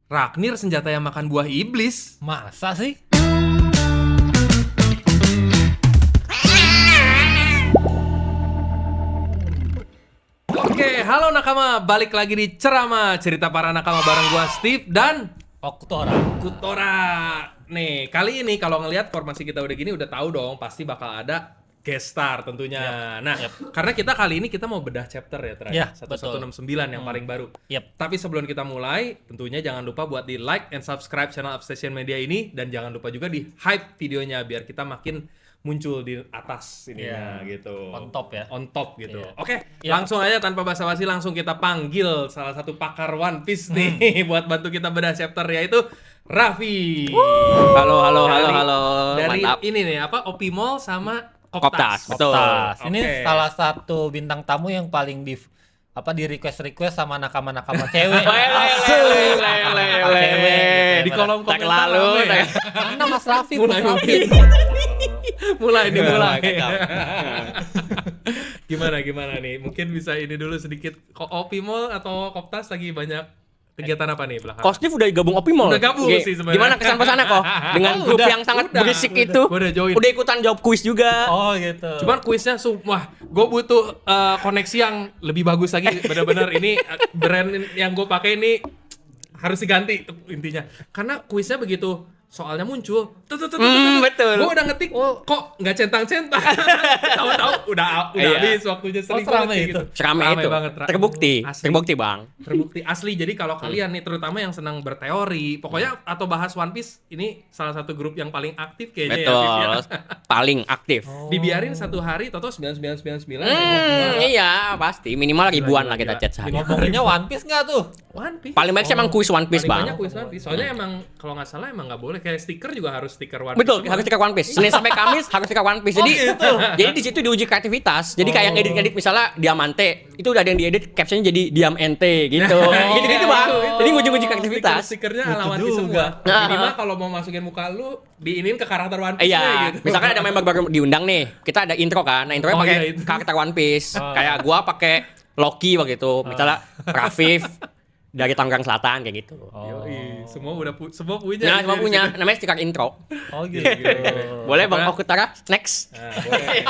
Ragnir senjata yang makan buah iblis. Masa sih? Oke, halo nakama, balik lagi di Ceramah Cerita Para Nakama bareng gua Steve dan Kutora. Nih, kali ini kalau ngelihat formasi kita udah gini udah tahu dong pasti bakal ada guest star tentunya. Karena kita kali ini kita mau bedah chapter ya terakhir, 1169 yang paling baru. Tapi sebelum kita mulai, tentunya jangan lupa buat di like and subscribe channel Upstation Media ini, dan jangan lupa juga di hype videonya biar kita makin muncul di atas ininya gitu. On top ya. On top gitu. Oke, langsung aja tanpa basa-basi langsung kita panggil salah satu pakar One Piece nih buat bantu kita bedah chapter, yaitu Raffi. Halo. Dari Mantap. ini nih apa Opi Mall sama Koptas, betul. Ini salah satu bintang tamu yang paling di request sama nakama-nakama cewek. Di kolom Tak komentar lalu. rame. Mana Mas Raffi? mulai. Kacau. Gimana nih? Mungkin bisa ini dulu sedikit. Opi Mall atau Koptas lagi banyak kegiatan apa nih belakang? Kostif udah gabung Opi Mall. Udah gabung sih sebenarnya. Gimana kesan pesannya kok? Dengan grup yang sangat berisik itu. Gua udah join. Udah ikutan jawab kuis juga. Oh gitu. Cuman kuisnya wah, gue butuh koneksi yang lebih bagus lagi. Benar-benar ini brand yang gue pakai ini harus diganti intinya. Karena kuisnya begitu soalnya muncul, betul. Gue udah ngetik, kok nggak centang-centang. Tahu-tahu udah habis waktunya, sering seramai banget itu. gitu. Seramai itu. Banget, Terbukti. Asli. Terbukti, Bang. Terbukti asli. Jadi kalau kalian nih terutama yang senang berteori, pokoknya atau bahas One Piece, ini salah satu grup yang paling aktif kayaknya ya. Viv, ya. Paling aktif. Dibiarin satu hari toto 9999. Iya, pasti minimal ribuan lah kita chat sehari. Ngomonginnya One Piece nggak tuh? One Piece. Paling banyak sih emang kuis One Piece, Paling Bang. banyak kuis One Piece. Soalnya emang kalau nggak salah emang nggak boleh, kayak stiker juga harus stiker One Piece. Betul, semua. harus stiker One Piece. Senin sampai Kamis harus stiker One Piece. Jadi di situ diuji kreativitas. Jadi kayak ngedit misalnya Diamante, itu udah ada yang diedit captionnya jadi Diam Ente gitu. Gitu-gitu, Bang. Jadi nguji kreativitas. Stikernya ala One Piece semua. Minimal kalau mau masukin muka lu, diinin ke karakter One Piece Iya, gitu. misalkan ada member baru diundang nih, kita ada intro kan, nah intronya pakai iya, itu. karakter One Piece, kayak gua pakai Loki begitu, misalnya Rafif dari Tangerang Selatan kayak gitu. Yoi, semua semua punya. Nah, ini semua dari punya, situ. namanya stiker intro. Oh gitu. Boleh Bang Apa? Okutara, next. Nah, boleh.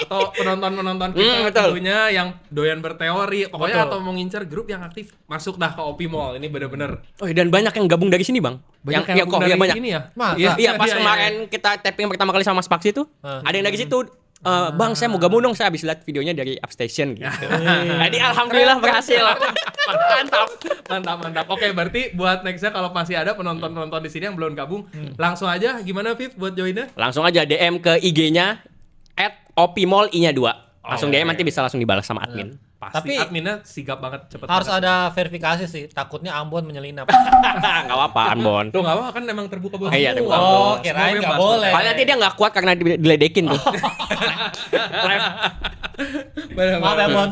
Atau penonton kita betul. tentunya yang doyan berteori, pokoknya atau mau ngincer grup yang aktif, masuk dah ke Opi Mall. Ini bener-bener Oh, dan banyak yang gabung dari sini, Bang. banyak yang kok, dari banyak. ini ya. Masa? Iya, pas kemarin kita tapping pertama kali sama Mas Paksi tuh, ada yang dari situ. Bang, saya mau gabung dong, saya habis lihat videonya dari Upstation gitu. Jadi alhamdulillah berhasil. Mantap. Oke, berarti buat nextnya kalau masih ada penonton di sini yang belum gabung, langsung aja gimana Viv buat joinnya? Langsung aja DM ke IG-nya @opimall i-nya 2. Langsung DM nanti bisa langsung dibalas sama admin. Pasti Tapi adminnya sigap banget, cepet harus banget. ada verifikasi sih. Takutnya Ambon menyelinap. Enggak apa-apa, Bon. Tuh nggak apa kan emang terbuka buat Iya, semua. terbuka. Oh, kirain Semua nggak bebas. boleh. Paling nanti dia nggak kuat karena diledekin tuh. Maaf ya, Bon.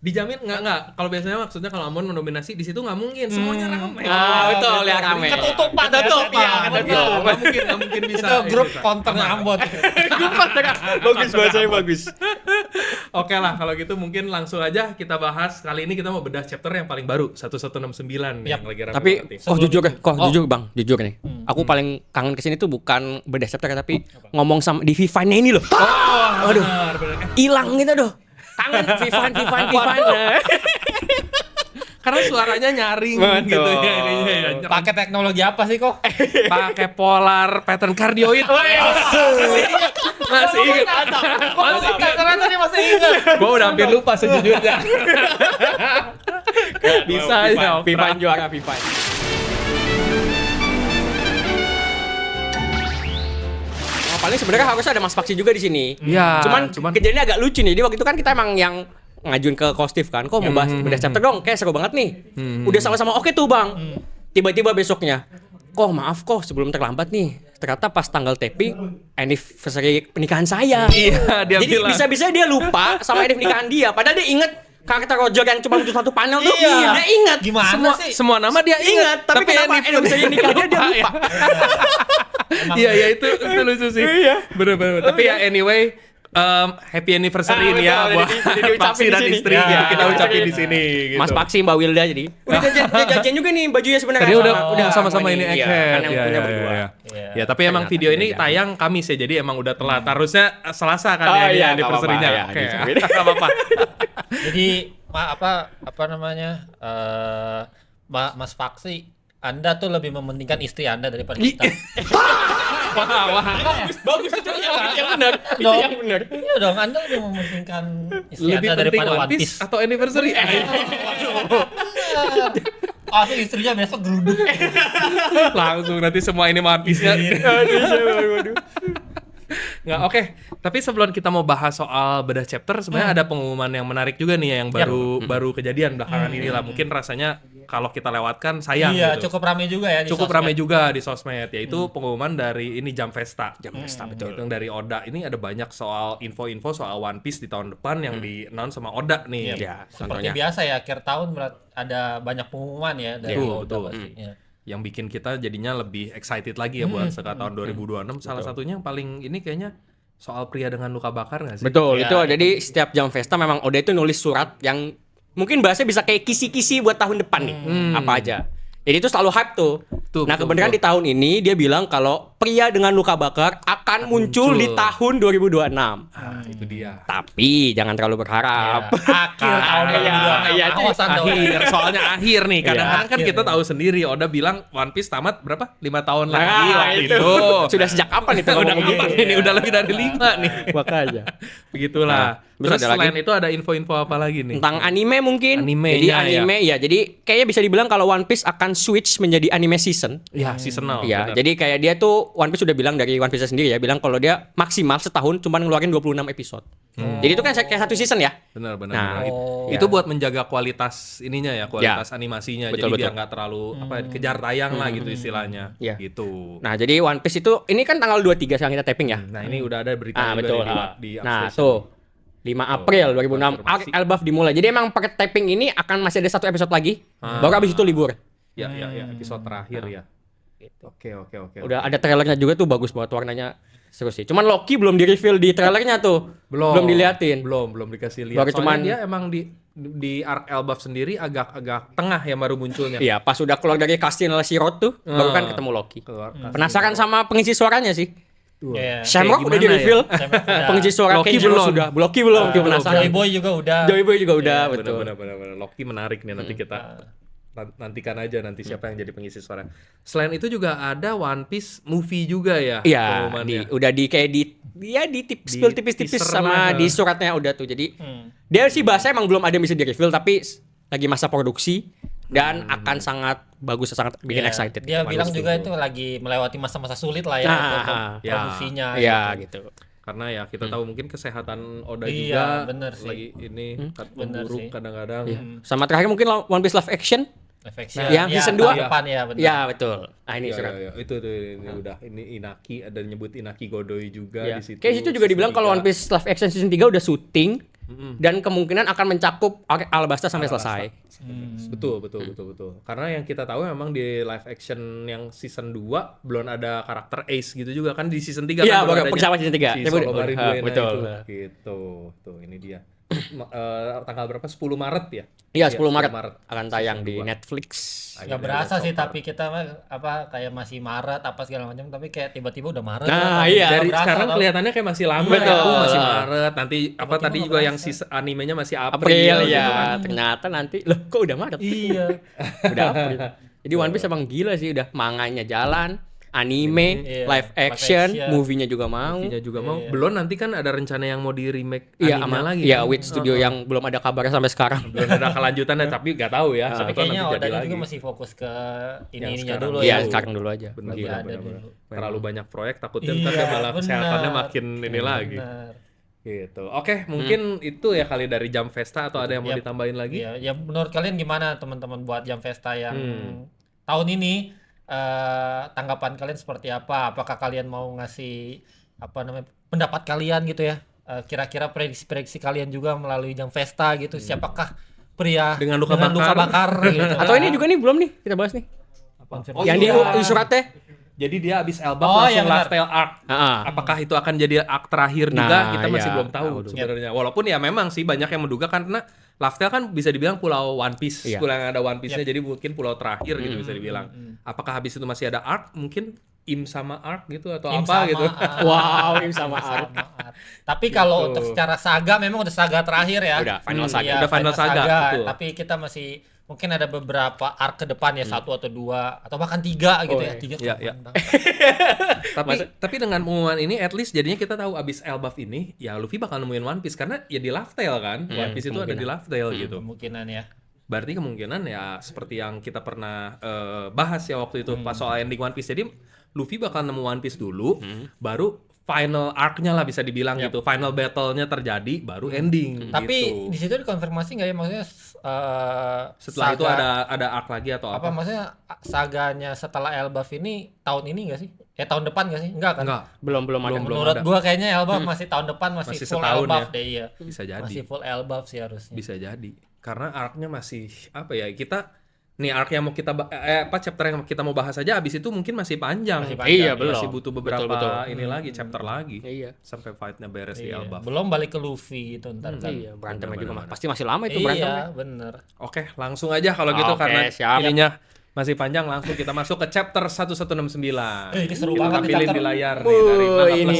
Dijamin nggak kalau biasanya maksudnya kalau Ambon mendominasi di situ nggak mungkin semuanya ramai. Betul, ya rame. Ketutupan. Nggak mungkin bisa. Itu grup bisa. konternya Ambon. Bagus bahasanya bagus. Oke lah kalau gitu mungkin langsung aja kita bahas. Kali ini kita mau bedah chapter yang paling baru 1169 yang lagi ramai Tapi banget nih. jujur Bang, jujur nih. Aku paling kangen kesini tuh bukan bedah chapter tapi ngomong sama di Vivine-nya ini loh. Aduh, bener. Hilang gitu doh. Kangen Vivine. Karena suaranya nyaring Betul. gitu ya ininya ya. Pakai teknologi apa sih kok? Pakai polar pattern cardioid. Masih ingat. Ternyata dia masih ingat. Gue udah hampir lupa sejujurnya. Bisa ya. Vivine juara Vivine. Paling sebenarnya harusnya ada Mas Paksi juga di sini. Iya, Cuman kejadiannya agak lucu nih. Jadi waktu itu kan kita emang yang ngajuin ke Kostif kan. Kok mau bahas bedah chapter dong? Kayak seru banget nih. Udah sama-sama oke tuh, Bang. Tiba-tiba besoknya, kok maaf kok sebelum terlambat nih. Ternyata pas tanggal taping anniversary pernikahan saya. Iya, dia Jadi bilang. bisa-bisa dia lupa sama anniversary pernikahan dia. Padahal dia inget karakter Roger yang cuma butuh satu panel tuh. Iya. Dia inget. Gimana sih? Semua nama dia ingat, Tapi kenapa anniversary nikahnya dia lupa? Iya, itu lucu sih. Bener. Tapi ya anyway, happy anniversary ini ya betul. buat Jadi diucapin Paksi di dan sini. istri Ya, ya, kita ya, ucapin ya. di sini gitu. Mas Paksi, Mbak Wilda jadi. Udah jajan juga nih bajunya sebenarnya. Tadi udah Sama sama-sama ini. ini Iya, egghead. kan yang Ya, punya ya, berdua. ya. Iya. Ya, tapi emang Ternyata video ini tidak tayang Kamis ya, jadi emang udah telat. Harusnya Selasa kan Oh, ya iya, anniversary-nya. nggak apa-apa, Oke, ya, nggak apa-apa. Jadi apa namanya? Mas Faksi, Anda tuh lebih mementingkan istri Anda daripada kita. Wah, Bagus itu yang benar. Itu Dong. yang benar. Iya dong, Anda lebih mementingkan istri lebih Anda penting daripada One One Piece Piece. atau anniversary? Asli istrinya besok geruduk. Langsung nanti semua ini One Piece-nya. Nggak, oke. Tapi sebelum kita mau bahas soal bedah chapter, sebenarnya ada pengumuman yang menarik juga nih yang baru kejadian belakangan ini lah. Mungkin rasanya kalau kita lewatkan sayang Iya, gitu. cukup ramai juga ya di Cukup sosmed. ramai juga di sosmed, yaitu pengumuman dari ini Jump Festa. Jam Festa, betul. Yang dari Oda ini ada banyak soal info-info soal One Piece di tahun depan yang di-announce sama Oda nih. Ya, Seperti contohnya. biasa ya, akhir tahun ada banyak pengumuman ya dari Betul, Oda betul. pastinya. Yang bikin kita jadinya lebih excited lagi ya buat sekarang tahun 2026. Salah satunya yang paling ini kayaknya soal pria dengan luka bakar nggak sih? Betul, Ya, itu jadi setiap Jam Festa memang Oda itu nulis surat yang mungkin bahasanya bisa kayak kisi-kisi buat tahun depan nih. Apa aja. Jadi itu selalu hype tuh. Betul, Nah, betul, kebenaran betul. di tahun ini dia bilang kalau pria dengan luka bakar akan muncul di tahun 2026. Ah, itu dia. Tapi jangan terlalu berharap. Akhir tahun iya, 2026. iya, Awas Anda. Akhir, soalnya akhir nih. Kadang-kadang kan Akhir. kita tahu sendiri Oda bilang One Piece tamat berapa? 5 tahun lagi Nah, waktu itu. itu. Sudah sejak kapan itu udah ngomong kapan gitu? ini? Udah lebih dari 5 nih. Makanya. Begitulah. Terus Terus ada lagi? selain itu ada info-info apa lagi nih? Tentang anime mungkin. Animenya, Jadi anime ya. Jadi kayaknya bisa dibilang kalau One Piece akan switch menjadi anime season. Ya, seasonal. Iya, benar. jadi kayak dia tuh One Piece sudah bilang dari One Piece sendiri ya, bilang kalau dia maksimal setahun cuma ngeluarin 26 episode. Jadi itu kan kayak satu season ya. benar. Nah, benar. Itu buat menjaga kualitas ininya ya, kualitas animasinya. Betul, jadi biar betul. nggak terlalu kejar tayang lah gitu istilahnya. Iya. Gitu. Nah, jadi One Piece itu ini kan tanggal 23 sekarang kita taping ya. Nah, ini udah ada berita juga Betul. nih di Nah, Upstation. tuh 5 April 2006 konfirmasi. Elbaf dimulai. Jadi emang paket taping ini akan masih ada satu episode lagi. Baru habis itu libur. Ya, episode terakhir ya. Oke. Udah ada trailernya juga tuh, bagus banget warnanya. Seru sih. Cuman Loki belum di-reveal di trailernya tuh. Belum diliatin. Belum dikasih lihat. Baru Soalnya cuman- dia emang di arc Elbaf sendiri agak tengah yang baru munculnya. Iya, pas udah keluar dari Castle Sirot tuh, baru kan ketemu Loki. Keluar. Penasaran sama pengisi suaranya sih. Iya. Shamrock udah gimana di-reveal. Shamrock udah. Pengisi suara Loki Kenjiro belum. sudah. Loki belum, belum. penasaran. Joy Boy juga udah. Joy Boy juga udah, Iya, betul. Benar. Loki menarik nih, nanti kita nantikan aja nanti siapa yang jadi pengisi suara. Selain itu juga ada One Piece movie juga ya. Iya, pengumumannya. udah di kayak di spill tipis-tipis teaser sama lah. di suratnya udah tuh. Jadi dia sih bahasa emang belum ada yang bisa di-reveal, tapi lagi masa produksi dan akan sangat bagus, sangat bikin Iya. excited. Dia One bilang Piece juga tuh. itu lagi melewati masa-masa sulit lah ya Nah, untuk ya. produksinya. Iya gitu. gitu. Karena ya kita tahu mungkin kesehatan Oda Iya, juga bener sih. lagi ini Bener memburuk sih. kadang-kadang. Sama terakhir mungkin One Piece live action. Efeknya. yang season 2. Depan ya, benar. Ya, betul. Nah, ini Iya, surat. iya. Itu tuh ini udah ini Inaki, ada nyebut Inaki Godoy juga Ya. di situ. Kayak situ juga dibilang kalau One Piece live action season 3 udah syuting dan kemungkinan akan mencakup Alabasta sampai selesai. Betul. Karena yang kita tahu memang di live action yang season 2 belum ada karakter Ace gitu juga kan di season 3 Iya, kan baru persiapan season 3. Si Solo Mariduena Betul. itu. Gitu. Tuh, ini dia. Tanggal berapa? 10 Maret ya? Iya, 10 Maret Maret. akan tayang Season di 2. Netflix. Nggak berasa sih, tapi kita mah kayak masih Maret apa segala macam, tapi kayak tiba-tiba udah Maret. Nah, ya, iya. Dari berasa, sekarang tau. kelihatannya kayak masih lama Betul. ya. Masih Maret. Nanti apa Tiba-tiba tadi nggak juga yang berasa. animenya masih April, April gitu ya. kan. Ternyata nanti loh kok udah Maret? Iya. Udah April. Jadi One Piece emang gila sih, udah manganya jalan, anime, Iya, live live action, action. movie-nya juga mau. Movie-nya juga mau. Belum nanti kan ada rencana yang mau di remake Iya, anime sama lagi. iya kan? with studio yang belum ada kabarnya sampai sekarang. Belum ada kelanjutannya tapi nggak tahu ya. Tapi Siapa tahu kayaknya nanti jadi Odanya lagi. juga masih fokus ke ininya sekarang dulu dulu. Iya, ya. sekarang dulu aja. Benar, Lagi benar, ada benar. dulu. Terlalu banyak proyek takutnya Iya, ntar dia malah benar. kesehatannya makin ini lagi. Benar. Gitu. Oke, mungkin itu ya kali dari Jam Festa atau ada yang mau Yap. ditambahin lagi? Iya, ya menurut kalian gimana teman-teman buat Jam Festa yang tahun ini, tanggapan kalian seperti apa? Apakah kalian mau ngasih pendapat kalian gitu ya? Kira-kira prediksi kalian juga melalui Jam Festa gitu. Siapakah pria Dengan luka bakar. bakar gitu? Atau ini juga nih belum nih kita bahas nih. Konfirmasi. yang iya. di suratnya Jadi dia abis Elbaf Oh, langsung iya benar. lifestyle arc. Heeh. Apakah itu akan jadi arc terakhir Nah, juga? Kita masih iya. belum tahu Tahu tuh. sebenarnya. Walaupun ya memang sih banyak yang menduga karena Laftel kan bisa dibilang pulau One Piece, Iya. pulau yang ada One Piece-nya, jadi mungkin pulau terakhir gitu bisa dibilang. Apakah habis itu masih ada arc? Mungkin Im sama arc gitu atau Im apa sama gitu? Wow, Im sama Im Ark. sama Ark. Tapi kalau untuk secara saga memang udah saga terakhir ya. Udah, final saga. Iya, Udah final saga, betul. Tapi kita masih mungkin ada beberapa arc ke depan ya, 1 atau 2 atau bahkan 3 gitu Oh, ya. iya. 3 Iya, iya. Tapi dengan pengumuman ini at least jadinya kita tahu abis Elbaf ini ya Luffy bakal nemuin One Piece karena ya di Laftel kan. One Piece itu ada di Laftel gitu. Kemungkinan ya. Berarti kemungkinan ya seperti yang kita pernah bahas ya waktu itu pas soal ending One Piece. Jadi Luffy bakal nemu One Piece dulu, baru final arc-nya lah bisa dibilang gitu. Final battle-nya terjadi, baru ending. Tapi gitu. di situ dikonfirmasi nggak ya, maksudnya Setelah itu saga- ada arc lagi atau apa apa? maksudnya saganya setelah Elbaf ini tahun ini nggak sih? Tahun depan nggak sih? Enggak kan? Enggak, belum ada. Belum. Menurut ada. gua kayaknya Elbaf masih tahun depan masih Masih full setahun Elbaf ya. deh, iya. bisa jadi. Masih full Elbaf sih harusnya. Bisa jadi. Karena arc-nya masih apa ya? Kita nih arc yang mau kita chapter yang kita mau bahas aja abis itu mungkin masih panjang. Masih panjang, Iya, belum. Masih butuh beberapa Betul. ini lagi chapter lagi. Iya. Sampai fight-nya beres di Iya. Elbaf. Belum balik ke Luffy gitu ntar kan. Iya, berantemnya juga Bener-bener. pasti masih lama itu berantemnya. Iya, bener. Oke, langsung aja kalau gitu Oke, karena siap. ininya masih panjang, langsung kita masuk ke chapter 1169. Ini seru Kita banget nih tampilin chapter. di layar nih dari Manga ini.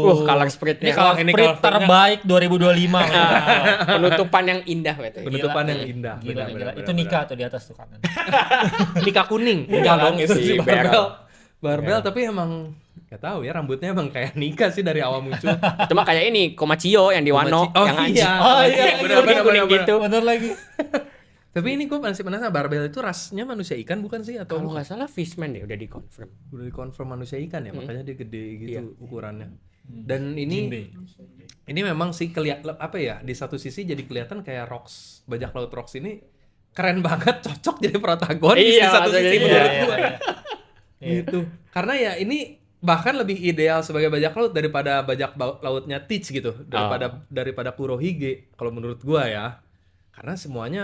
Plus. Color sprite-nya. Ini kalau ini Sprint color sprite-nya- terbaik 2025. Penutupan yang indah betul. Penutupan Gila. yang indah. Gila, Benar, gila. benar, Itu benar, nikah tuh di atas tuh kanan. benar. Nikah kuning. Enggak Iya, dong itu si si Beryl. Barbel. Barbel tapi emang gak tahu ya rambutnya emang kayak nikah sih dari awal muncul. Itu mah kayak ini Komachio yang di Wano Oh yang iya. Oh iya, benar, benar, kuning benar, gitu. Bener lagi. Tapi ini gue masih penasaran, Barbel itu rasnya manusia ikan bukan sih atau Kalau nggak salah Fishman deh udah dikonfirm. udah dikonfirm manusia ikan ya, makanya dia gede gitu Iya. ukurannya. Dan ini memang sih apa ya, di satu sisi jadi kelihatan kayak Rocks, bajak laut Rocks ini keren banget, cocok jadi protagonis Iya, di satu sisi maksudnya menurut iya, gue. iya. Gitu. Karena ya ini bahkan lebih ideal sebagai bajak laut daripada bajak lautnya Teach gitu, daripada Kurohige kalau menurut gua ya. Karena semuanya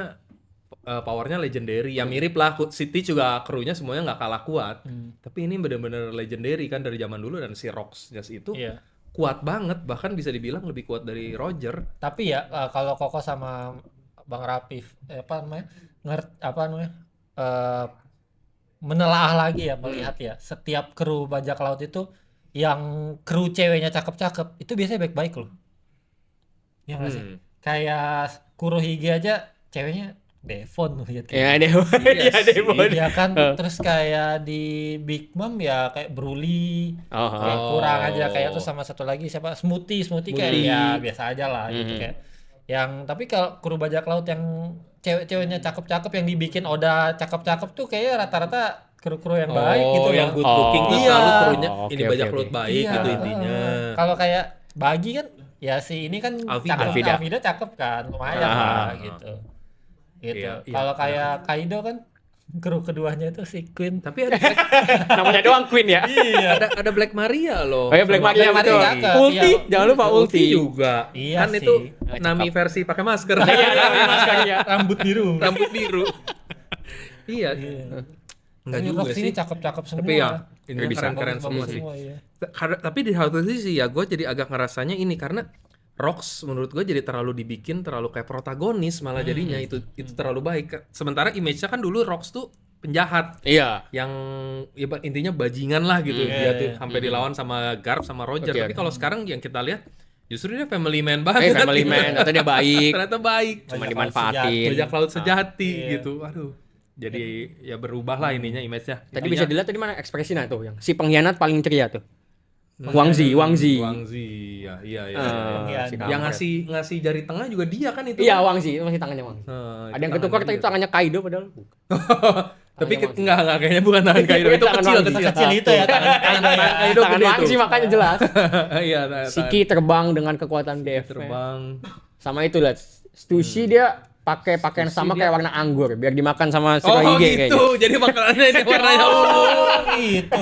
powernya legendary, ya mirip lah City juga krunya semuanya nggak kalah kuat. Tapi ini benar-benar legendary kan dari zaman dulu, dan si Rocks itu Iya. kuat banget, bahkan bisa dibilang lebih kuat dari Roger. Tapi ya kalau Koko sama Bang Rapif menelaah lagi ya, melihat ya setiap kru bajak laut itu yang kru ceweknya cakep-cakep itu biasanya baik-baik loh. Ya nggak sih? Kayak Kurohige aja ceweknya Devon lihat Ya deh. Iya Iya deh. sih. Bon. Iya kan, terus kayak di Big Mom ya kayak Broly, Oh, kayak kurang aja, kayak tuh sama satu lagi siapa, Smoothie kayak ya biasa aja lah gitu kayak. Yang tapi kalau kru bajak laut yang cewek-ceweknya cakep-cakep yang dibikin Oda cakep-cakep tuh kayak rata-rata kru-kru yang baik gitu yang loh. good looking tuh Iya. selalu krunya Oh, ini oke, bajak oke, laut oke. baik Iya, gitu intinya. Kalau kayak Bagi kan ya si ini kan Alvida. cakep, Alvida cakep kan, lumayan lah gitu. Gitu. Iya, iya, Kalau kayak Kaido kan kru keduanya itu si Queen. Tapi ada Namanya doang Queen ya. ada Black Maria loh. Oh ya Black Maria Black Maria betul. cakep, Ulti, iya. jangan lupa ulti. juga. Iya Kan sih. itu Cakep. Nami versi pakai masker. Iya, namanya masker ya. Rambut biru. Rambut biru. Iya. Enggak Ini juga Rox sih. ini cakep-cakep semua. Tapi ya ini bisa. keren-keren semua Bagus sih. iya. Tapi di satu sisi ya gue jadi agak ngerasanya ini karena Rocks menurut gue jadi terlalu dibikin terlalu kayak protagonis malah jadinya itu terlalu baik. Sementara image-nya kan dulu Rocks tuh penjahat Iya. yang ya, intinya bajingan lah gitu dia tuh sampai dilawan sama Garp sama Roger. Oke, Tapi oke. kalau sekarang yang kita lihat justru dia family man banget. Family man, atau dia baik, Ternyata baik. cuma Bajak dimanfaatin. Bajak laut sejati Iya. gitu. Aduh. Jadi ya berubah lah ininya image-nya. Tadi Intinya- bisa dilihat tadi mana ekspresinya tuh yang si pengkhianat paling ceria tuh. Wangzi. Wangzi, ya, iya. Iya, Si Yang kampret. ngasih jari tengah juga dia kan itu. Iya Wangzi, itu masih tangannya Wangzi. Nah, Ada yang itu ketukar tangannya tapi dia. tangannya Kaido padahal. Tapi tangannya Wangzi. enggak kayaknya bukan tangan Kaido itu Tangan kecil Wangzi. kecil. Kecil itu ya tangan Kaido ya. Kaido Tangan gede Wangzi tuh. makanya jelas. Iya, Shiki terbang dengan kekuatan DF. terbang. Sama itu lah. Sushi dia pakai pakaian Sushi sama dia- kayak warna anggur biar dimakan sama Oh Shirohige gitu, jadi makanannya ini warnanya ungu. Gitu.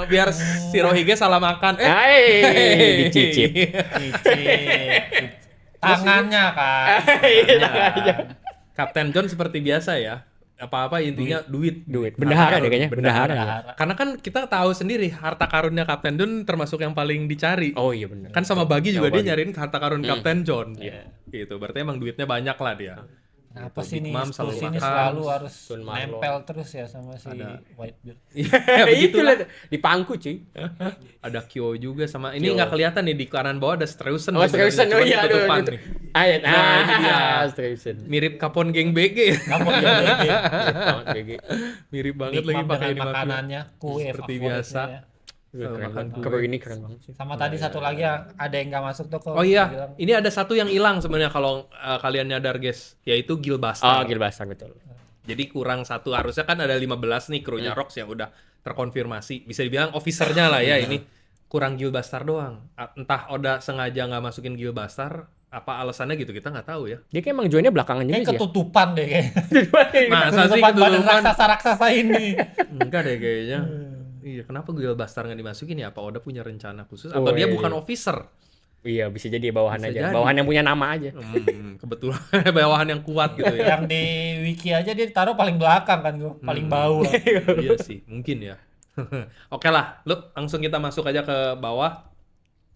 Biar Shirohige salah makan. Hai, dicicip. Tangannya kan. Iya, tangannya. Kapten John seperti biasa ya. apa-apa intinya duit. Bendahara Harta deh kayaknya, karun, bendahara. Karena kan kita tahu sendiri harta karunnya Kapten John termasuk yang paling dicari. Oh iya benar. Kan sama Bagi juga Sama dia nyariin harta karun Kapten John. Iya. Gitu. Berarti emang duitnya banyak lah dia. Kenapa Gitu. sih Big nih Mom Spurs ini makan. selalu harus Sun Marlowe. nempel terus ya sama si Whitebeard. Ya Itu begitulah. lah di pangku cuy. Ada Kyo juga sama ini nggak kelihatan nih di kanan bawah ada Strausen. Oh Strausen, oh iya aduh. nih. Ayat. Nah, ini dia. Strausen. Mirip Kapon Geng BG. Kamu ya Mirip banget Big lagi Mom pakai dengan ini mafia. makanannya, kue Seperti favoritnya biasa. ya. Keren makan banget. kue. Kero ini keren banget sih. Sama tadi satu lagi yang ada yang nggak masuk tuh kok. Oh iya, bilang. ini ada satu yang hilang sebenarnya kalau kalian nyadar guys, yaitu Gilbuster. Oh Gilbuster betul. Jadi kurang satu, harusnya kan ada 15 nih krunya Rocks yang udah terkonfirmasi. Bisa dibilang officernya lah ya ini. Kurang Gilbuster doang. Entah Oda sengaja nggak masukin Gilbuster, apa alasannya gitu kita nggak tahu ya. Dia kayak emang joinnya belakangan juga Kayak sih ya. ketutupan deh kayak. Masa sih Ketutupan badan ketutupan? raksasa ini. Enggak deh kayaknya. Iya, kenapa Gilbuster nggak dimasukin ya? Apa Oda punya rencana khusus? Atau Oh, dia iya, bukan iya. officer? Iya bisa jadi bawahan Bisa aja. jadi. Bawahan yang punya nama aja. Kebetulan bawahan yang kuat gitu ya. Yang di wiki aja dia taruh paling belakang kan gua, paling bawah. Iya sih, mungkin ya. Oke lah, lu langsung kita masuk aja ke bawah.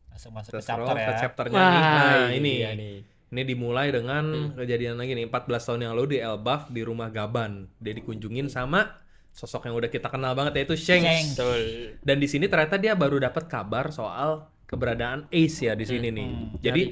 Langsung masuk ke Scroll chapter ke ya. chapternya nih. Nah, ini. dia nih. Ini dimulai dengan kejadian lagi nih 14 tahun yang lalu di Elbaf di rumah Gaban. Dia dikunjungin sama sosok yang udah kita kenal banget yaitu Shanks. Shanks. Dan di sini ternyata dia baru dapat kabar soal keberadaan Ace ya di sini nih. Jadi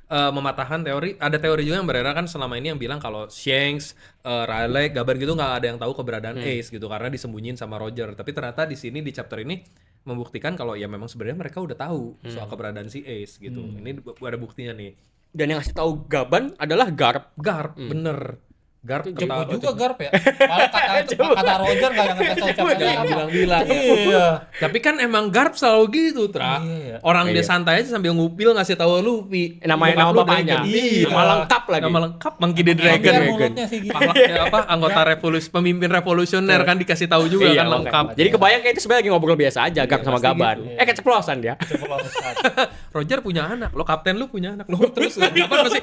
mematahkan teori, ada teori juga yang beredar kan selama ini yang bilang kalau Shanks, Rayleigh, Gaban gitu nggak ada yang tahu keberadaan Ace gitu karena disembunyiin sama Roger. Tapi ternyata di sini di chapter ini membuktikan kalau ya memang sebenarnya mereka udah tahu soal keberadaan si Ace gitu. Ini ada buktinya nih. Dan yang ngasih tahu Gaban adalah Garp. Garp, bener. Garp Jepang ketawa juga Garp ya. Malah kata Roger nggak yang ngasih tahu chapternya apa. bilang-bilang. Iya. Tapi kan emang Garp selalu gitu, Tra. Iya. Orang dia Iya. santai aja sambil ngupil ngasih tahu Luffy. Nama Bokap lu bapaknya. Dragon. Iya. Nama lengkap lagi. Nama lengkap Monkey the Dragon. Biar mulutnya sih gitu. Pahlapnya apa? Anggota pemimpin revolusioner kan dikasih tahu juga Iya, kan makanya. lengkap. Jadi kebayang kayak itu sebenarnya lagi ngobrol biasa aja Garp sama pasti Gaban. gitu. Keceplosan dia. Roger punya anak, lo kapten lu punya anak, lo terus kapan masih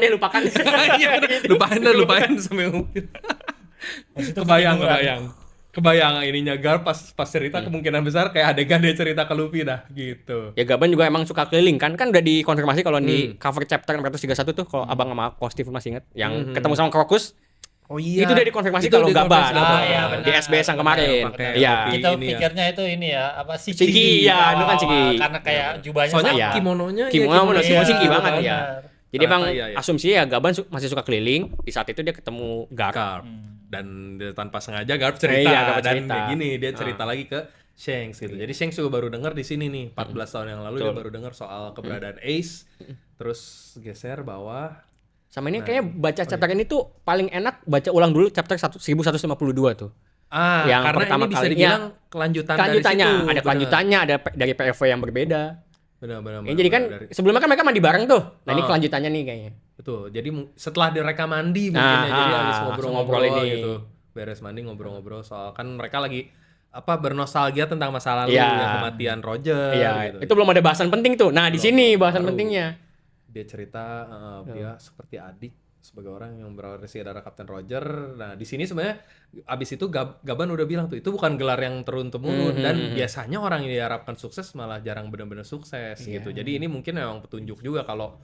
lupakan. Iya, bener. lupain sampai ngupil. Kebayang ininya Garp pas cerita kemungkinan besar kayak adegan dia cerita ke Luffy dah gitu. Ya Gaban juga emang suka keliling kan udah dikonfirmasi kalau di cover chapter 431 tuh kalau abang sama Kostif masih inget yang ketemu sama Krokus. Oh iya. Itu udah dikonfirmasi Itu kalau udah Gaban. dikonfirmasi Ah, iya, benar. Di SBS yang kemarin. Pakai Iya. topi. Kita Ini ya. pikirnya itu ini ya apa sih? Siki, ya, itu kan Siki. Karena kayak jubahnya Soalnya Iya. kimononya Kimono ya, semua Iya, Siki banget benar. ya. Jadi emang Iya. asumsinya ya Gaban masih suka keliling. Di saat itu dia ketemu Garp. Garp. Dan dia tanpa sengaja Garp cerita Iya, Garp dan cerita. kayak gini dia cerita lagi ke Shanks gitu. Jadi Shanks juga baru dengar di sini nih 14 tahun yang lalu dia baru dengar soal keberadaan Ace. Terus geser bawah. Sama ini kayaknya baca chapter ini tuh paling enak baca ulang dulu chapter 1152 tuh. Yang Karena pertama ini bisa kalinya dibilang kelanjutannya Kelanjutannya dari situ. ada kelanjutannya, ada dari POV yang berbeda. Benar. Ya, jadi kan sebelumnya kan mereka mandi bareng tuh. Nah, ini Ah. kelanjutannya nih kayaknya. Betul. Jadi setelah direka mandi mungkin ya, jadi habis langsung ngobrol-ngobrol ngobrol ini. gitu. Beres mandi ngobrol-ngobrol soal kan mereka lagi bernostalgia tentang masa lalu Iya. yang kematian Roger Iya, gitu. itu belum ada bahasan penting tuh. Nah, di sini bahasan baru. pentingnya. Dia cerita dia seperti adik sebagai orang yang berorasi darah Kapten Roger. Nah, di sini sebenarnya abis itu Gaban udah bilang tuh itu bukan gelar yang turun-temurun dan biasanya orang yang diharapkan sukses malah jarang benar-benar sukses gitu. Jadi ini mungkin memang petunjuk juga kalau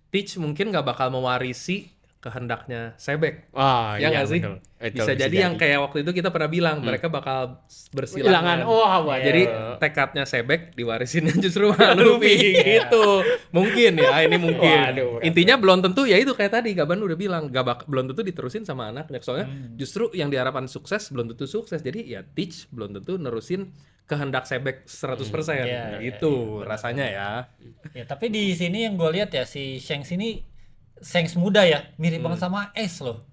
Teach mungkin nggak bakal mewarisi kehendaknya Sebek. Wah, Ya iya, nggak sih? betul. Betul, Bisa jadi yang kayak waktu itu kita pernah bilang mereka bakal bersilangan. Silangan. Wah, waduh. Jadi tekadnya Sebek diwarisinnya justru sama Luffy gitu. Mungkin ya, ini mungkin. Waduh, Intinya belum tentu ya itu kayak tadi Gaban udah bilang belum tentu diterusin sama anaknya. Soalnya justru yang diharapkan sukses belum tentu sukses. Jadi ya Teach belum tentu nerusin kehendak Sebek 100%. Iya, Gitu rasanya ya. Ya, tapi di sini yang gue lihat ya si Shanks ini Shanks muda ya, mirip banget sama Ace loh.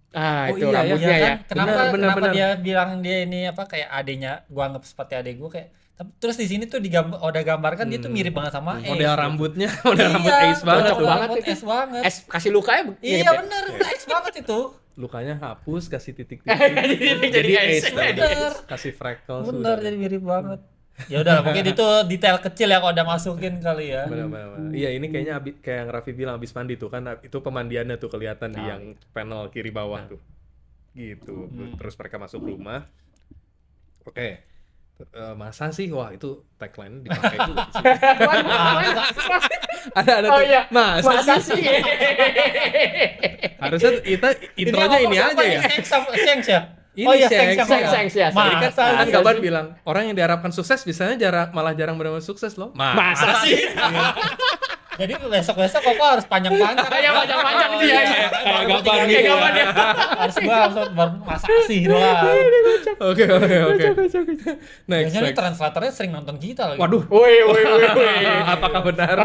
Ah, Oh itu iya, rambutnya Iya ya. kan? Kenapa Benar. dia bilang dia ini apa kayak adenya, gua anggap seperti adek gua kayak terus di sini tuh udah gambarkan dia tuh mirip banget sama Ace. Model rambutnya, model rambut Ace banget cocok tuh. banget Banget itu. Ace banget. Kasih lukanya Iya mirip ya? bener, Ace banget itu. Lukanya hapus, kasih titik-titik. Jadi jadi Ace. Ace. Bener. Kasih freckles. Bener udah. jadi mirip banget. Ya udah, mungkin itu detail kecil yang udah masukin kali ya. Benar-benar. Iya, ini kayaknya kayak yang Raffi bilang habis mandi tuh kan itu pemandiannya tuh kelihatan di yang panel kiri bawah tuh. Gitu. Terus mereka masuk rumah. Oke. Masa sih? Wah, itu tagline dipakai juga di sini. Ada Oh tuh. iya. Masa sih? Harusnya kita intronya ini aja ya. Sengs ya? Ini Oh iya, Sengs, Sengs ya. Jadi kan Masa sih? Gaban bilang orang yang diharapkan sukses biasanya malah jarang benar-benar sukses loh. Masa sih? Jadi besok-besok kok harus panjang-panjang. Iya, panjang-panjang sih ya. Kayak Gaban Kayak gitu. Gaban ya. Harus gua langsung masa sih doang. Oke. Next. Biasanya translatornya sering nonton kita lagi. Waduh. Woi. Apakah benar?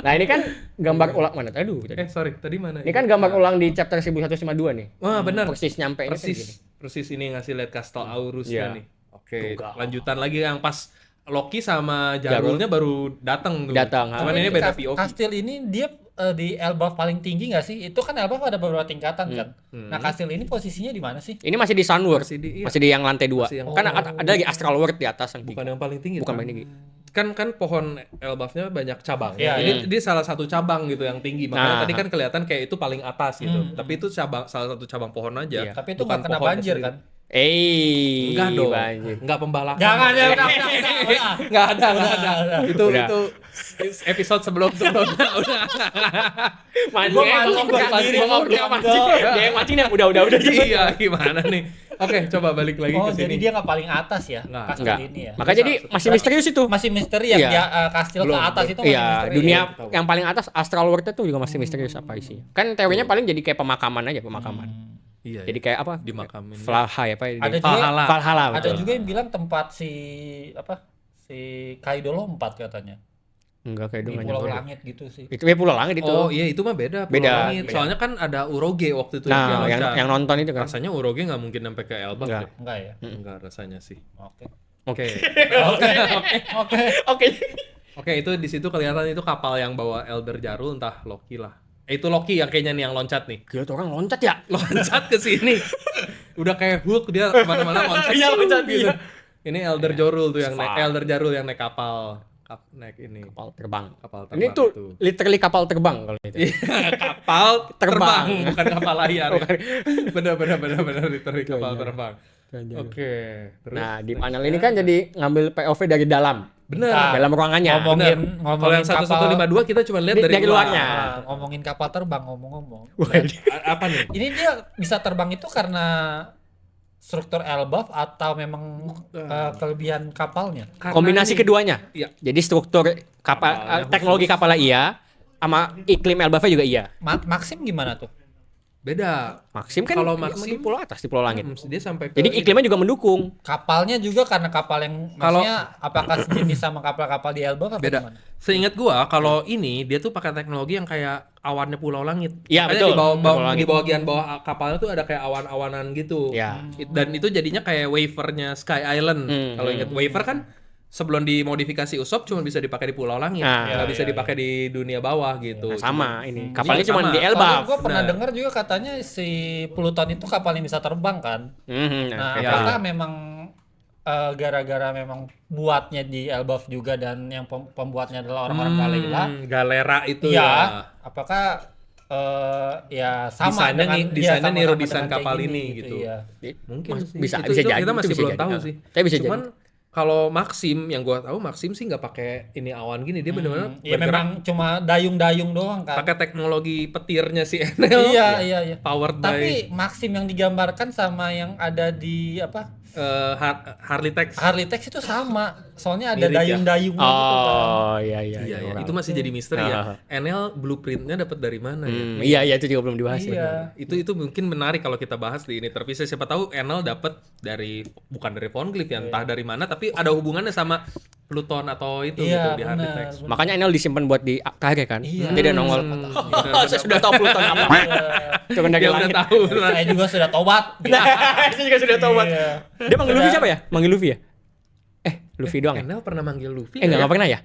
Nah, ini kan gambar ulang mana? Aduh. Sorry, tadi mana? Ini kan gambar ulang di chapter 1152 nih. Wah, benar. Persis nyampe ini kayak gini. Persis ini ngasih lihat Castle Aurus Iya. nih. Oke, Tuh, lanjutan lagi yang pas Loki sama Jarulnya baru datang tuh. Datang, Cuman ini beda POV. Kastil ini dia di Elbaf paling tinggi nggak sih? Itu kan Elbaf ada beberapa tingkatan kan. Nah, kastil ini posisinya di mana sih? Ini masih di Sunworld. Masih Masih di- di yang lantai 2. Masih yang- Kan ada lagi Astral World di atas yang Bukan yang paling tinggi. Bukan kan? paling tinggi. Kan pohon Elbafnya banyak cabang. Iya, Jadi dia salah satu cabang gitu yang tinggi. Makanya Nah. tadi kan kelihatan kayak itu paling atas gitu. Tapi itu salah satu cabang pohon aja. Iya. Tapi itu Bukan nggak kena pohonnya banjir sendiri. kan? Enggak dong. Banjir. Enggak pembalakan. Jangan ya, udah. Enggak ada. Udah. Itu episode sebelumnya udah. Mancing, Gua mancing. Dia yang mancing nih. Udah. Iya, gimana nih? Oke, coba balik lagi Oh, ke jadi sini. dia nggak paling atas ya? Nggak. Kastil Enggak. ini ya? Makanya jadi masih misterius itu. Masih misteri yang Iya. dia kastil Belum, ke atas itu masih Iya, misteri. dunia tahu. yang paling atas Astral World itu juga masih misterius apa isinya. Kan teorinya paling jadi kayak pemakaman aja, pemakaman. Iya. Jadi kayak apa? Dimakamin. Valhalla apa? Ada juga- Valhalla. Valhalla. Ada betul. juga yang bilang tempat si Kaido lompat katanya. Enggak kayak Di dong. Pulau Langit gitu sih. Itu ya Pulau Langit itu. Oh iya, itu mah beda. Pulau Beda, Langit. beda. Soalnya kan ada Uroge waktu itu Nah, dia yang loncat. nonton itu kan. Rasanya Uroge nggak mungkin sampai ke Elbaf Nggak. deh. Enggak ya? Enggak rasanya sih. Oke. Oke. Oke. Oke. Oke, itu di situ kelihatan itu kapal yang bawa Elder Jarul, entah Loki lah. Itu Loki yang kayaknya nih yang loncat nih. Gila tuh orang loncat ya. Loncat ke sini. Udah kayak Hulk dia kemana-mana loncat. Iya, loncat, gitu. iya. Ini Elder Jarul tuh yang naik Fuck. Elder Jarul yang naik kapal. Naik ini. Kapal terbang. Kapal Ini terbang tuh itu. literally kapal terbang kalau itu. Kapal terbang, Terbang. bukan kapal layar. Ya. Benar literally kapal Iya. terbang. Oke. Terus Nah, di panel ini kan jadi ngambil POV dari dalam. benar. Dalam ruangannya. Ngomongin Kalau yang 1152 kita cuma lihat dari Dari luarnya. Nah, ngomongin kapal terbang ngomong-ngomong. Apa nih? Ini dia bisa terbang itu karena struktur Elbaf atau memang kelebihan kapalnya? Karena Kombinasi ini- keduanya. Iya. Jadi struktur kapal Kapalnya teknologi kapalnya iya, sama iklim Elbafnya juga iya. Maxim gimana tuh? Beda. Maxim kan Kalau di Maxim- pulau atas, di pulau langit. Dia sampai ke Jadi iklimnya juga mendukung. Kapalnya juga karena kapal yang Kalau- maksudnya apakah sejenis sama kapal-kapal di Elbaf apa beda. gimana? Seingat gua kalau ini dia tuh pakai teknologi yang kayak awannya Pulau Langit. Iya, Makanya betul. Di bawah, Pulau Langit. di bagian bawah kapalnya tuh ada kayak awan-awanan gitu. Ya. Dan itu jadinya kayak wafernya Sky Island. Kalau ingat wafer kan sebelum dimodifikasi Usopp cuma bisa dipakai di Pulau Langit, Nah, nggak bisa iya, dipakai di dunia bawah gitu. Nah, sama ini. Kapalnya Iya, cuma sama. di Elbaf. Gue pernah Benar. dengar juga katanya si Pluton itu kapal yang bisa terbang kan. Nah, kayak iya. apakah memang gara-gara memang buatnya di Elbaf juga dan yang pembuatnya adalah orang-orang Kalela? Galera itu Iya. ya. Apakah ya sama Desainnya dengan desainnya sama niru dengan desain kayak kapal gini ini gitu. Iya. Mungkin sih. bisa Itu jadi. kita masih Itu bisa belum jadi. tahu Nah, sih. tapi bisa Cuman kalau Maxim yang gua tahu Maxim sih nggak pakai ini awan gini, dia benar-benar Ya memang cuma dayung-dayung doang kan. pakai teknologi petirnya si Enel. Iya. Powered by Tapi Maxim yang digambarkan sama yang ada di apa? Harley Tex. Harley Tex itu sama. Soalnya ada Mirip ya? dayung-dayung gitu kan. Oh, iya. Iya, iya. Itu masih jadi misteri ya. Enel blueprintnya dapat dari mana ya? Iya, itu juga belum dibahas. Iya. Itu mungkin menarik kalau kita bahas di ini terpisah. Siapa tahu Enel dapat dari bukan dari Von Cleef ya, entah dari mana, tapi ada hubungannya sama Pluton atau itu Iya, gitu di Harley benar, Tex. benar. Makanya Enel disimpan buat di target kan. Iya. Nanti dia nongol. Oh, saya sudah tahu Pluton apa. Turun dari Dia udah langit. tahu. Saya juga sudah tobat. Saya juga sudah tahu. Iya. Dia manggil Luffy siapa ya? Manggil Luffy ya? Luffy doang ya? Enel pernah manggil Luffy. Enggak nggak ya? pernah ya?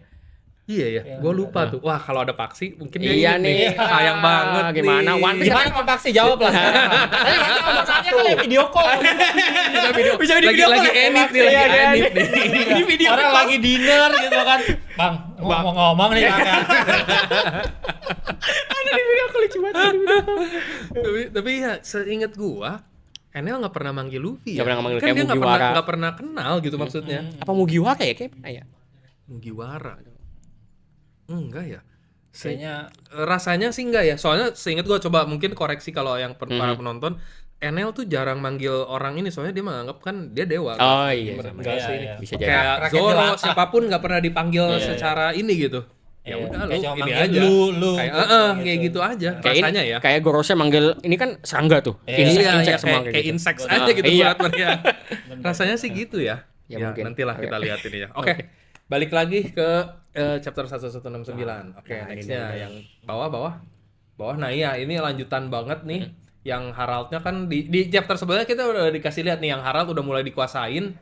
Iya ya, gue lupa tuh. Wah kalau ada Paksi mungkin dia Iya inget nih. sayang banget Gimana? nih. One Piece Gimana Pak Paksi jawab lah sekarang. Saya nggak tahu masalahnya kan ya video call. Bisa di lagi video lagi call. edit nih, Iya, lagi kan? edit nih. Ini video Orang call. lagi dinner gitu kan. Bang, mau ngomong nih kan. Ada di video call lucu banget. Tapi ya seinget gua Enel nggak pernah manggil Luffy ya. Nggak pernah manggil, Kan kayak dia Mugiwara. nggak pernah kenal gitu maksudnya. Apa Mugiwara ya kayak pernah ya? Mugiwara. Enggak ya. Kayaknya Rasanya sih enggak ya. Soalnya seinget gua coba mungkin koreksi kalau yang para penonton. Enel tuh jarang manggil orang ini soalnya dia menganggap kan dia dewa. Oh kan. iya. Enggak Iya, sih. iya. Bisa jadi. Kayak Rakyat Zoro jelata. siapapun nggak pernah dipanggil Iya, iya. secara ini gitu. Ya Iya, udah kayak lu cuma ini manggil aja. lu Kayak gitu. kayak gitu aja Kayak rasanya ini, ya. kayak Gorosei manggil ini kan serangga tuh. Iya, Insect iya, semua kayak gitu. insect Betul. aja gitu Iya. berat mereka. Rasanya sih gitu ya. Ya, Ya, mungkin. nantilah Oke. kita lihat ini ya. Oke. Balik lagi ke chapter 1169. Oke, Nah, ini nextnya dia. yang bawah. Nah iya, ini lanjutan banget nih. Yang Haraldnya kan di chapter sebelumnya kita udah dikasih lihat nih yang Harald udah mulai dikuasain.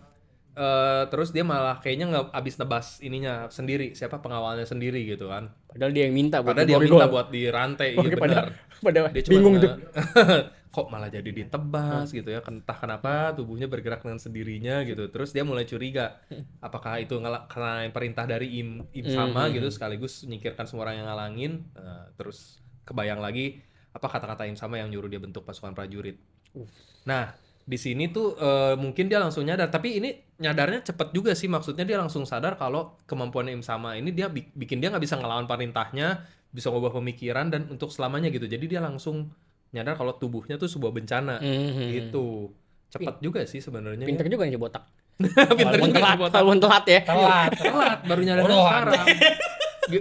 Terus dia malah kayaknya nggak abis nebas ininya sendiri, siapa pengawalnya sendiri gitu kan. Padahal dia yang minta buat Padahal dia digorgol. minta buat dirantai, iya Oke, benar. pada Dia cuma bingung tuh. kok malah jadi ditebas gitu ya, entah kenapa tubuhnya bergerak dengan sendirinya gitu. Terus dia mulai curiga apakah itu karena perintah dari Im sama gitu, sekaligus menyingkirkan semua orang yang ngalangin. Terus kebayang lagi apa kata-kata Im sama yang nyuruh dia bentuk pasukan prajurit. Nah di sini tuh mungkin dia langsung nyadar, tapi ini nyadarnya cepet juga sih, maksudnya dia langsung sadar kalau kemampuan Im sama ini dia bikin dia nggak bisa ngelawan perintahnya, bisa ngubah pemikiran dan untuk selamanya gitu. Jadi dia langsung nyadar kalau tubuhnya tuh sebuah bencana gitu. Cepet juga sih sebenarnya. Pinter juga nih botak. Pinter Walaupun juga telat, si botak. walaupun telat ya. Telat baru nyadar Bodoh, sekarang.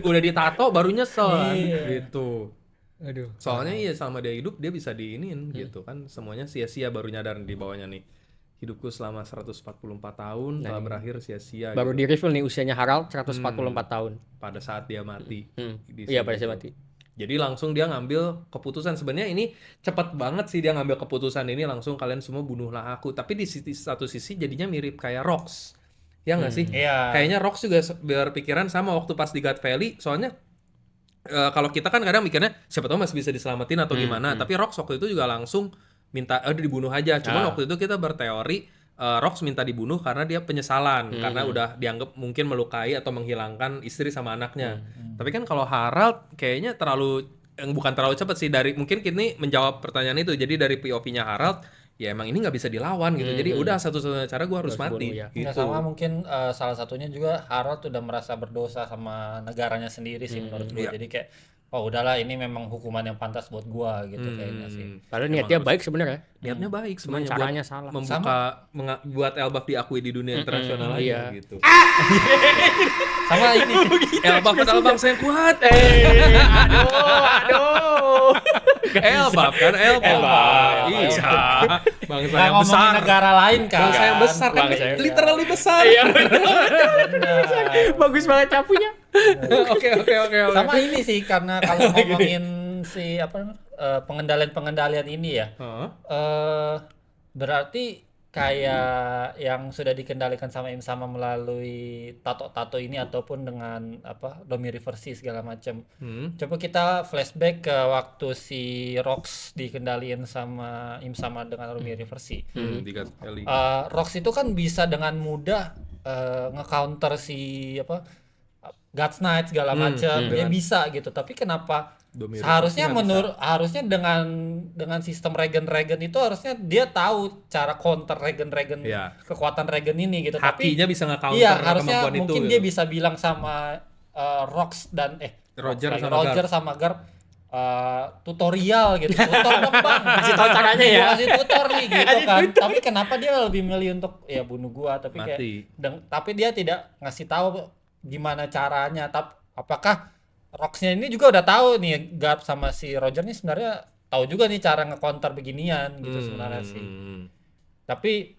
Udah ditato baru nyesel kan, Iya. gitu. Aduh. Soalnya iya selama dia hidup dia bisa diinin gitu kan, semuanya sia-sia, baru nyadar di bawahnya nih. Hidupku selama 144 tahun telah berakhir sia-sia Baru gitu. di reveal nih usianya Harald 144 tahun. Pada saat dia mati. Di Iya sini pada saya gitu. mati. Jadi langsung dia ngambil keputusan. Sebenarnya ini cepat banget sih dia ngambil keputusan ini, langsung kalian semua bunuhlah aku. Tapi di satu sisi jadinya mirip kayak Rox. Ya nggak sih? Iya. Kayaknya Rox juga berpikiran sama waktu pas di God Valley. Soalnya kalau kita kan kadang mikirnya siapa tahu masih bisa diselamatin atau gimana. Tapi Rox waktu itu juga langsung minta dibunuh aja. Cuman waktu itu kita berteori Rox minta dibunuh karena dia penyesalan, karena udah dianggap mungkin melukai atau menghilangkan istri sama anaknya. Tapi kan kalau Harald kayaknya bukan terlalu cepat sih, dari mungkin kini menjawab pertanyaan itu. Jadi dari POV-nya Harald ya emang ini nggak bisa dilawan gitu. Jadi udah satu-satunya cara gue harus mati. bunuh, ya. Gitu. Nggak, sama mungkin salah satunya juga Harold udah merasa berdosa sama negaranya sendiri sih menurut gue. Iya. Jadi kayak oh udahlah ini memang hukuman yang pantas buat gua gitu kayaknya sih. Padahal niatnya baik sebenarnya. Niatnya baik Cuman sebenarnya, caranya buat salah. membuka buat Elbaf diakui di dunia internasional aja iya. gitu. Sama ini sih. Elbaf adalah bangsa yang kuat. Aduh. Elbaf kan, Elbaf. Iya. Bangsa Nggak yang ngomongin besar. negara lain kan. Bangsa yang besar kan, Bangsa yang- literally besar. Iya. Benar. Bagus banget capunya. Oke. Sama ini sih karena kalau ngomongin si apa namanya, pengendalian ini ya. Heeh. Berarti kayak yang sudah dikendalikan sama Im Sama melalui tato-tato ini ataupun dengan apa Domi Reversi segala macam. Coba kita flashback ke waktu si Rox dikendaliin sama Im Sama dengan Domi Reversi. Di God Valley. Rox itu kan bisa dengan mudah nge-counter si apa God's Knight segala macam, dia bisa gitu. Tapi kenapa Domi seharusnya Reversi harusnya dengan sistem regen itu harusnya dia tahu cara counter regen Iya. kekuatan regen ini gitu. Hakinya bisa nge-counter iya, harusnya kemampuan itu. mungkin gitu. dia bisa bilang sama Rox dan Roger sama Garp tutorial gitu, tutor dong bang, Kasih tahu caranya ya. kasih tutor nih gitu kan. Tapi kenapa dia lebih milih untuk ya bunuh gua, tapi kayak Mati. tapi dia tidak ngasih tahu gimana caranya. Tapi apakah Rox-nya ini juga udah tahu nih Garp sama si Roger nih sebenarnya tahu juga nih cara nge-counter beginian gitu sebenarnya sih. Tapi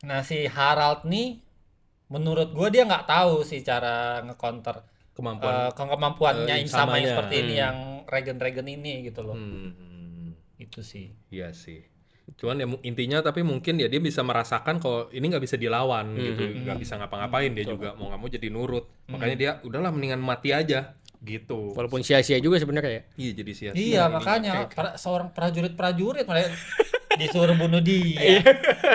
nah si Harald nih menurut gua dia nggak tahu sih cara nge-counter kemampuannya Im Sama yang Imsamanya. seperti ini yang regen ini gitu loh. Hmm. Itu sih. Iya sih. Cuman ya intinya tapi mungkin ya dia bisa merasakan kalau ini nggak bisa dilawan gitu, nggak bisa ngapa-ngapain dia juga mau nggak mau jadi nurut. Makanya dia udahlah mendingan mati aja gitu. Walaupun sia-sia juga sebenarnya ya. Iya jadi sia-sia. Iya, ini. makanya seorang prajurit malah disuruh bunuh dia.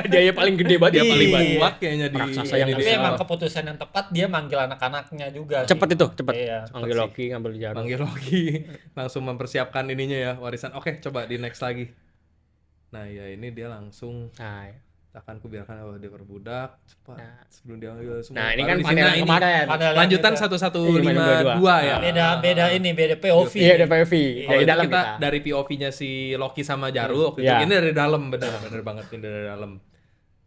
Dia yang paling gede banget, Dia paling Iya. kuat kayaknya di Raksasa yang Tapi Indonesia. emang keputusan yang tepat dia manggil anak-anaknya juga. Cepet itu, cepet. Iya. Ambil Loki, ngambil jarum. Manggil Loki langsung mempersiapkan ininya ya warisan. Oke, coba di next lagi. Nah, ya ini dia langsung Nah, ya. akan kubiarkan dia berbudak cepat Nah. sebelum dia ambil semua. Nah, ini Baru kan di sini, panel nah, ini kemarin. Panel lanjutan yang 1152 ya. beda beda POV. Iya, ada POV. Kalau Dari itu dalam kita kita. dari POV-nya si Loki sama Jaru waktu itu. Iya. Ini dari dalam, bener banget ini dari dalam.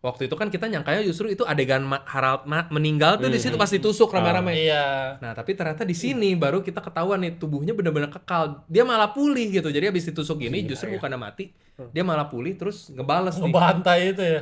Waktu itu kan kita nyangkanya justru itu adegan Harald meninggal tuh di situ pas ditusuk rame-rame. Iya. Nah, tapi ternyata di sini baru kita ketahuan nih tubuhnya benar-benar kekal. Dia malah pulih gitu. Jadi habis ditusuk ini justru bukannya mati, dia malah pulih terus ngebales nih. Ngebantai itu ya.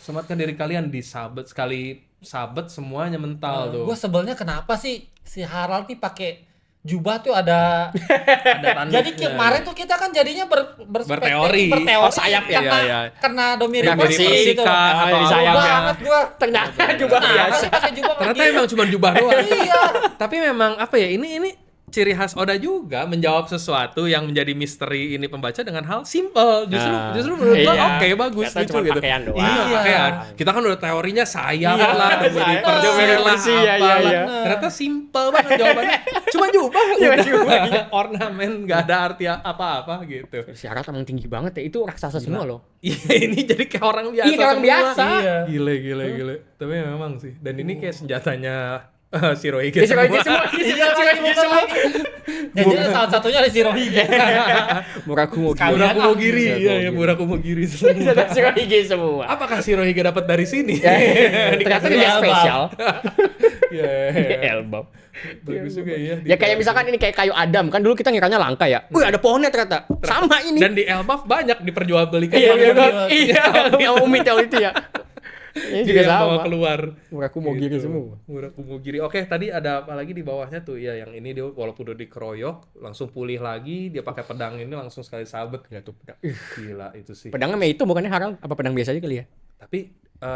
Selamatkan diri kalian, disabet sekali sabet semuanya mental tuh. Gue sebelnya kenapa sih si Harald nih pakai jubah tuh ada Ada tanduknya. jadi kemarin tuh kita kan jadinya Berteori. Oh, sayap ya? karena Iya. karena Domi Nah, Reverse bersih, gitu. Kak, atau di apa. sayapnya. Banget gua. Ternyata juga biasa. Pakai jubah Ternyata kayak emang cuma jubah doang. Iya. Tapi memang apa ya, ini ciri khas Oda juga menjawab sesuatu yang menjadi misteri ini pembaca dengan hal simple. Justru menurut gua Iya. oke, bagus, Ternyata lucu cuma gitu. pakaian doang. Iya, Iya. pakaian. Kita kan udah teorinya sayap Iya, lah, sayap, Domi Domi lah, Reverse, iya, apalah. iya. Ternyata simple banget jawabannya. Cuma jubah, Cuma udah. jubah. Ornamen, nggak ada arti apa-apa gitu. Si Harald emang tinggi banget ya. Itu raksasa semua loh. Iya, ini jadi kayak orang biasa. Iya, kayak orang semua. biasa. Iya. Gile. Tapi memang sih. Dan ini kayak senjatanya Shirohige Dia semua. Shirohige semua. Iya, lagi semua. Jadi salah satunya ada si Rohige. Murakumo Sekalian. Murakumo Giri, iya, Murakumo Giri semua. Shirohige semua. Apakah Shirohige dapat dari sini? Ternyata dia Elbap. spesial. Iya. Elbap. Bagus juga ya. Ya kayak misalkan ini kayak kayu Adam kan dulu kita ngiranya langka ya. Wih, ada pohonnya ternyata. Sama ini. Dan di Elbaf banyak diperjualbelikan. Iya, sama iya, dia. iya, yang Umi tahu itu ya. Ini juga Dia yang bawa sama. keluar. Murakumo Giri semua. Murakumo Giri. Oke, tadi ada apa lagi di bawahnya tuh? Ya, yang ini dia walaupun udah dikeroyok, langsung pulih lagi. Dia pakai pedang ini langsung sekali sabet. Ya tuh pedang. Gila itu sih. Pedangnya itu bukannya Harald apa pedang biasa aja kali ya? Tapi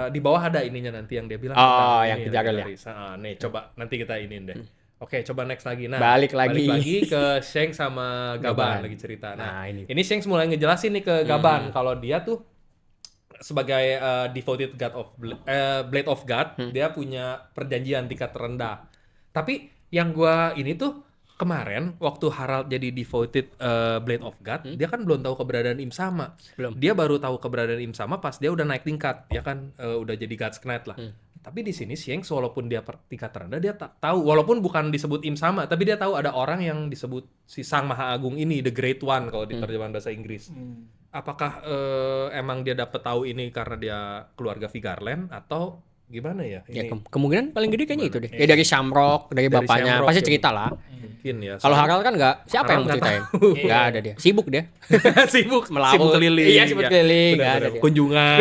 di bawah ada ininya nanti yang dia bilang. Oh, pedang yang ini, kejagal ya? legendaris. Nih, coba nanti kita iniin deh. Oke, coba next lagi. Nah, Balik lagi. ke Shanks sama Gaban Gaban. lagi cerita. Nah, ini. Shanks mulai ngejelasin nih ke Gaban kalau dia tuh sebagai devoted god of Blade of God, dia punya perjanjian tingkat terendah. Tapi yang gua ini tuh kemarin waktu Harald jadi devoted Blade of God, dia kan belum tahu keberadaan Im Sama. Belum. Dia baru tahu keberadaan Im Sama pas dia udah naik tingkat, ya kan udah jadi God's Knight lah. Tapi di sini Shanks walaupun dia tingkat terendah dia tahu walaupun bukan disebut Im Sama, tapi dia tahu ada orang yang disebut si Sang Maha Agung ini, the Great One kalau di terjemahan bahasa Inggris. Apakah emang dia dapat tahu ini karena dia keluarga Vigarland atau gimana ya? Ya, Ini kemungkinan paling gede kayaknya itu deh. Ya dari Shamrock, dari Dari bapaknya, Shamrock, pasti ya. cerita lah. mungkin ya. Kalau Harald kan enggak, siapa yang Harald mau nggak ceritain? tahu. Enggak ada dia. Sibuk dia. sibuk Melaut. sibuk keliling. Iya, sibuk keliling, nggak ada Benar-benar. dia. Kunjungan.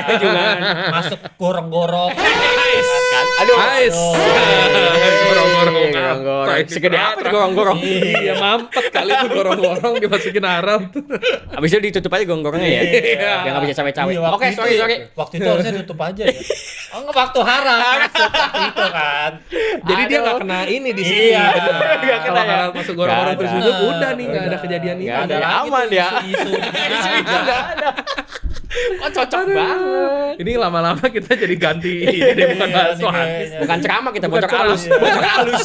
Kunjungan. Masuk gorong-gorong. Kan? Aduh. Ais. Gorong-gorong. Gorong-gorong. apa? Segede apa tuh gorong-gorong? Iya, mampet kali itu gorong-gorong dimasukin Harald. Habis itu ditutup aja gorong-gorongnya ya. Iya. Biar enggak bisa cawe-cawe. Iya, waktu Oke, itu sorry. Waktu itu harusnya tutup aja ya. Oh, enggak waktu Harald masuk waktu itu kan. Jadi dia nggak Aduh. kena ini di sini. Iya. Benar. Nggak kena Kalau ya. Harald masuk gorong-gorong Nggak terus ada. duduk, udah nih nggak ada kejadian ini. Nggak ada. lagi Aman tuh ya. Isu-isu. Enggak ada. Kok cocok banget. Ini lama-lama kita jadi ganti ini deh, bukan Iya, bahas nih One Piece. kayaknya. Bukan ceramah kita Bukan bocor ceramah. halus. Bocor halus.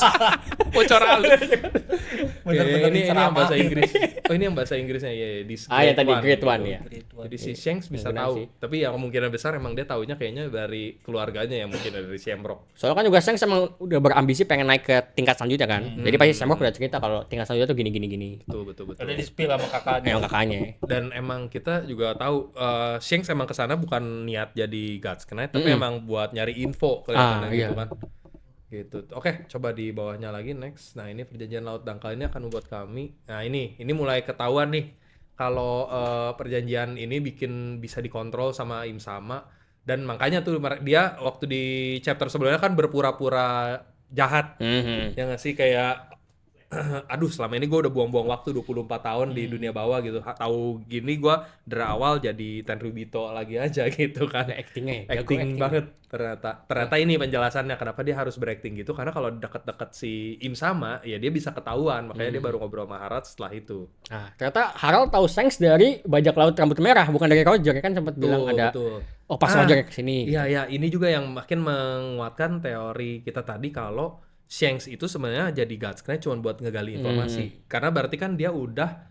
Bocor halus. Bener-bener ini yang bahasa diceramahin. Inggris. Oh, ini yang bahasa Inggrisnya ya. Ah, yang tadi Great One ya. Jadi si Shanks bisa Benar tahu. sih. Tapi yang kemungkinan besar emang dia taunya kayaknya dari keluarganya ya, mungkin dari Shamrock. Soalnya kan juga Shanks emang udah berambisi pengen naik ke tingkat selanjutnya kan. Jadi pasti Shamrock udah cerita kalau tingkat selanjutnya tuh gini. Betul. Udah di-spill sama kakaknya. Yang kakaknya. Dan emang kita juga tahu Shanks emang kesana bukan niat jadi God's Knight, tapi emang buat nyari info kelihatannya gitu iya. kan. Gitu. Oke, coba di bawahnya lagi next. Nah, ini perjanjian laut dangkal ini akan membuat kami. Nah, ini mulai ketahuan nih kalau perjanjian ini bisa dikontrol sama Im Sama, dan makanya tuh dia waktu di chapter sebelumnya kan berpura-pura jahat. Ya nggak sih, kayak aduh selama ini gue udah buang-buang waktu 24 tahun di dunia bawah gitu. Tahu gini gue dari awal jadi Tenryubito lagi aja gitu kan. Actingnya Acting banget ternyata ini penjelasannya kenapa dia harus berakting gitu, karena kalau deket-deket si Im sama ya dia bisa ketahuan, makanya dia baru ngobrol sama Harald setelah itu. Nah, ternyata Harald tahu Shanks dari bajak laut rambut merah, bukan dari Roger, kan sempat bilang ada. Betul. Oh, pas Roger kesini. Iya, ini juga yang makin menguatkan teori kita tadi kalau Shanks itu sebenarnya jadi God's Knight cuma buat ngegali informasi. Karena berarti kan dia udah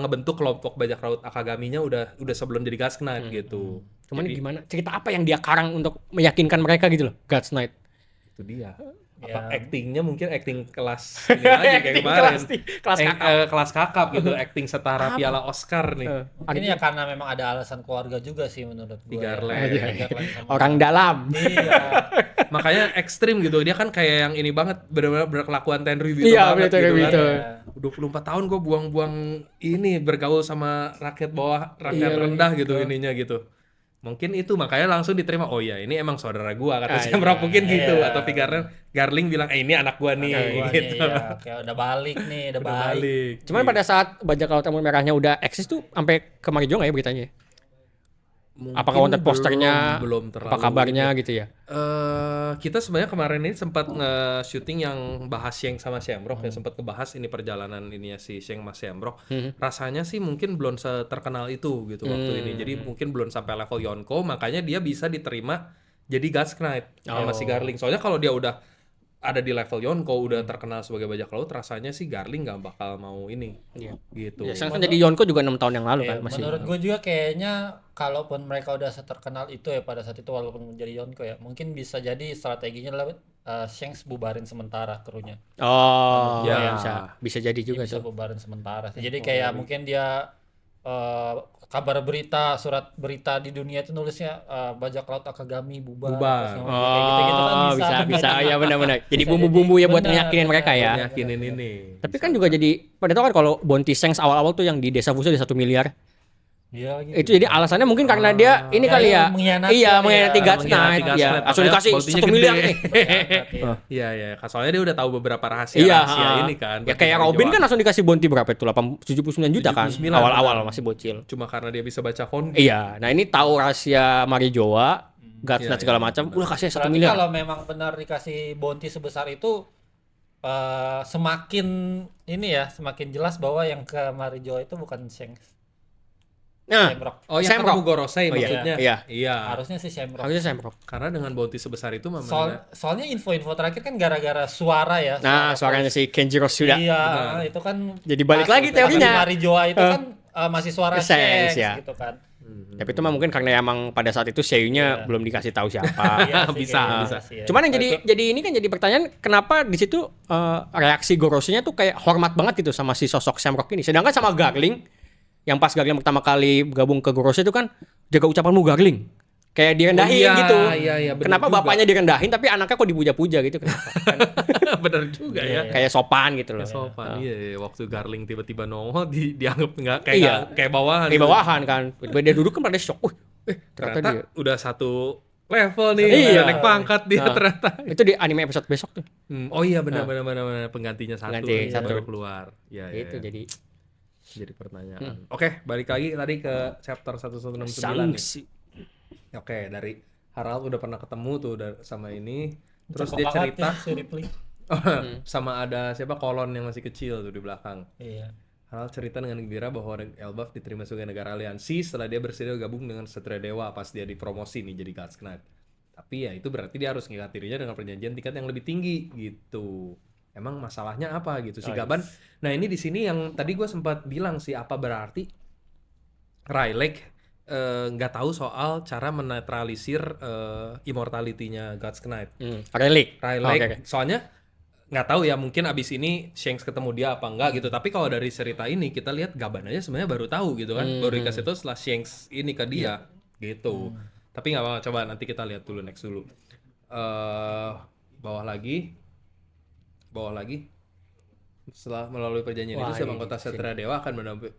ngebentuk kelompok bajak laut Akagaminya udah sebelum jadi God's Knight gitu. Cuman gimana? Cerita apa yang dia karang untuk meyakinkan mereka gitu loh, God's Knight? Itu dia. Ya. Apa actingnya mungkin acting kelas ini lagi kayak kemarin. kelas kakap. Kelas kakap gitu, acting setara piala Oscar nih. Mungkin ya karena memang ada alasan keluarga juga sih menurut gue. Di Garland. Sama- Orang dalam. Iya. Makanya ekstrim gitu, dia kan kayak yang ini banget, benar-benar berkelakuan Tenryubito Iya, banget betul, gitu betul. kan. 24 tahun gue buang-buang ini bergaul sama rakyat bawah, rakyat Iya, rendah gitu ininya gitu. Mungkin itu makanya langsung diterima, oh ya ini emang saudara gua kata Shamrock iya, mungkin gitu, iya. atau Garling bilang ini anak gua nih Gua gitu. nih, ya, kayak udah balik nih, udah Udah baik. balik. Cuman pada saat bajak laut rambut merahnya udah eksis tuh sampai ke Marijo nggak ya beritanya? Mungkin Apakah konten posternya? belum terlalu Apa kabarnya gitu ya? kita sebenarnya kemarin ini sempat nge-shooting yang bahas Sheng sama Shamrock, yang sempat ngebahas ini perjalanan ininya si Sheng sama Shamrock. Rasanya sih mungkin belum seterkenal itu gitu waktu ini. Jadi mungkin belum sampai level Yonko, makanya dia bisa diterima jadi God's Knight sama si Garling. Soalnya kalau dia udah ada di level Yonko, udah terkenal sebagai bajak laut, rasanya sih Garling nggak bakal mau ini. Iya. Gitu. Ya, kan jadi Yonko juga 6 tahun yang lalu kan masih. Menurut gue juga kayaknya kalaupun mereka udah seterkenal itu ya pada saat itu walaupun menjadi Yonko ya, mungkin bisa jadi strateginya adalah Shanks bubarin sementara krunya. Oh, Ya. bisa jadi juga Bisa tuh. bubarin sementara. Jadi kayak mungkin dia kabar berita, surat berita di dunia itu nulisnya bajak laut Akagami bubar. Terus kayak gitu-gitu kan bisa ya benar-benar. Jadi bumbu-bumbu ya buat ngeyakinin mereka ya. Yakinin ini. Tapi kan juga jadi pada tahu kan kalau bounty Shanks awal-awal tuh yang di desa Fuso di 1 miliar. Iya gitu. Itu jadi alasannya mungkin karena dia ini Ya, kali ya. mengkhianati Iya, kali mengkhianati ya. God's Knight. God's Ya, Knight, langsung makanya dikasih bounty-nya 1 miliar gede. nih. Iya, soalnya dia udah tahu beberapa rahasia Iya, ini kan. ya kayak Robin kan langsung dikasih bounty berapa itu? 79 juta kan 79, awal-awal masih bocil. cuma karena dia bisa baca font. Iya, nah ini tahu rahasia Marijoa, God's Iya, Knight segala macam, udah kasih 1 Berarti miliar. kalau memang benar dikasih bounty sebesar itu semakin ini ya, semakin jelas bahwa yang ke Marijo itu bukan Shanks. Nah, Shamrock. Oh, yang Shamrock. ketemu Gorosei Oh, iya. maksudnya. Iya. Iya. Harusnya sih Shamrock. harusnya Shamrock. Karena dengan bounty sebesar itu memang Soalnya info-info terakhir kan gara-gara suara ya. Nah, suaranya si Kenjiro sudah. Iya, itu kan Jadi balik pas- lagi pas teorinya. di Marijoa itu kan masih suara Shanks, Shanks ya. gitu kan. Tapi itu mah mungkin karena emang pada saat itu Seiyunya belum dikasih tahu siapa. Iya sih, Bisa, kayaknya bisa. sih ya. Cuman yang jadi ini kan jadi pertanyaan kenapa di situ reaksi Gorosei-nya tuh kayak hormat banget gitu sama si sosok Shamrock ini. Sedangkan sama Garling yang pas Garling pertama kali gabung ke Gorosei itu kan jaga ucapanmu Garling. Kayak direndahin Oh, iya, gitu. iya, bener Kenapa juga. bapaknya direndahin tapi anaknya kok dipuja-puja gitu kenapa? Kan bener juga ya. kayak sopan gitu loh. Sopan. Iya, waktu Garling tiba-tiba nongol dianggap nggak kayak Iya. kayak bawahan. Kayak bawahan kan. Tiba-tiba dia duduk kan pada shock. Ternyata Ternyata dia. udah satu level nih, Iya. udah naik pangkat dia Nah. ternyata. Itu di anime episode besok tuh. Oh iya benar penggantinya satu, Pengganti satu. baru keluar. Ya, Itu ya. jadi Pertanyaan. Oke, balik lagi tadi ke chapter 1169 nih. sanksi. Oke, dari Harald udah pernah ketemu tuh sama ini. Terus Cakep dia banget cerita ya, si Ripley. sama ada siapa kolon yang masih kecil tuh di belakang. Iya. Harald cerita dengan gembira bahwa Elbaf diterima sebagai negara aliansi setelah dia bersedia gabung dengan Satria Dewa pas dia dipromosi nih jadi God's Knight. Tapi ya itu berarti dia harus ngikat dirinya dengan perjanjian tingkat yang lebih tinggi gitu. Emang masalahnya apa gitu si Gaban? Nah ini di sini yang tadi gue sempat bilang sih apa berarti Rylek nggak tahu soal cara menetralisir immortality-nya God's Knight. Relic. Rylek, Oke. soalnya nggak tahu ya mungkin abis ini Shanks ketemu dia apa enggak gitu. Tapi kalau dari cerita ini kita lihat Gaban aja sebenarnya baru tahu gitu kan, baru dikasih itu setelah Shanks ini ke dia gitu. Tapi nggak apa-apa, coba nanti kita lihat dulu next dulu. Bawah lagi. Setelah melalui perjanjian itu, setiap anggota Satria Dewa akan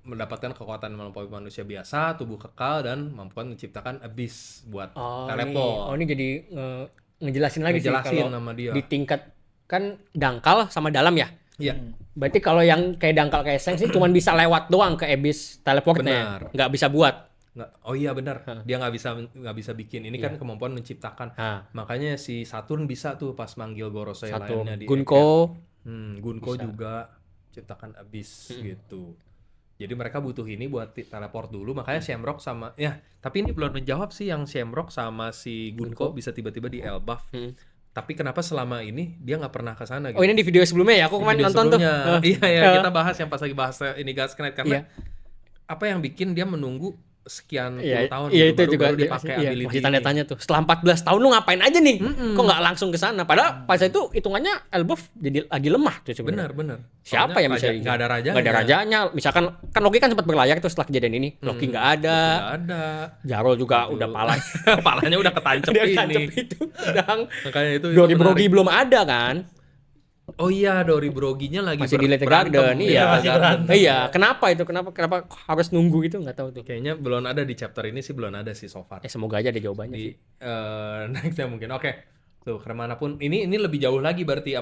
mendapatkan kekuatan melampaui manusia biasa, tubuh kekal, dan mampuan menciptakan abyss buat teleport. Ini jadi ngejelasin lagi Ngejelasin sih kalau nama dia. di tingkat kan dangkal sama dalam ya. Iya. Berarti kalau yang kayak dangkal kayak Seng sih cuman bisa lewat doang ke abyss teleportnya. Benar. Nggak bisa buat. Nggak, oh iya benar. Dia nggak bisa bikin. Ini kan kemampuan menciptakan. Nah, Makanya si Saturn bisa tuh pas manggil Gorosei satu lainnya di Gunko. Gunko Bisa. juga ciptakan Abyss gitu. Jadi mereka butuh ini buat teleport dulu. Makanya Shamrock sama tapi ini belum menjawab sih yang Shamrock sama si Gunko bisa tiba-tiba di Elbaf. Tapi kenapa selama ini dia nggak pernah ke sana gitu? Oh ini di video sebelumnya ya, aku kemarin Video nonton tuh. sebelumnya. Iya, kita bahas yang pas lagi bahas ini Gas Knight karena apa yang bikin dia menunggu sekian puluh tahun Iya gitu, itu juga baru dipakai ability masih ini. tanda-tanya tuh. Setelah 14 tahun lu ngapain aja nih? Kok nggak langsung ke sana? Padahal pas itu hitungannya Elbaf jadi lagi lemah tuh sebenarnya. Benar. Siapa Soalnya yang bisa nggak ada rajanya. Nggak ada rajanya. Misalkan kan Loki kan sempat berlayar tuh setelah kejadian ini. Loki nggak ada. Nggak ada. Jarol juga udah palanya. Palanya udah ketancep Dia ini. tancap itu. Sedang Makanya itu Dori menarik. Brogi belum ada kan? Oh iya, Dori Broginya lagi Masih di Late berantem. Garden. Iya, masih berantem. Iya, kenapa itu? Kenapa harus nunggu gitu? Nggak tahu tuh. Kayaknya belum ada di chapter ini sih, belum ada sih so far. Semoga aja ada jawabannya. Di nextnya mungkin. Oke. Tuh, kemanapun ini lebih jauh lagi berarti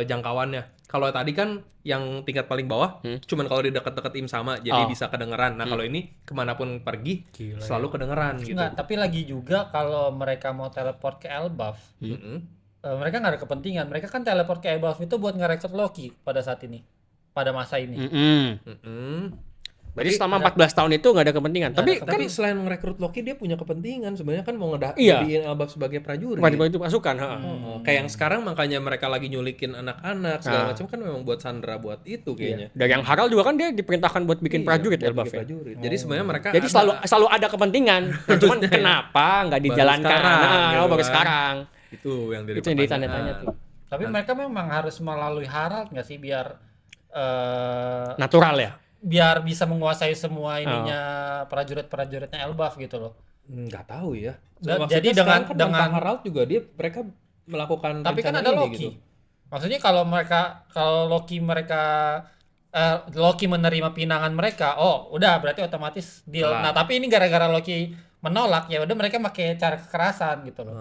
jangkauannya. Kalau tadi kan yang tingkat paling bawah, cuman kalau di dekat-dekat im sama jadi bisa kedengeran. Nah, kalau ini kemanapun pergi selalu kedengeran gitu. Enggak, tapi lagi juga kalau mereka mau teleport ke Elbaf, mereka nggak ada kepentingan. Mereka kan teleport ke Elbaf itu buat ngerekrut Loki pada saat ini, pada masa ini. Berarti selama 14 tahun itu nggak ada kepentingan. Tapi kan Tapi selain merekrut Loki dia punya kepentingan sebenarnya kan mau Iya. jadiin Elbaf sebagai prajurit. itu pasukan. Kayak yang sekarang makanya mereka lagi nyulikin anak-anak segala macam kan memang buat Sandra buat itu kayaknya. Dan yang Harald juga kan dia diperintahkan buat bikin prajurit Buat Elbaf bikin ya. prajurit. Jadi sebenarnya mereka Jadi selalu ada kepentingan. Cuman kenapa nggak dijalankan? sekarang, gitu Baru kan. sekarang. itu yang Itu yang ditanya-tanya tuh. Tapi mereka memang harus melalui Harald nggak sih biar Natural ya. biar bisa menguasai semua ininya prajurit-prajuritnya Elbaf gitu loh. Nggak tahu ya. Jadi Maksudnya sekarang kan dengan- tanpa Harald juga mereka melakukan Tapi kan rencana ada ini Loki. gitu. Maksudnya kalau Loki menerima pinangan mereka, oh udah berarti otomatis deal. Kelar. Nah tapi ini gara-gara Loki menolak ya udah mereka pakai cara kekerasan gitu loh.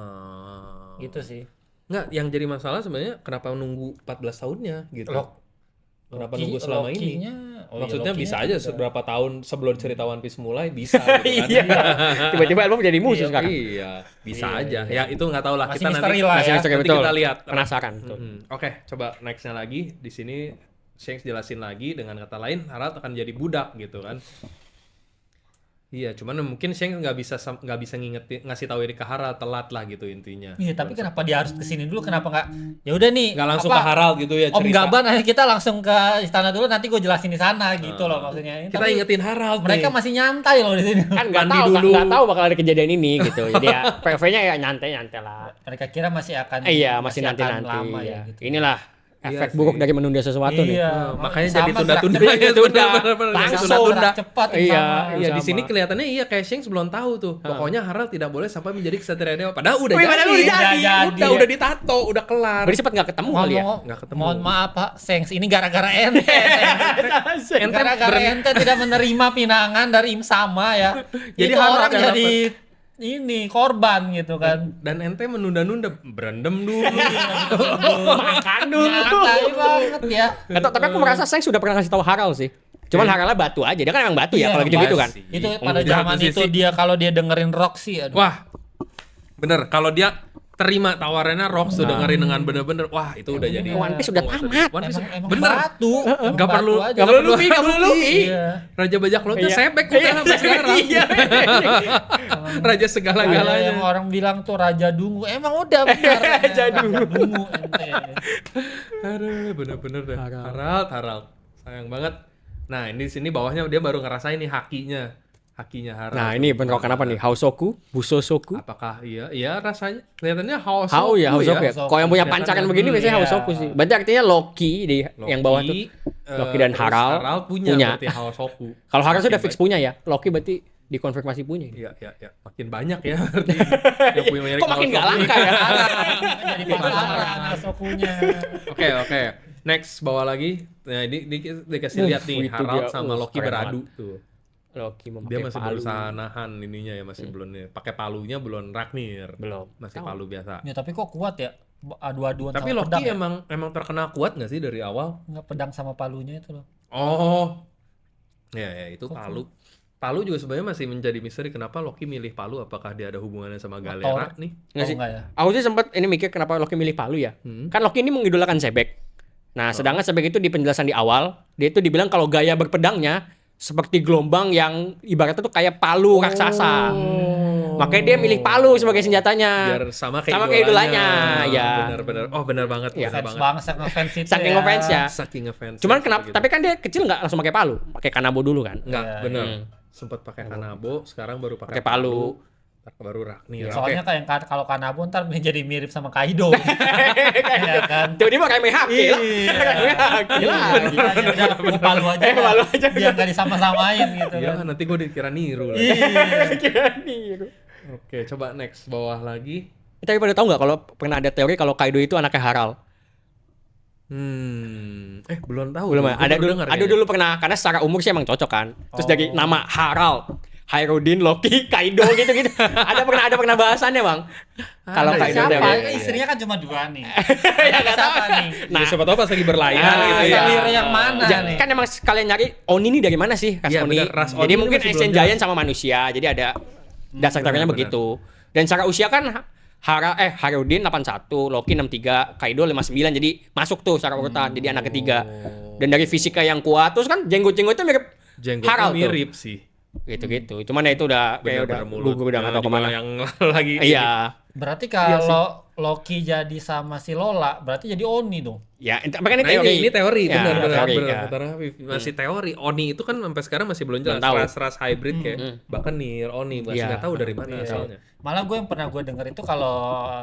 Gitu sih. Nggak, yang jadi masalah sebenarnya kenapa nunggu 14 tahunnya gitu. Kenapa Loki- nunggu selama ini? Lokinya- oh iya, Maksudnya Lokinya bisa aja juga. seberapa tahun sebelum cerita One Piece mulai bisa gitu kan. Iya. Tiba-tiba Elbaf jadi musuh sekarang. Iya, bisa aja. Ya itu nggak tahu lah Masih kita nanti. misteri lah ya. Masih Nanti betul. kita lihat. Penasaran tuh. Oke, coba nextnya lagi di sini Shanks jelasin lagi dengan kata lain Harald akan jadi budak gitu kan. Iya, cuman mungkin Shanks nggak bisa ngasih tahu ini ke Harald, telat lah gitu intinya. Iya tapi kenapa dia harus kesini dulu? Kenapa nggak? Ya udah nih. Nggak langsung ke Harald gitu ya Om cerita. Gaban, ayo kita langsung ke istana dulu. Nanti gue jelasin di sana gitu loh maksudnya. Kita Tapi ingetin Harald mereka nih. masih nyantai loh di sini. Kan nggak Mandi tahu dulu. nggak tahu bakal ada kejadian ini gitu. Jadi ya PV-nya ya nyantai-nyantai lah. Mereka kira masih akan. Iya, masih akan nanti-nanti. lama Iya. ya gitu. Inilah efek Iya buruk sih. dari menunda sesuatu nih. Iya, Makanya sama jadi tunda-tunda gerak- ya, Tunda. bener-bener jadi Langsung. tunda-tunda. gerak cepat yang Iya, sama. Iya, di sama. sini kelihatannya kayak Shanks belum tahu tuh. Pokoknya Harald tidak boleh sampai menjadi kesatria dewa. Padahal udah Wih, jadi. padahal udah jadi. Udah ditato, udah kelar. Berarti sempat nggak ketemu kali ya. Nggak ketemu. Mohon maaf Pak, Sengs ini gara-gara ente. Ente Gara-gara ente tidak menerima pinangan dari Im Sama ya. Jadi Itu Harald orang yang jadi ini korban gitu kan. Dan ente menunda-nunda berendam dulu. Makan dulu. Nyantai banget ya. Nggak tahu, tapi aku merasa Seng sudah pernah ngasih tahu Harald sih. Cuman Haraldnya batu aja. Dia kan emang batu ya Iya, kalau gitu-gitu kan. pasti. Itu pada Di zaman satu itu sisi- dia kalau dia dengerin Roxy aduh. Wah, bener. Kalau dia terima tawarannya Rox tuh dengerin dengan bener-bener, wah itu udah jadi. One Piece udah tamat. One Piece Emang bener. batu. Emang Gak batu perlu, aja. Nggak perlu Luffy, nggak perlu Luffy. Iya. Raja bajak lautnya Iya. sebek udah sampai sekarang. Iya. Raja Ada segala-galanya. yang orang bilang tuh Raja Dungu. Emang udah benar. Raja Dungu. ente. Aduh, bener-bener deh. Harald. Sayang banget. Nah, ini di sini bawahnya dia baru ngerasain nih hakinya Harald. Nah ini bentrokan apa nih? Hausoku, Busosoku. Apakah iya rasanya kelihatannya Hausoku Hau ya, Hausoku ya. Hausoku. Kalau yang punya pancaran begini biasanya Iya. Hausoku sih. Berarti artinya Loki di yang bawah tuh. Loki dan terus Harald punya punya. berarti Hausoku. Kalau Harald sudah Makin fix punya ya. Loki berarti dikonfirmasi punya. Iya. Makin banyak ya berarti yang punya merek Kok makin nggak Hausoku. langka ya? Jadi pasaran Asokunya. Oke. Next bawa lagi. Nah, ini dikasih lihat nih itu Harald dia. sama Loki Keren beradu tuh. Loki memakai Dia masih palu. berusaha nahan ininya ya, masih belum nih. Pakai palunya belum Ragnir. Belum. Masih palu biasa. Ya tapi kok kuat ya? adu-aduan Tapi sama Loki pedang ya. emang terkenal kuat nggak sih dari awal? Nggak, pedang sama palunya itu loh. Oh, ya itu Palu. Palu juga sebenarnya masih menjadi misteri kenapa Loki milih Palu. Apakah dia ada hubungannya sama Galera nih? Nggak sih? Enggak ya? Aku sih sempat ini mikir kenapa Loki milih Palu ya. Kan Loki ini mengidolakan Sebek. Nah, sedangkan Sebek itu di penjelasan di awal, dia itu dibilang kalau gaya berpedangnya seperti gelombang yang ibaratnya tuh kayak palu raksasa. Makanya dia milih palu sebagai senjatanya. Biar sama Sama kayak kayak idolanya, ya. Benar-benar. Oh, benar banget, Ya. benar Fans banget. banget, sangat ngefans itu Saking ya. ngefans ya. Saking ngefans. Cuman kenapa? gitu. Tapi kan dia kecil nggak langsung pakai palu, pakai kanabo dulu kan. Enggak, Iya, benar. iya. Sempat pakai Kanabo, sekarang baru Pakai pakai Palu. baru Ragnir. Soalnya Oke. kayak kalau Kanabo ntar jadi mirip sama Kaido. Iya kan? Tiba-tiba kayak Mehaki lah. Mehaki lah. Udah palu aja. Palu aja. Biar nggak disama-samain gitu Iya, kan. nanti gue dikira niru lagi. Iya. Kira nih. Oke, coba next bawah lagi. Tapi pada tahu nggak kalau pernah ada teori kalau Kaido itu anaknya Harald? Belum tahu. Belum Gua ya? Ada baru dulu, dengar ada kayaknya. dulu pernah karena secara umur sih emang cocok kan. Terus dari nama Harald, Hyrule, Loki, Kaido gitu-gitu. ada pernah bahasannya, Bang. Kalau Kaido Siapa? teori. Istrinya kan cuma 2 nih. Ya nggak tahu. Siapa nih? Nah, siapa tahu pas lagi berlayar Ah, gitu iya. ya. Salir yang mana nih? Kan emang sekalian nyari Oni ini dari mana sih? Ras Iya, Oni. bener, ras Oni Jadi ini mungkin masih Ancient belum jelas. Giant sama manusia. Jadi ada dasar teorinya benar. begitu. Dan secara usia kan Harudin 81, Loki 63, Kaido 59. Jadi masuk tuh secara urutan. Jadi anak ketiga. Dan dari fisika yang kuat terus kan jenggot-jenggotnya mirip Jenggotnya Harald tuh. mirip sih. Gitu-gitu. Cuman ya itu udah kayak udah Bener-bener gugur udah nggak tahu Di kemana. yang lagi. Iya. Berarti kalau Loki jadi sama si Lola, berarti jadi Oni dong. Ya, tapi kan ini Nah, teori. ini teori, Ya, benar teori, benar. ya. Kata Rafif, masih teori. Oni itu kan sampai sekarang masih belum jelas. Belum tahu. Ras hybrid kayak bahkan Nier Oni masih Iya. nggak tahu dari mana Iya. asalnya. Malah gue yang pernah gue denger itu kalau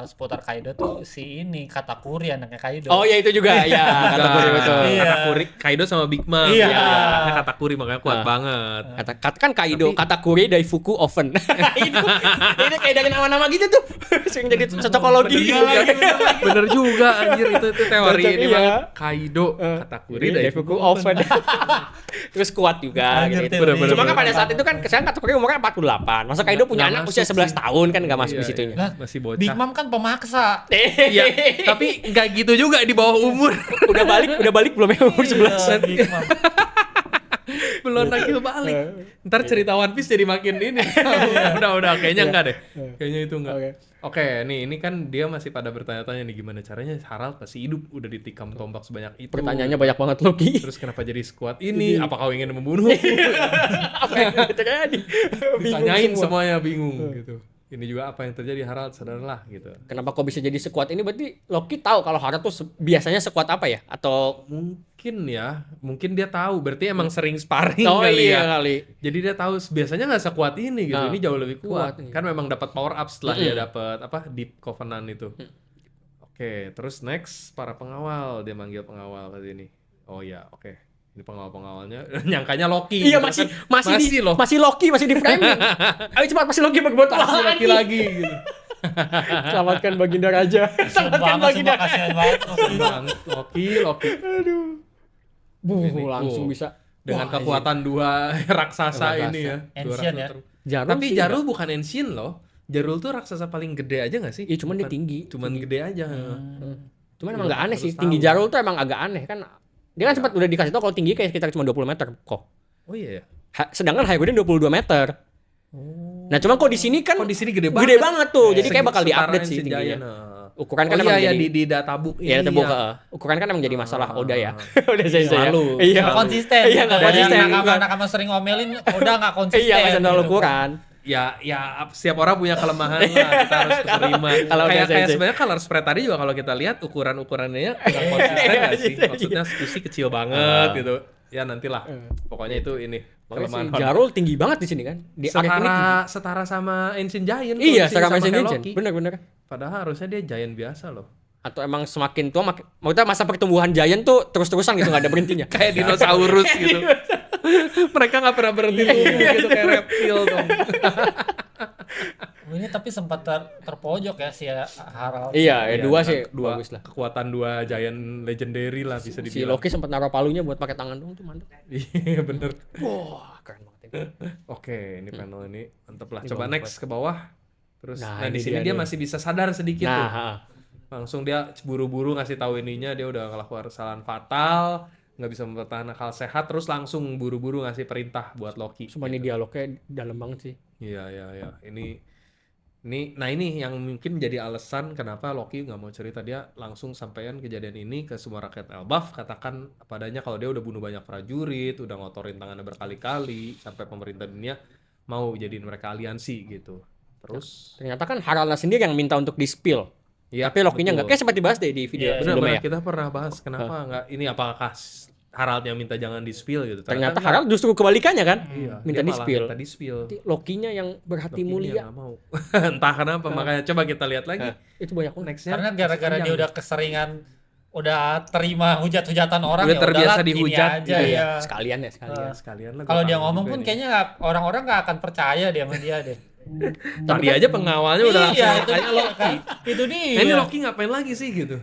seputar Kaido tuh si ini Katakuri anaknya Kaido. Oh ya itu juga ya kategori betul. Iya. Katakuri, Kaido sama Big Mom. Iya. Ya, anaknya Katakuri makanya kuat banget. Kata kan Kaido, Katakuri, Daifuku, Oven. itu kayak dari nama-nama gitu tuh. Sering jadi cocokologi. Bener juga anjir itu teori Cocok, ini iya. banget. Kaido, Katakuri, Daifuku, Daifuku, Oven. Terus kuat juga Anjir, gitu. teori. Cuma kan pada saat itu kan sekarang Katakuri umurnya 48. Masa Kaido punya Nggak anak usia masuk 11 sih. tahun kan enggak masuk Iya, di situnya. iya. Masih bocah. Big Mom kan pemaksa. Iya, tapi nggak gitu juga di bawah umur. udah balik belum ya umur 11. Iya, Big Mom. Belum lagi balik. Ntar cerita One Piece jadi makin ini. Udah kayaknya enggak deh. Kayaknya itu enggak. Oke, nih ini kan dia masih pada bertanya-tanya nih gimana caranya Harald masih hidup udah ditikam tombak sebanyak itu. Pertanyaannya banyak banget Loki. Terus kenapa jadi sekuat ini? Apa kau ingin membunuh? Apa yang terjadi? Ditanyain semuanya bingung gitu. Ini juga apa yang terjadi Harald, sadarlah gitu. Kenapa kok bisa jadi sekuat ini? Berarti Loki tahu kalau Harald tuh biasanya sekuat apa ya? Atau Mungkin dia tahu. Berarti emang sering sparring oh kali iya ya. kali. Jadi dia tahu biasanya nggak sekuat ini gitu. Nah, Ini jauh lebih kuat. kuat, iya. Kan memang dapat power up setelah dia dapat Deep Covenant itu. Oke, terus next para pengawal, dia manggil pengawal tadi ini. Oh ya, oke. Ini pengawal-pengawalnya nyangkanya Loki. Iya gitu masih loh. masih Loki masih di framing. Ayo cepat masih Loki berbuat Masih Loki lagi gitu. Selamatkan Baginda Raja. Selamatkan Banget sih, Baginda. kasihan banget. Loki. Langsung bisa Dengan Wah, kekuatan dua raksasa ini ya. Dua Ancient raksasa ya. Jarul Tapi sih Jarul bukan ancient loh. Jarul tuh raksasa paling gede aja gak sih? Iya, cuman dia tinggi. Cuman gede aja. Cuman emang nggak aneh sih. 400 Tinggi tahun. Jarul tuh emang agak aneh kan. Dia kan sempat udah dikasih tau kalau tinggi kayak sekitar cuma 20 meter kok. Oh iya ya. Sedangkan Hyrulean 22 meter. Nah, cuma kok di sini kan Kok di sini gede gede banget tuh. Jadi kayak bakal Setara diupdate sih Ancient tingginya. Giant, nah. Ukuran kan Oh emang iya, jadi di databuk ini. ya tebuk ya. ukuran kan emang jadi masalah Oda ya. Udah saya Selalu. Iya. Nggak konsisten. Iya, nggak konsisten. Nakama sering ngomelin, udah nggak konsisten. Iya, nggak sendal gitu. ukuran. Ya setiap orang punya kelemahan lah, kita harus terima. Kalau udah Kayak sensei. sebenarnya color spread tadi juga kalau kita lihat ukurannya kurang konsisten nggak sih? Maksudnya Stussy kecil banget gitu. Ya nantilah. Pokoknya itu ini kelemahan. Jarul tinggi banget di sini kan. Di arc ini tinggi. setara sama Ancient Giant. Iya, kalau di sini setara sama Ancient kayak Giant. Loki. Bener. Padahal harusnya dia giant biasa loh. Atau emang semakin tua maksudnya masa pertumbuhan giant tuh terus-terusan gitu nggak ada berhentinya. Kayak dinosaurus gitu. Mereka nggak pernah berhenti tumbuh gitu kayak reptil dong. Ini tapi sempat terpojok ya si Harald. Iya, dua nah, sih dua bagus lah. kekuatan dua giant legendary lah bisa Si dibilang. Loki sempat naruh palunya buat pakai tangan dong tuh mantap. Iya bener. Wah, keren banget ini. Oke, ini panel ini mantep lah. Ini Coba bagus next ke bawah. Terus Nah, nah, di ini sini dia dia nih. masih bisa sadar sedikit tuh. Nah, Langsung dia buru-buru ngasih tahu ininya, dia udah ngelakuin kesalahan fatal, nggak bisa mempertahankan akal sehat, terus langsung buru-buru ngasih perintah buat Loki. Cuma ini dialognya dalam banget sih. Iya. Nah ini yang mungkin jadi alasan kenapa Loki nggak mau cerita. Dia langsung sampaikan kejadian ini ke semua rakyat Elbaf, katakan padanya kalau dia udah bunuh banyak prajurit, udah ngotorin tangannya berkali-kali, sampai pemerintah dunia mau jadiin mereka aliansi gitu. Terus Ternyata kan Haraldnya sendiri yang minta untuk di-spill. ya, Tapi Loki-nya betul. enggak. Kayak sempat dibahas deh di video Iya, sebelumnya Benar-benar ya. kita pernah bahas kenapa nggak ini, apakah Harald yang minta jangan di-spill gitu. Ternyata enggak. Harald justru kebalikannya kan. Iya, minta dia malah di-spill. minta di-spill. Loki-nya yang berhati Loki-nya mulia. nggak mau. Entah kenapa, makanya coba kita lihat lagi. Itu banyak banget. Nextnya Karena gara-gara panjang. dia udah keseringan udah terima hujat-hujatan orang, Udah ya terbiasa udahlah, gini dihujat, aja iya. ya. Sekalian ya, sekalian. Sekalian lah. Kalau gua dia kangen ngomong juga pun nih. kayaknya orang-orang nggak akan percaya dia sama dia deh. Tadi aja pengawalnya udah langsung Iya, itu makanya dia Loki. kan. Itu dia. Nah, ini Loki ngapain lagi sih gitu?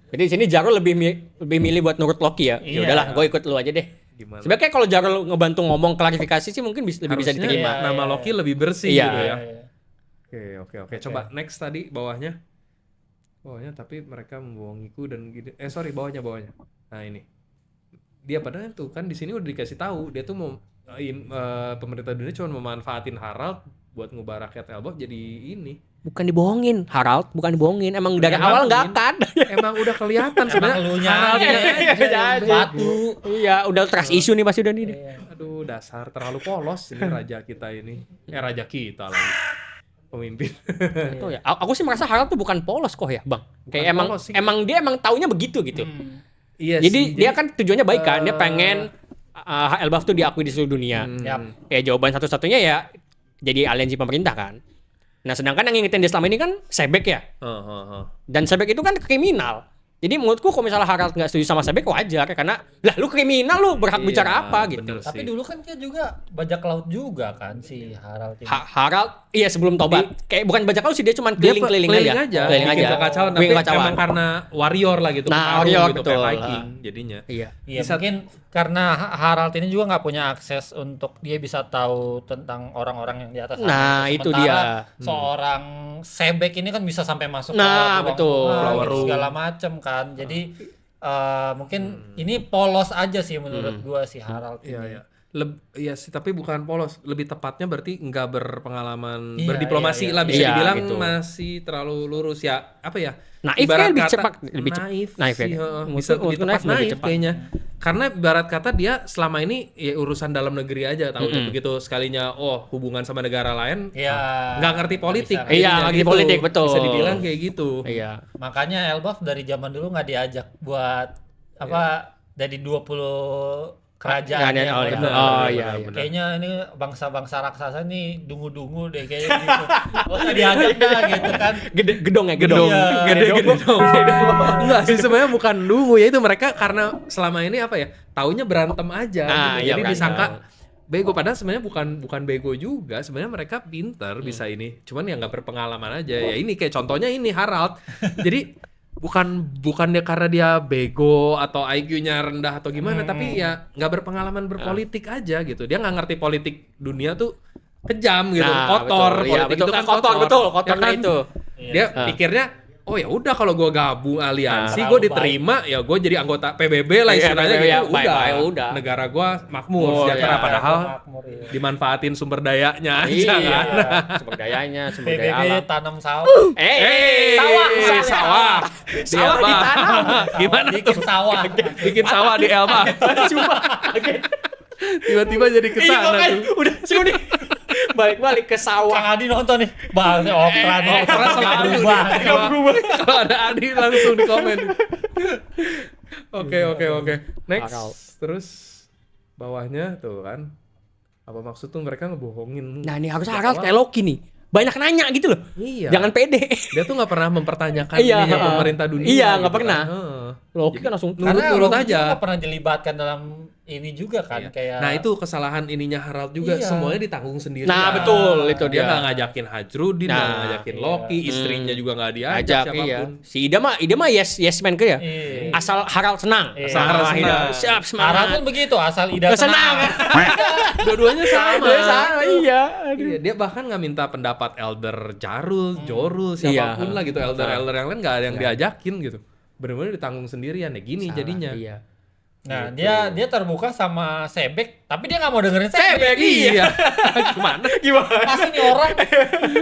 Jadi di sini Jarl lebih milih buat nurut Loki ya. Ya Iya. udahlah, gue ikut lu aja deh. Gimana? Sebenarnya kalau Jarl ngebantu ngomong klarifikasi sih mungkin lebih bisa Harusnya diterima. Iya, nama iya. Loki lebih bersih Iya. gitu ya. Iya. Oke. Coba next tadi bawahnya. Bawahnya tapi mereka membohongiku dan gitu. Sorry, bawahnya. Nah, ini. Dia padahal tuh kan di sini udah dikasih tahu dia tuh mau pemerintah dunia cuma memanfaatin Harald buat ngubah rakyat Elbaf jadi ini. Bukan dibohongin, Harald, bukan dibohongin. Emang dari awal nggak akan. Emang udah kelihatan sebenarnya. Emang elunya Haraldnya aja. aja yang Batu. Iya, udah trust issue nih pasti udah nih. Aduh, dasar terlalu polos ini raja kita ini. Raja kita lagi. Pemimpin. Tuh ya. Aku sih merasa Harald tuh bukan polos kok ya, Bang. Kayak polos sih. emang dia taunya begitu gitu. Iya Jadi sih. dia kan tujuannya baik kan. Dia pengen Elbaf tuh diakui di seluruh dunia. Yap. Ya jawaban satu-satunya ya jadi aliansi pemerintah kan. Nah, sedangkan yang ngingetin dia selama ini kan Sebek ya. Dan Sebek itu kan kriminal. Jadi menurutku kalau misalnya Harald nggak setuju sama Sebek wajar karena lah lu kriminal lu berhak bicara apa gitu. bener Tapi sih. dulu kan dia juga bajak laut juga kan si Harald ini. Harald iya sebelum tobat. Kayak bukan bajak laut sih dia cuma Dia keliling-keliling aja. Keliling Keliling aja. aja. Kekacauan, Bikin tapi kekacauan. emang karena warrior lah gitu. Nah, petarung warrior, gitu, betul. kayak Viking jadinya. Iya. Iya, Bisa- mungkin karena Harald ini juga nggak punya akses untuk dia bisa tahu tentang orang-orang yang di atas sana. Nah, itu Sementara dia. Seorang Sebek ini kan bisa sampai masuk Nah, ke ruang betul. rumah, Flower gitu, room. segala macem kan. Jadi mungkin ini polos aja sih menurut gua si Harald Iya, ini. iya. Iya sih, tapi bukan polos. Lebih tepatnya berarti nggak berpengalaman Iya, berdiplomasi iya, lah, bisa iya. dibilang Gitu. masih terlalu lurus ya. Apa ya? Naif Ibarat kayak lebih kata- cepat, lebih cepat. naif Naif ya. sih, heeh. Menurutku- Bisa lebih menurutku tepat naif lebih naif cepat. kayaknya. Karena ibarat kata dia selama ini ya urusan dalam negeri aja, tahu tuh begitu sekalinya hubungan sama negara lain Iya. nggak ngerti politik. bisa. Iya, jadinya ngerti politik, betul. Bisa dibilang kayak gitu. Iya. Makanya Elbaf dari zaman dulu nggak diajak buat apa dari 20 kerajaan Kerajaan, yang oh, udah- iya. Oh, iya, iya. Kayaknya ini bangsa-bangsa raksasa nih dungu-dungu deh kayaknya gitu. Gak usah diajak dah gitu kan. Gedong ya, gedong. Iya. Gede dong. Enggak sih, sebenarnya bukan dungu ya, itu mereka karena selama ini apa ya, taunya berantem aja Ah, gitu. iya, Jadi berantem. disangka bego, padahal sebenarnya bukan bego juga. Sebenarnya mereka pinter bisa ini. Cuman ya nggak berpengalaman aja. Ya ini kayak contohnya ini Harald. Jadi bukan dia karena dia bego atau IQ-nya rendah atau gimana, tapi ya nggak berpengalaman berpolitik aja gitu. Dia nggak ngerti politik dunia tuh kejam gitu, Nah, kotor. betul. Iya, Politik betul. itu kan Kotor, betul. Kotornya Ya kan? itu. Dia Ah. pikirnya oh ya udah kalau gue gabung aliansi, Ah. gue diterima, ya gue jadi anggota PBB lah Iya, istilahnya PBB, gitu. ya, Udah. baik-baik, udah. Negara gue makmur, Oh, sejahtera. iya. Padahal Makmur, iya. dimanfaatin sumber dayanya aja Iya, kan. sumber dayanya, sumber daya PBB alam. tanam sawah. Sawah, sawah. Sawah ditanam. Gimana Bikin tuh? sawah. Bikin sawah di Elma. Tiba-tiba jadi Iya, kesana makanya tuh. udah seru nih. Balik-balik ke sawah. Kang Adi nonton nih. Bahasnya Okran. Okran selalu berubah. Kalau ada Adi langsung di komen. Oke. Next. Harald. Terus bawahnya tuh kan. Apa maksud tuh mereka ngebohongin? Nah, ini harus Harald kayak Loki nih. Banyak nanya gitu loh. Iya. Jangan pede. Dia tuh nggak pernah mempertanyakan Iya, ininya pemerintah dunia. iya, gitu nggak pernah. kan. Heeh. Loki kan langsung Nurut-nurut Loki aja. juga pernah dilibatkan dalam ini juga kan Iya. kayak. Nah itu kesalahan ininya Harald juga, Iya. semuanya ditanggung sendiri. Nah, betul, itu dia dia. nggak ngajakin Hajrudin, nggak Nah, ngajakin iya. Loki, istrinya juga nggak diajak Ajak siapapun. Si Ida mah yes man ke ya. Iya. Asal Harald senang. Iya. Asal Harald Ah, senang. Ida, siap Harald semangat. pun begitu, asal Ida Senang. Dua-duanya sama. Sama, iya. Iya, dia bahkan nggak minta pendapat Elder Jorul, siapapun Iya. lah gitu. Elder yang lain nggak ada yang diajakin gitu. Bener-bener ditanggung sendirian ya gini jadinya. Iya. Nah, dia terbuka sama Sebek, tapi dia nggak mau dengerin Sebek. Iya. Gimana? Pasti nih orang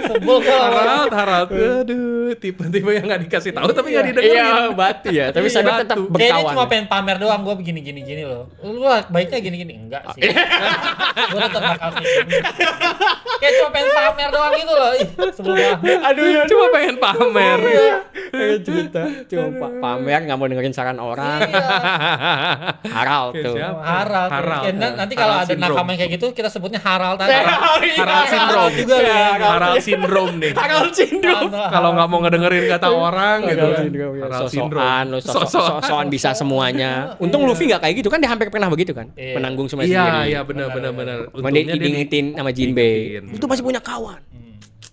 sebel kalau Harald. Aduh, tipe-tipe yang nggak dikasih tahu tapi nggak didengerin. Iya, batu ya. Tapi Iya, Sebek batu. tetap kayak dia berkawan. cuma pengen pamer doang, gue begini loh. Lu baiknya gini enggak sih. Gue tetap bakal kayak gini. Kayak cuma pengen pamer doang gitu loh. Ih, sebel banget. Aduh, Cuma pengen pamer. Pengen cerita. Cuma pamer nggak mau dengerin saran orang. Harald tuh. Siapa? Harald. Harald. Ya, nanti kalau Harald ada syndrome. nakama yang kayak gitu, kita sebutnya Harald aja. Harald syndrome juga ya. Harald syndrome nih. Harald syndrome. Kalau nggak mau ngedengerin kata orang gitu. Harald kan. syndrome, ya. Harald Sosokan, lu Sosokan. sosokan bisa semuanya. Untung Luffy nggak kayak gitu kan, dia hampir pernah begitu kan, Iya. menanggung semua Iya, sendiri. iya benar. Cuma dia diingetin sama Jinbei. diingetin. Itu masih punya kawan.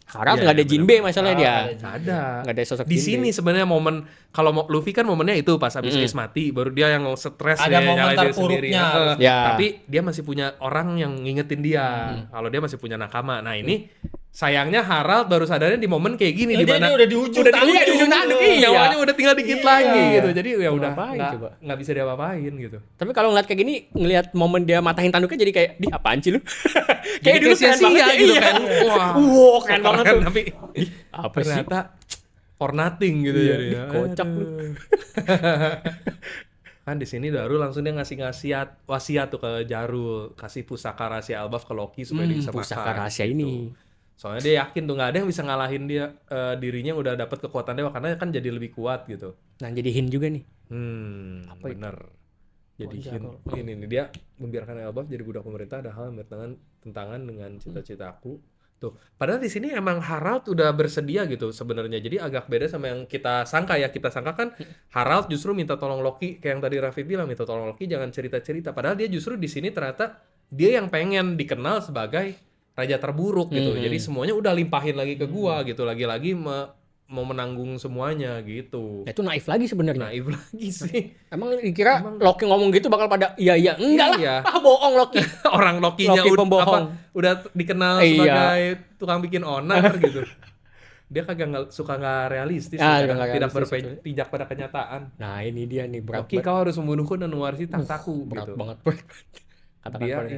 Harald Iya, nggak ada iya, Jinbei masalahnya dia. Ada. Nggak ada sosok Di Jinbei. sini sebenarnya momen kalau Luffy kan momennya itu pas habis Ace mati, baru dia yang stres Ada dia momen nyalain diri sendiri. terpuruknya. Ya. Tapi dia masih punya orang yang ngingetin dia. Kalau dia masih punya nakama. Nah, ini sayangnya Harald baru sadarnya di momen kayak gini di Dia mana udah di ujung Udah di ujung tanduk, iya. nyawanya udah tinggal dikit lagi gitu. Jadi ya udah ngapain coba? nggak bisa diapa-apain gitu. Tapi kalau ngeliat kayak gini, ngeliat momen dia matahin tanduknya jadi kayak, di apaan sih lu? Kayak dulu keren sia-sia banget gitu iya. kan. Wah, Wow, keren banget tuh. Tapi Apa sih? ternyata for nothing gitu Iya, jadinya. kocak lu. Kan di sini Darul langsung dia ngasih wasiat tuh ke Jarul, kasih pusaka rahasia Elbaf ke Loki supaya dia bisa Pusaka makan, rahasia gitu. ini. Soalnya dia yakin tuh nggak ada yang bisa ngalahin dia dirinya yang udah dapat kekuatan dewa karena kan jadi lebih kuat gitu. Nah, jadi Hin juga nih. Apa itu? Bener. Jadi Jarul. ini nih dia membiarkan Elbaf jadi budak pemerintah ada hal yang tentangan dengan cita-citaku. Tuh, padahal di sini emang Harald udah bersedia gitu sebenarnya. Jadi agak beda sama yang kita sangka ya. Kita sangka kan Harald justru minta tolong Loki kayak yang tadi Raffi bilang minta tolong Loki jangan cerita-cerita. Padahal dia justru di sini ternyata dia yang pengen dikenal sebagai raja terburuk gitu. Jadi semuanya udah limpahin lagi ke gua gitu. Lagi-lagi mau menanggung semuanya gitu. Nah, itu naif lagi sebenarnya. Naif lagi sih. Emang dikira Loki ngomong gitu bakal pada iya enggak lah. Iya. Ah, bohong Loki. Orang Loki-nya Loki pembohong. udah dikenal Iya. sebagai tukang bikin onar gitu. Dia kagak suka nggak realistis, Ah, kadang nggak tidak realistis, berpijak pada kenyataan. Nah, ini dia nih berat Loki kau harus membunuhku dan mewarisi tahtaku berat gitu. banget. Katakan Dia pada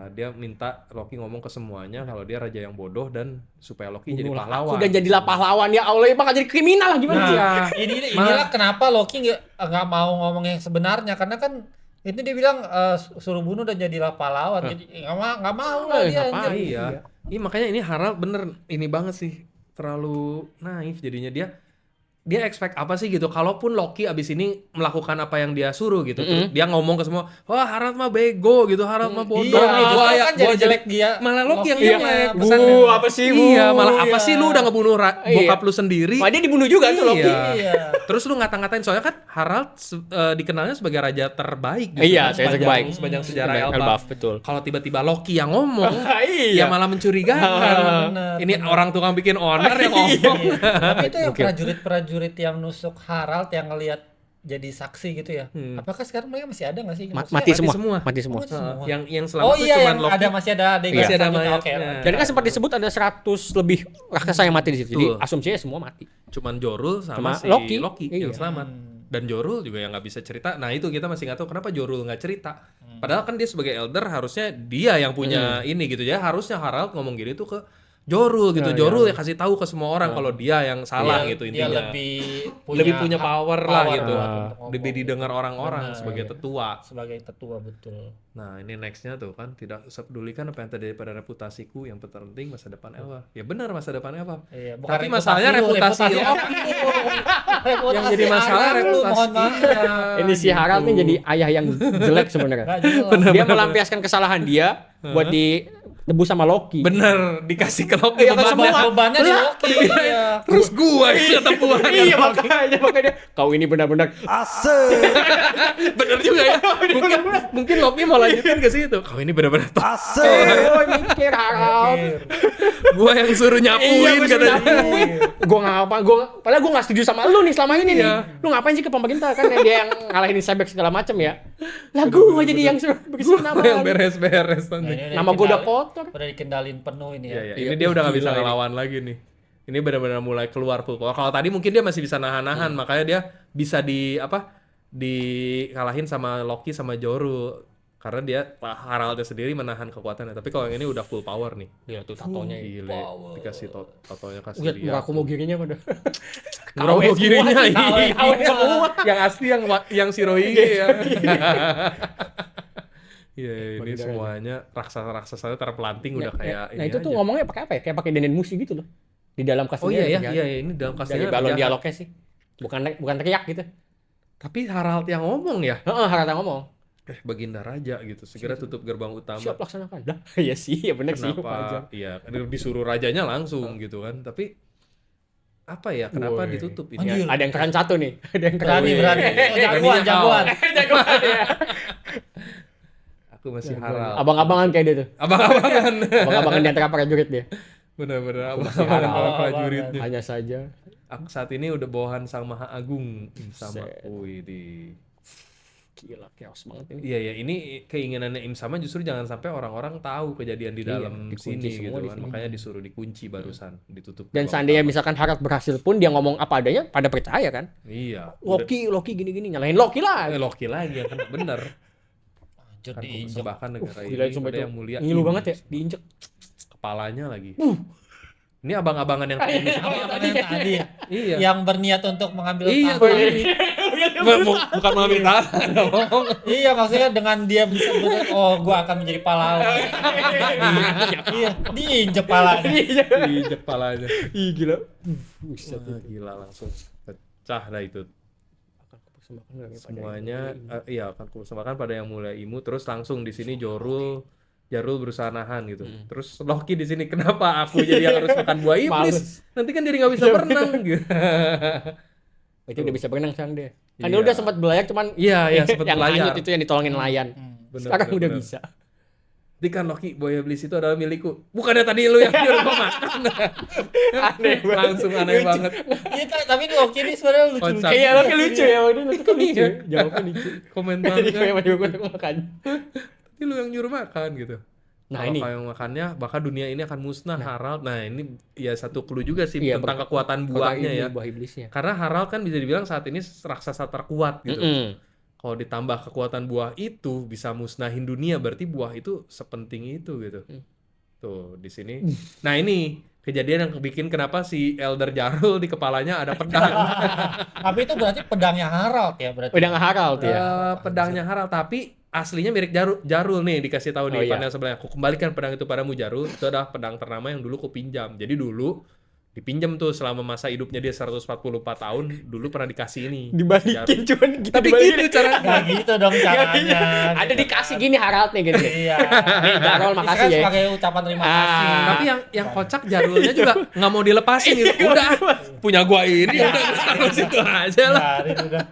dia minta Loki ngomong ke semuanya kalau dia raja yang bodoh dan supaya Loki jadi bunuhlah pahlawan. aku dan jadilah pahlawan ya Allah, ya bakal jadi kriminal lah gimana sih? Nah, inilah kenapa Loki nggak mau ngomong yang sebenarnya karena kan itu dia bilang suruh bunuh dan jadilah pahlawan. Jadi nggak mau lah dia. ngapain? anjir. Iya. Iya makanya ini Harald bener ini banget sih terlalu naif jadinya dia expect apa sih gitu. Kalaupun Loki abis ini melakukan apa yang dia suruh gitu, terus dia ngomong ke semua, wah Harald mah bego gitu, Harald mah bodoh. Iya, Gua kan jadi jelek dia. malah Loki yang Loki jelek. ya, Pesannya. apa sih, Bu? Iya, malah apa Iya. sih lu udah ngebunuh bokap lu sendiri. Wah, dia dibunuh juga tuh Loki. Iya. Terus lu ngata-ngatain soalnya kan Harald dikenalnya sebagai raja terbaik gitu, Iya, kan, saya terbaik. sepanjang sejarah Elbaf, Elbaf. betul. Kalau tiba-tiba Loki yang ngomong, Iya. ya malah mencurigakan. Bener, Ini orang tukang bikin onar yang ngomong. Tapi itu yang prajurit-prajurit yang nusuk Harald yang ngelihat jadi saksi gitu ya. Apakah sekarang mereka masih ada nggak sih? Maksudnya Mati semua. semua. Mati semua. Mati semua. Yang selamat Oh tuh iya, cuman yang Loki. ada masih ada adegan Masih ada selanjutnya. Oke. mayatnya. Dan kan sempat disebut ada 100 lebih raksasa yang mati di situ. Jadi Betul. asumsinya semua mati. Cuman Jorul sama Sama si Loki. yang Iya. selamat. Dan Jorul juga yang nggak bisa cerita. Nah itu kita masih nggak tahu kenapa Jorul nggak cerita. Padahal kan dia sebagai elder harusnya dia yang punya ini gitu ya. Harusnya Harald ngomong gini tuh ke Jorul gitu. Jorul ya kasih tahu ke semua orang kalau dia yang salah gitu Dia intinya. lebih Punya power lah gitu. untuk ngomong. Lebih didengar orang-orang Benar, sebagai tetua. sebagai tetua betul. Nah ini nextnya tuh kan tidak sepedulikan apa yang terjadi pada reputasiku, yang terpenting masa depan Elbaf. Ya benar masa depan Elbaf. Iya, bukan Tapi masalahnya reputasi lu. yang jadi masalah Harald lu, mohon reputasi. maaf. Iya, Ini si Harald nih gitu. jadi ayah yang jelek sebenarnya. Nggak jelas. Dia melampiaskan kesalahan dia buat tebus sama Loki. Bener, dikasih ke Loki Iya, kan bebannya. semua. Bebannya di Loki. Iya. Terus gua yang ketemuan. Iya makanya kau ini benar-benar Bener juga ya. Mungkin Loki mau lanjutin ke situ. Kau ini benar-benar top. mikir harap. Gua yang suruh nyapuin katanya. Gue ngapa? Padahal gue nggak setuju sama lu nih selama ini nih. Iya. Lu ngapain sih ke pemerintah kan dia yang ngalahin Cybex segala macam ya? Lah gue jadi yang suruh bersihin nama. Gua yang beres-beres Nah, nanti. ini Nama gua udah kotor. Udah dikendalin penuh ini Iya, ya. iya. Ini dia udah nggak bisa Gila ini. ngelawan lagi nih. Ini benar-benar mulai keluar full power. Kalau tadi mungkin dia masih bisa nahan-nahan, makanya dia bisa dikalahin sama Loki sama Joru. Karena dia Haraldnya sendiri menahan kekuatannya. Tapi kalau yang ini udah full power nih. Gila tuh tatonya. Gile, dikasih tatonya kasih Lihat dia. muka aku mau girinya pada. Muraku kirinya KW semua. yang asli yang Shirohige ya. Iya, ini semuanya raksasa-raksasanya terpelanting udah kayak Nah ini itu tuh aja. ngomongnya pakai apa ya? Kayak pakai Denden Musi gitu loh. Di dalam Oh kasihnya. iya ya, iya ini dalam Dari kasihnya balon jahat. dialognya sih. Bukan teriak gitu. Tapi Harald yang ngomong ya, Heeh, Harata ngomong. Baginda Raja gitu, segera tutup gerbang utama. Siap laksanakan. Lah, iya sih, ya benar sih. Kenapa? wajar. Iya, disuruh rajanya langsung gitu kan. Tapi apa ya? Kenapa Woi. ditutup ini? Anjir. Ada yang keren satu nih. Ada yang keren. Berani. Beraninya Jagoan. Jagoan ya. Aku masih Harald. Abang-abangan kayak dia tuh. Abang-abangan. Abang-abangan di antara prajurit dia. Benar-benar masih abang-abangan Harald. para prajuritnya. Hanya saja. Aku saat ini udah bawahan Sang Maha Agung sama. Set. Wih di. Gila, chaos banget ini. Iya ya, ini keinginannya Im Sama justru jangan sampai orang-orang tahu kejadian di Iya, dalam dikunci sini semua gitu di kan. sini. Makanya disuruh dikunci barusan, ditutup. Dan gerbang seandainya utama. misalkan Harald berhasil pun dia ngomong apa adanya, pada percaya kan? Iya. Loki gini-gini, nyalahin Loki lah. Loki lagi yang kena bener. Anjir Kan diinjek. persembahkan negara Gila, ini sumpah pada itu yang mulia. ngilu ini. banget ya, diinjek. Kepalanya lagi. Ini abang-abangan yang tadi. Apa yang tadi ya? Iya. Yang berniat untuk mengambil Iya, tahta. bukan mengambil tangan dong. Iya, maksudnya dengan dia bisa gua akan menjadi pahlawan. Iya, diinjek palanya. Diinjek kepalanya. Ih gila. Buset. Wah, gila langsung pecah dah itu. Semuanya iya akan kupersembahkan pada yang mulia Imu, terus langsung di sini Jarul berusaha nahan gitu. Terus Loki di sini kenapa aku jadi yang harus makan buah iblis? Nanti kan jadi nggak bisa berenang gitu. Itu udah bisa berenang sekarang dia. Kan Iya. dia udah sempat belayar cuman Iya, sempat yang belayar. hanyut itu yang ditolongin nelayan. Bener, Sekarang bener, udah bener. bisa. Nanti kan Loki, buaya iblis itu adalah milikku. Bukannya tadi lu yang nyuruh gua makan. Aneh banget. Langsung aneh banget. Iya, tapi Loki ini sebenarnya lucu-lucu. Kocak. Iya, Loki lucu ya, ini lucu kan lucu. Jawabnya lucu. Komentar Jadi kan. kayak juga makan. Tapi lu yang nyuruh makan gitu. Nah, Kalau ini. kau yang makannya, bahkan dunia ini akan musnah, Harald. Nah, ini ya satu clue juga sih Iya, tentang kekuatan buahnya ya. Buah iblisnya. Karena Harald kan bisa dibilang saat ini raksasa terkuat gitu. Kalau ditambah kekuatan buah itu bisa musnahin dunia, berarti buah itu sepenting itu gitu. Tuh di sini. Nah ini kejadian yang bikin kenapa si Elder Jarul di kepalanya ada pedang. Tapi itu berarti pedangnya Harald ya berarti. Udah nggak Harald ya. Pedangnya Harald, tapi aslinya mirip Jarul nih, dikasih tahu di Oh, iya. panel sebelahnya. Aku kembalikan pedang itu padamu Jarul. Itu adalah pedang ternama yang dulu ku pinjam. Jadi dulu dipinjam tuh selama masa hidupnya dia 144 tahun, dulu pernah dikasih ini. Dibalikin cuman gitu. Tapi gitu caranya. Nggak gitu dong caranya. Ada dikasih gini Harald nih gitu. Iya. Nih Jarol makasih Makasih ya. sebagai ucapan terima kasih. Tapi yang kocak Jarulnya juga nggak mau dilepasin gitu. Udah punya gua ini udah taruh situ aja lah. Biarin udah.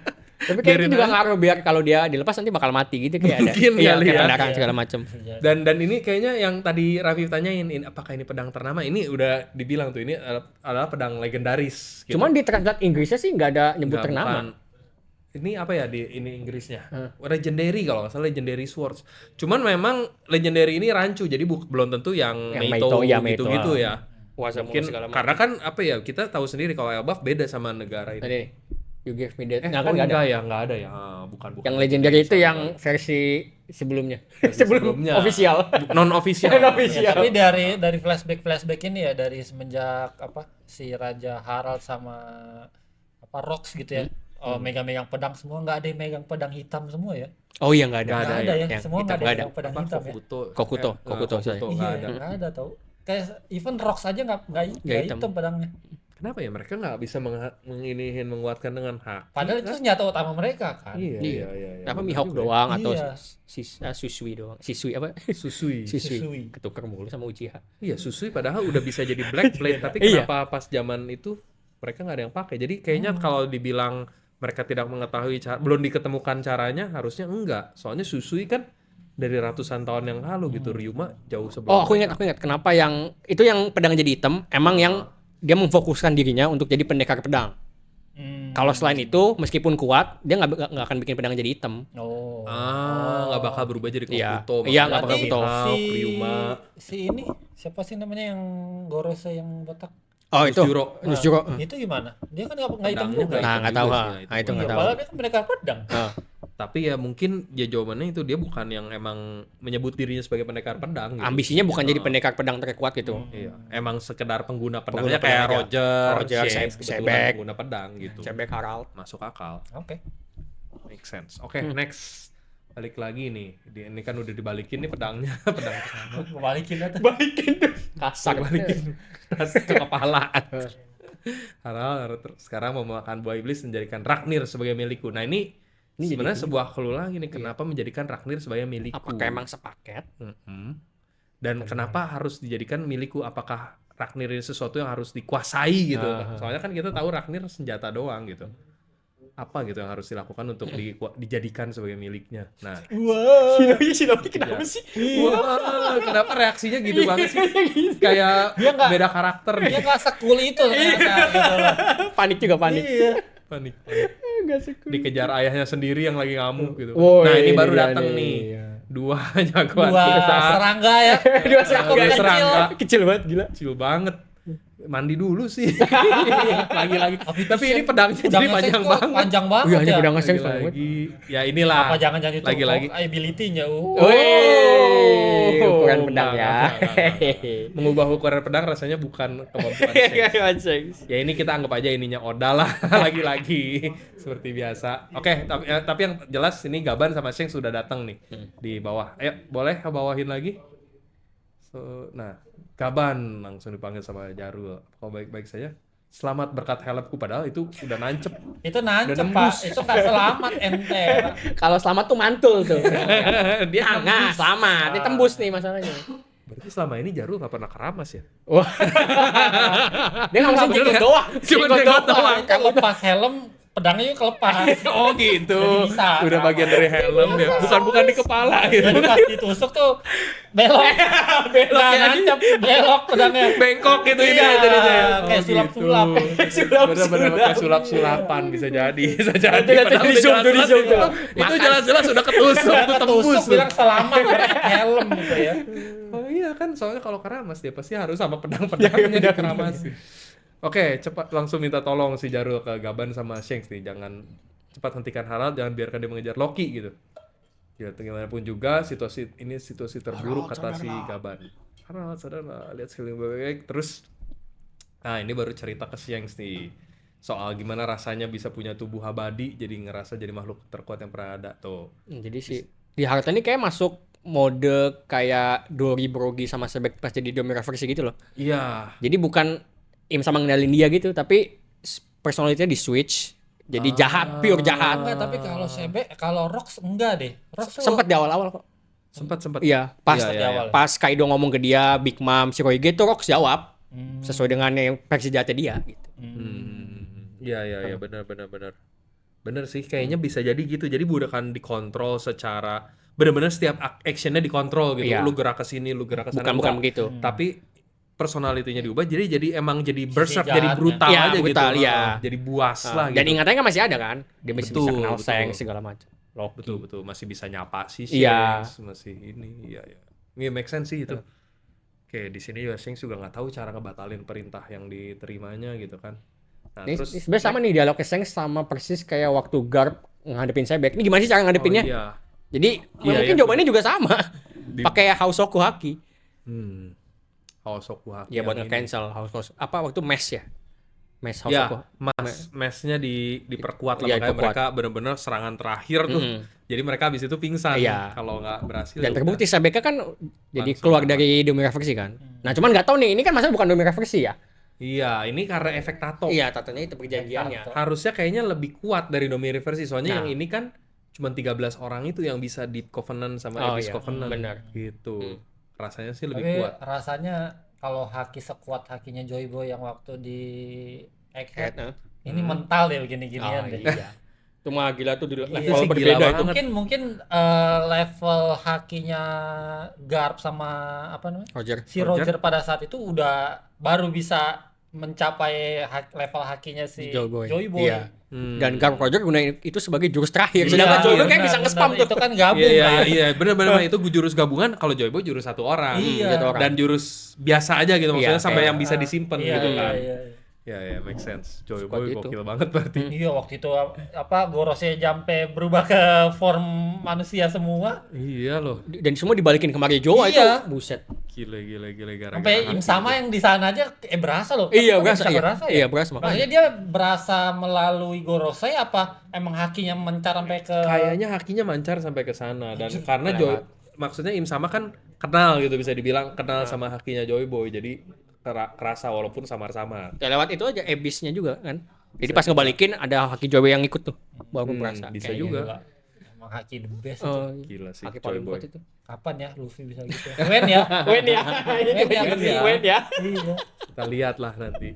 Tapi kayak Biarin itu juga aja. ngaruh biar kalau dia dilepas nanti bakal mati gitu kayak ada. Mungkin Iya, kali kayak ya. pendarahan segala macam. Dan ini kayaknya yang tadi Rafif tanyain, apakah ini pedang ternama? Ini udah dibilang tuh ini adalah pedang legendaris. Gitu. Cuman di translate Inggrisnya sih nggak ada nyebut Nggak, ternama. bukan. Ini apa ya di ini Inggrisnya? Legendary kalau nggak salah, legendary swords. Cuman memang legendary ini rancu, jadi belum tentu yang Meito iya, Meito, gitu-gitu ya. Kuasa Mungkin karena kan apa ya, kita tahu sendiri kalau Elbaf beda sama negara ini. Tadi You Give Me That. Nah, Oh, kan nggak ada. nggak ada ya. Bukan. Yang legendary itu yang versi sebelumnya. Sebelum sebelumnya. official. Non official. Non-official. Tapi dari flashback ini ya dari semenjak si Raja Harald sama Rox gitu ya. Megang-megang pedang semua, nggak ada yang megang pedang hitam semua ya. Oh iya nggak ada. Nggak Nggak ada ada ya. ya, Yang semua hitam nggak ada nggak yang ada. megang pedang Apa, hitam ya. Kokuto nggak sorry. ada. Iya, nggak ada tau. Kayak even Rox aja nggak hitam pedangnya. Kenapa ya mereka nggak bisa menguatkan dengan hak? Padahal itu senjata utama mereka kan. Iya. Kenapa benar Mihawk juga. doang atau Iya. Susui doang? Sisui apa? Susui. Shisui. Ketukar mulu sama Uchiha. Iya, Susui padahal udah bisa jadi Black Blade, tapi Iya. kenapa pas zaman itu mereka nggak ada yang pakai? Jadi kayaknya kalau dibilang mereka tidak mengetahui belum diketemukan caranya, harusnya enggak. Soalnya Susui kan dari ratusan tahun yang lalu gitu, Ryuma jauh sebelum. Oh, aku ingat kenapa yang itu yang pedang jadi hitam emang yang dia memfokuskan dirinya untuk jadi pendekar pedang. Kalau selain itu meskipun kuat, dia nggak akan bikin pedang jadi hitam. Oh. Nggak bakal berubah jadi Iya. Kobuto. Iya, maksudnya nggak bakal Kobuto. Mihawk, Ryuma. Si ini siapa sih namanya yang Gorose yang botak? Oh, itu. Nusjuro. Nusjuro. Itu gimana? Dia kan nggak hitam Pedangnya juga. nggak Nah, hitam nggak tahu, juga ha. sih, Nah, itu Iya, nggak tahu. padahal dia kan mereka pedang. Ah. Tapi ya mungkin ya jawabannya itu dia bukan yang emang menyebut dirinya sebagai pendekar pedang gitu. Ambisinya bukan jadi pendekar pedang terkuat gitu. Iya, emang sekedar pengguna Pengguna pedangnya kayak pedang aja. Roger, Roger, Shanks kebetulan Sebek. pengguna pedang gitu. Cebek Harald. Masuk akal. Oke. Make sense. Oke, next. Balik lagi nih. Ini kan udah dibalikin nih pedangnya, pedang pertama. Balikin aja. Balikin tuh. Kasar Balikin ke kepala. Harald sekarang mau makan buah iblis menjadikan Ragnir sebagai milikku. Nah, ini sebenarnya sebuah clue lagi nih, kenapa menjadikan Ragnir sebagai milikku. Apakah emang sepaket? Dan kenapa harus dijadikan milikku? Apakah Ragnir ini sesuatu yang harus dikuasai gitu? Soalnya kan kita tahu Ragnir senjata doang gitu. Apa gitu yang harus dilakukan untuk dijadikan sebagai miliknya? Nah, Shinobi kenapa Ya. sih? wah, kenapa reaksinya gitu banget sih? Kayak Dia nggak- beda karakter Dia nih. nggak sekul itu ternyata. gitu loh. Panik juga panik. Iya. Panik. Enggak sih. Dikejar ayahnya sendiri yang lagi ngamuk gitu. Woi, Nah, ini baru iya datang nih. nih. Dua jagoan Dua kita. serangga ya. Dua serangga. Kecil. serangga. Kecil banget gila. Kecil banget. Mandi dulu sih. Lagi-lagi. Tapi ini Shane- pedangnya jadi pedangnya panjang Shane kok banget. Panjang banget Iya, ini ya. pedang Shane banget. Lagi-lagi. Ya inilah. Apa jangan-jangan itu Lagi-lagi. ability-nya? Wih, ukuran pedang Enggak, ya. enggak. Mengubah ukuran pedang rasanya bukan kemampuan Shanks. Ya ini kita anggap aja ininya Oda lah. Lagi-lagi. Seperti biasa. Oke, tapi yang jelas ini Gaban sama Shanks sudah datang nih. Di bawah. Ayo, boleh bawahin lagi? Nah, Gaban langsung dipanggil sama Jarul. Kalau baik-baik saja. Selamat berkat helmku, padahal itu udah nancep. Itu nancep, Udah Pak. nembus. Itu nggak selamat ente. Kalau selamat tuh mantul tuh. Dia Nggak, selamat. Ditembus nih masalahnya. Berarti selama ini Jarul nggak pernah keramas ya? Wah. Dia nggak mesti jenggot doang. Cuma jenggot doang. Itu lepas helm, pedangnya juga kelepas. Oh gitu. Jadi bisa. Udah bagian dari helm ya. Bukan di kepala gitu. Jadi pas ditusuk tuh belok. Belok Nggak ya. nancep, belok pedangnya. Bengkok gitu ini Iya, jadinya. kayak sulap-sulap. Bener-bener kayak sulap-sulapan bisa jadi. Bisa jadi. Lihat, Padahal di zoom tuh, di zoom tuh. Itu jelas-jelas udah ketusuk, Udah tuh tembus. ketusuk bilang selamat pakai helm gitu ya. Oh iya kan, soalnya kalau keramas dia pasti harus sama pedang-pedangnya dikeramas. Oke, cepat langsung minta tolong si Jarul ke Gaban sama Shanks nih. Jangan cepat hentikan Harald, jangan biarkan dia mengejar Loki gitu. Ya, gimana pun juga situasi ini situasi terburuk kata si Gaban. Harald, sadarlah, lihat sekeliling baik-baik. Terus, nah ini baru cerita ke Shanks nih. Soal gimana rasanya bisa punya tubuh abadi, jadi ngerasa jadi makhluk terkuat yang pernah ada tuh. Jadi si di Haruto ini kayak masuk mode kayak Dori Brogi sama Sebek pas jadi Domiraverse gitu loh. Iya. Jadi bukan Im sama ngendalin dia gitu, tapi personality-nya di switch. Jadi jahat, pure jahat. Enggak, tapi kalau Rox enggak deh. Rox tuh Sempet di awal-awal kok. Sempat. Iya, pas Iya, iya, iya. pas Kaido ngomong ke dia, Big Mom, Shirohige tuh Rox jawab sesuai dengan yang versi jahatnya dia gitu. Iya, benar. Bener sih, kayaknya bisa jadi gitu. Jadi bukan dikontrol secara benar-benar setiap actionnya dikontrol gitu. Iya. Lu gerak ke sini, lu gerak ke sana. Bukan Enggak. begitu. Tapi personality-nya diubah, jadi emang jadi berserk, jahatnya. jadi brutal Iya, aja brutal, gitu. iya. Jadi buas lah Dan gitu. ingatannya kan masih ada kan? Dia masih bisa Betul, kenal betul. Seng segala macam. Betul, masih bisa nyapa sih Iya. Shanks, masih ini. Iya. Ini make sense sih itu. Oke, di sini juga Shanks juga nggak tahu cara ngebatalin perintah yang diterimanya gitu kan. Nah, Ini terus sebenarnya sama nih dialognya Seng sama persis kayak waktu Garp ngadepin Sebek. Ini gimana sih cara ngadepinnya? iya. Jadi Iya, mungkin iya. jawabannya juga sama. Pakai Hausoku Haki. Hosoku Haki. Ya buat yang ini. nge-cancel Hausoku. Apa waktu mes ya? Mes Ya, Hausoku. mesnya diperkuat lah, Iya, makanya diperkuat. mereka bener-bener serangan terakhir tuh. Jadi mereka habis itu pingsan. Iya. Kalau nggak berhasil. Dan ya terbukti Sebeka kan jadi Langsung keluar dapat. dari Domiraverse kan. Nah cuman nggak tahu nih, ini kan masalah bukan Domiraverse ya. udah. Iya, ini karena efek tato. Iya, tatonya itu perjanjiannya. Tato. Harusnya kayaknya lebih kuat dari Dominion Reversi. Soalnya Nah. yang ini kan cuma 13 orang itu yang bisa Deep Covenant sama Oh, Abyss iya. Covenant. Benar. Gitu. Rasanya sih lebih Tapi kuat. rasanya kalau haki sekuat hakinya Joy Boy yang waktu di Egghead, Head, ini mental deh begini-ginian deh. iya. Itu mah gila tuh di Iya level sih, gila berbeda itu. banget. Mungkin level hakinya Garp sama apa namanya? Roger. Si Roger pada saat itu udah baru bisa mencapai level hakinya si Joy Boy. Iya. Hmm. Dan Garp Roger gunain itu sebagai jurus terakhir. Iya, Sedangkan Joy Boy kayak benar, bisa nge-spam benar. tuh. Itu kan gabung Iya, kan. iya, benar-benar itu jurus gabungan. Kalau Joy Boy jurus satu orang. Iya. Satu orang. Dan jurus biasa aja gitu maksudnya Iya, sampai kayak- yang bisa disimpan Iya, gitu iya, kan. iya. Ya, make sense. Joy Squad Boy itu. gokil banget berarti. Iya, waktu itu apa Gorosnya sampai berubah ke form manusia semua. Iya loh. Dan semua dibalikin ke Mario Joa Iya. itu. Buset. Gila gara-gara. Sampai Im sama yang di sana aja berasa loh. Iya, Kok berasa. bisa Iya, berasa ya? iya berasa makanya. Maksudnya dia berasa melalui Gorosei apa emang hakinya mencar sampai ke Kayaknya hakinya mancar sampai ke sana dan karena Joy maksudnya Im sama kan kenal gitu bisa dibilang kenal sama hakinya Joy Boy jadi kerasa walaupun samar-samar. Ya lewat itu aja Abyss-nya juga kan. Jadi pas ngebalikin ada haki Joy Boy yang ikut tuh. Baru berasa. bisa kayaknya. juga. emang haki the best itu. Oh, Gila sih haki Joy paling Boy. kuat itu. Kapan ya Luffy bisa gitu? Wen ya. Wen ya. Wen ya. Wen ya. Iya. Kita lihat lah nanti.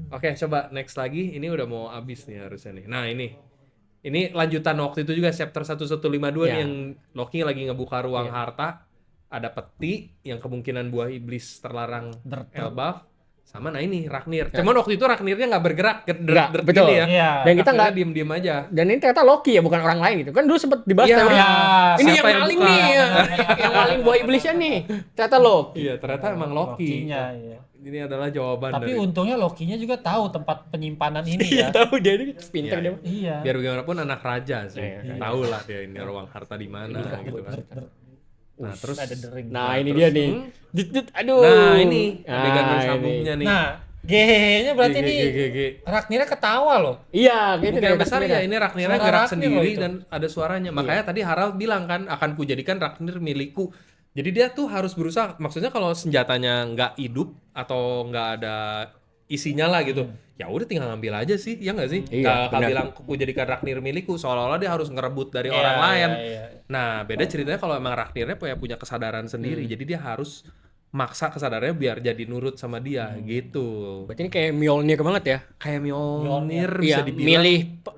Oke, coba next lagi. Ini udah mau habis nih harusnya nih. Nah, ini lanjutan waktu itu juga chapter 1152 nih Ya. yang Loki lagi ngebuka ruang harta. Ada peti yang kemungkinan buah iblis terlarang Elbaf. Sama nah ini Ragnir. Cuman waktu itu Ragnirnya nggak bergerak, Nggak, dert betul. gini ya. Iya. Dan kita nggak diem aja. dan ini ternyata Loki ya bukan orang lain gitu. Kan dulu sempat dibahas Iya. teori. Ya, Ini siapa yang yang maling buka? nih, yang maling buah iblisnya nih. Ternyata Loki. Iya, ternyata emang Loki. Lokinya, iya. Ini adalah jawaban Tapi dari untungnya Lokinya juga tahu tempat penyimpanan ini ya. Tahu dia ini pinter Iya, dia. Iya. biar bagaimanapun anak raja sih. Iya. Tahu lah dia ini ruang harta di mana gitu kan. Nah, terus Ada dering. Nah, ini terus, dia nih. Aduh. Nah, ini adegan Nah, bersambungnya nih. Nah, GG-nya berarti G, nih G, G, G. Ragnirnya ketawa loh. Iya, gitu Kemungkinan besar ya ini Ragnirnya Suara gerak Ragnir sendiri loh itu. dan ada suaranya. Makanya tadi Harald bilang kan akan kujadikan Ragnir milikku. Jadi dia tuh harus berusaha. Maksudnya kalau senjatanya nggak hidup atau nggak ada isinya lah gitu, ya udah tinggal ngambil aja sih, ya nggak sih? Iya, Kalau benar. bilang kujadikan Ragnir milikku, seolah-olah dia harus ngerebut dari Iya, orang lain. iya. Nah, beda ceritanya kalau emang Ragnirnya punya kesadaran sendiri. Jadi dia harus maksa kesadarannya biar jadi nurut sama dia gitu. Berarti ini kayak Mjolnir banget ya. Kayak Mjolnir Iya, bisa dibilang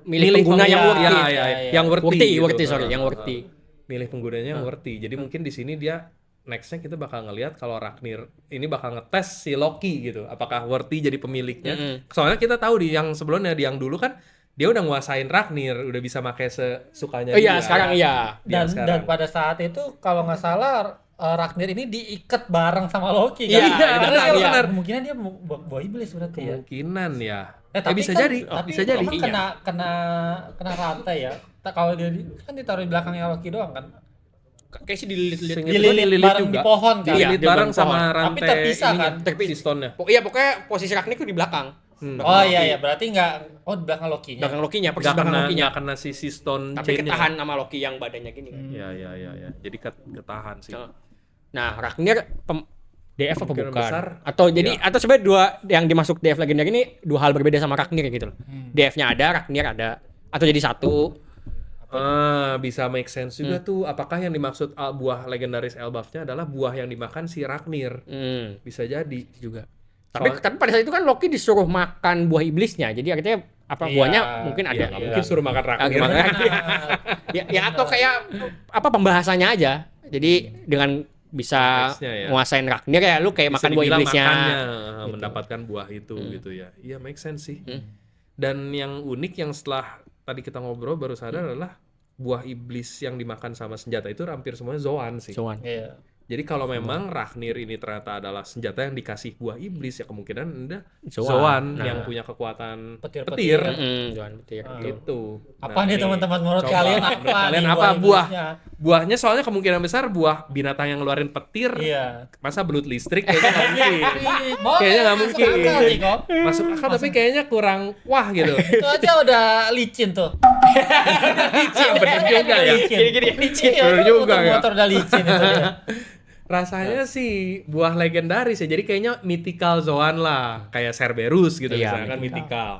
milih pengguna yang worthy. Iya, iya, yang worthy. Worthy, gitu. sorry, yang worthy. Milih penggunanya yang worthy. Jadi mungkin di sini dia nextnya kita bakal ngelihat kalau Ragnir ini bakal ngetes si Loki gitu. Apakah worthy jadi pemiliknya? Soalnya kita tahu di yang sebelumnya, di yang dulu kan dia udah nguasain Ragnir, udah bisa pakai sesukanya Oh iya, dia. sekarang iya. Dia Dan sekarang. pada saat itu kalau nggak salah Ragnir ini diikat bareng sama Loki Iya, kan? iya, Karena benar, dia- benar. Kemungkinan dia bawa iblis berarti ya. Kemungkinan ya. Tapi bisa kan- jadi, tapi bisa jadi. emang kena rantai ya. Kalau dia kan ditaruh di belakangnya Loki doang kan. Kayak sih dililit-lilit. Seinget Dililit gua dililit bareng juga. di pohon kan. Dililit Iya, bareng di sama pohon. rantai Tapi terpisah ininya, kan? sistonnya. Iya, pokoknya posisi Ragnir tuh di belakang. Oh iya berarti nggak di belakang Lokinya. Belakang Lokinya, persis Nggak belakang kena, Lokinya. nggak kena si siston Tapi chain-nya. ketahan sama Loki yang badannya gini kan. Iya. Jadi ketahan sih. Nah, Ragnir DF apa Kemungkinan bukan? besar, Atau jadi atau sebenarnya dua yang dimasuk DF Legender ini dua hal berbeda sama Ragnir gitu loh. DF-nya ada, Ragnir ada. Atau jadi satu. Bisa make sense juga tuh. Apakah yang dimaksud buah legendaris Elbaf-nya adalah buah yang dimakan si Ragnir? Bisa jadi. Juga. Tapi pada saat itu kan Loki disuruh makan buah iblisnya. Jadi artinya apa Iya, buahnya mungkin ada. Iya, nggak mungkin suruh makan Ragnir. Ya atau kayak apa pembahasannya aja. Jadi dengan bisa Konteksnya ya. nguasain Ragnir ya lu kayak Bisa makan buah dibilang iblisnya. makannya, mendapatkan buah itu gitu ya. Iya, make sense sih. Dan yang unik yang setelah tadi kita ngobrol baru sadar adalah buah iblis yang dimakan sama senjata itu hampir semuanya Zoan sih. Soan. Iya. Jadi kalau memang Ragnir ini ternyata adalah senjata yang dikasih buah iblis ya kemungkinan Anda Zoan. Zoan Nah. yang punya kekuatan Petir-petir. petir. Zoan petir. Gitu. Apa Nah, nih teman-teman menurut coba. kalian Menurut apa? kalian nih apa buah? iblisnya? Buahnya soalnya kemungkinan besar buah binatang yang ngeluarin petir. Iya. Masa belut listrik kayaknya nggak mungkin. Boleh, Kayaknya nggak masuk mungkin. akal sih, Kok. Masuk akal tapi kayaknya kurang wah gitu. Itu aja udah licin tuh. Bener juga ya. Licin. Gini-gini licin. Iya, Bener juga ya. motor udah licin itu dia. Rasanya sih buah legendaris ya. Jadi kayaknya mythical Zoan lah, kayak Cerberus gitu Iya, misalkan mythical.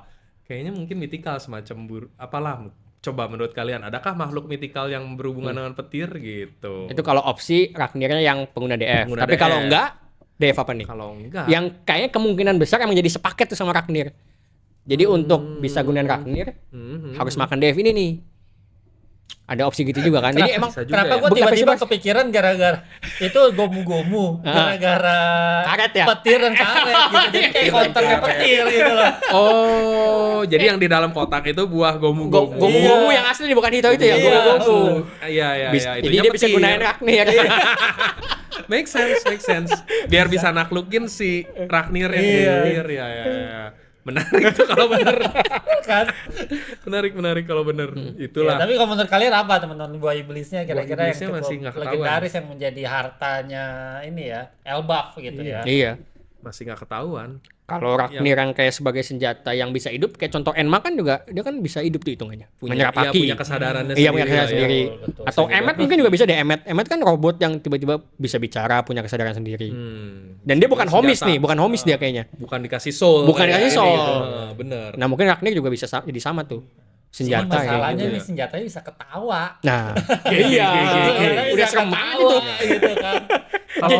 Kayaknya mungkin mythical semacam apalah. Coba menurut kalian, adakah makhluk mythical yang berhubungan dengan petir gitu? Itu kalau opsi Ragnirnya yang pengguna DF. Pengguna Tapi kalau DF. enggak, DF apa nih? Kalau enggak, Yang kayaknya kemungkinan besar yang menjadi sepaket tuh sama Ragnir. Jadi untuk bisa gunain Ragnir harus makan DF ini nih. Ada opsi gitu juga kan. Jadi emang bisa juga Kenapa ya. gue Bukan tiba-tiba pasti, kepikiran gara-gara itu gomu-gomu gara-gara Karet ya? petir dan karet gitu. Jadi kayak counternya petir gitu loh. oh, jadi yang di dalam kotak itu buah gomu-gomu. gomu-gomu yang asli bukan Hito itu ya, Iya. gomu-gomu. Iya, Jadi itunya dia bisa petir. gunain Ragnir. Make sense. Biar bisa naklukin si Ragnir yang Iya. petir ya. Menarik tuh kalau bener. Kan? menarik kalau bener. Ya, Itulah. tapi kalau menurut kalian apa teman-teman buah iblisnya kira-kira yang iblisnya cukup masih nggak ketahuan. legendaris yang menjadi hartanya ini ya, Elbaf gitu ya. Iya. Masih nggak ketahuan. Kalau Ragnir yang kayak sebagai senjata yang bisa hidup, kayak contoh Enma kan juga dia kan bisa hidup tuh hitungannya. Menyerap Iya, aki. punya kesadarannya Iya, punya sendiri. kesadaran sendiri. betul. Atau Emmet mungkin juga bisa deh. Emmet kan robot yang tiba-tiba bisa bicara, punya kesadaran sendiri. Dan dia bukan homis nih, bukan homis dia kayaknya. Bukan dikasih soul. Bukan kayak dikasih ini soul. gitu. Bener. Nah, mungkin Ragnir juga bisa jadi sama tuh. Cuman Senjata kayak masalahnya gitu. ini senjatanya bisa ketawa. Nah, iya. Orangnya Udah bisa serem banget ketawa, itu. gitu kan. Kalau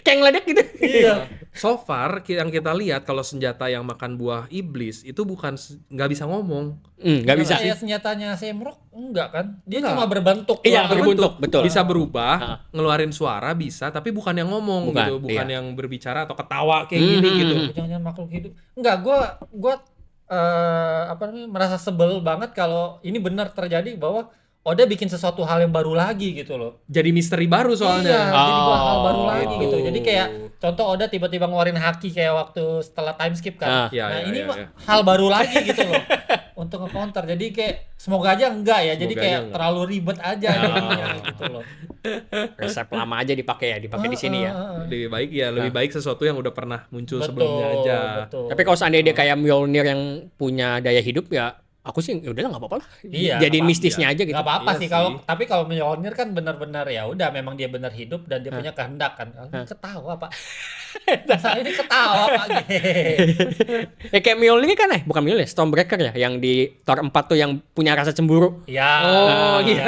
Kayak ngeledek gitu. Iya. so far yang kita lihat kalau senjata yang makan buah iblis itu bukan nggak bisa ngomong. Nggak bisa. Kayak senjatanya Semrok enggak kan? Dia Enggak. cuma berbentuk. Iya, doang. berbentuk, betul. Bisa berubah, Ah. ngeluarin suara bisa, tapi bukan yang ngomong Bukan, gitu, bukan iya. yang berbicara atau ketawa kayak gini gitu. Jangan makhluk hidup. Enggak, gua apa namanya merasa sebel banget kalau ini benar terjadi bahwa Oda bikin sesuatu hal yang baru lagi gitu loh. Jadi misteri baru Iya, soalnya. jadi buat hal baru Oh, lagi gitu. gitu. Jadi kayak contoh Oda tiba-tiba ngeluarin haki kayak waktu setelah time skip kan. Ah. Iya, Nah, iya, ini iya, mah iya. hal baru lagi gitu loh. Untuk nge-counter. Jadi kayak semoga aja enggak ya. Jadi Semoga kayak aja enggak. terlalu ribet aja jadinya gitu loh. Resep lama aja dipakai ya, dipakai di sini ya. Lebih baik ya, lebih baik sesuatu yang udah pernah muncul Betul, sebelumnya aja. betul. Tapi kalau seandainya dia kayak Mjolnir yang punya daya hidup ya, aku sih ya udahlah nggak apa-apa lah. Iya, Jadiin nggak apa-apa. mistisnya aja gitu. Nggak apa-apa Iya sih sih. kalau tapi kalau Mjolnir kan benar-benar ya udah memang dia benar hidup dan dia punya kehendak kan. Ketawa Pak. Masa ini ketawa Pak. Kayak Mjolnir kan bukan Mjolnir, Stormbreaker ya, yang di Thor 4 tuh yang punya rasa cemburu. Ya. Oh iya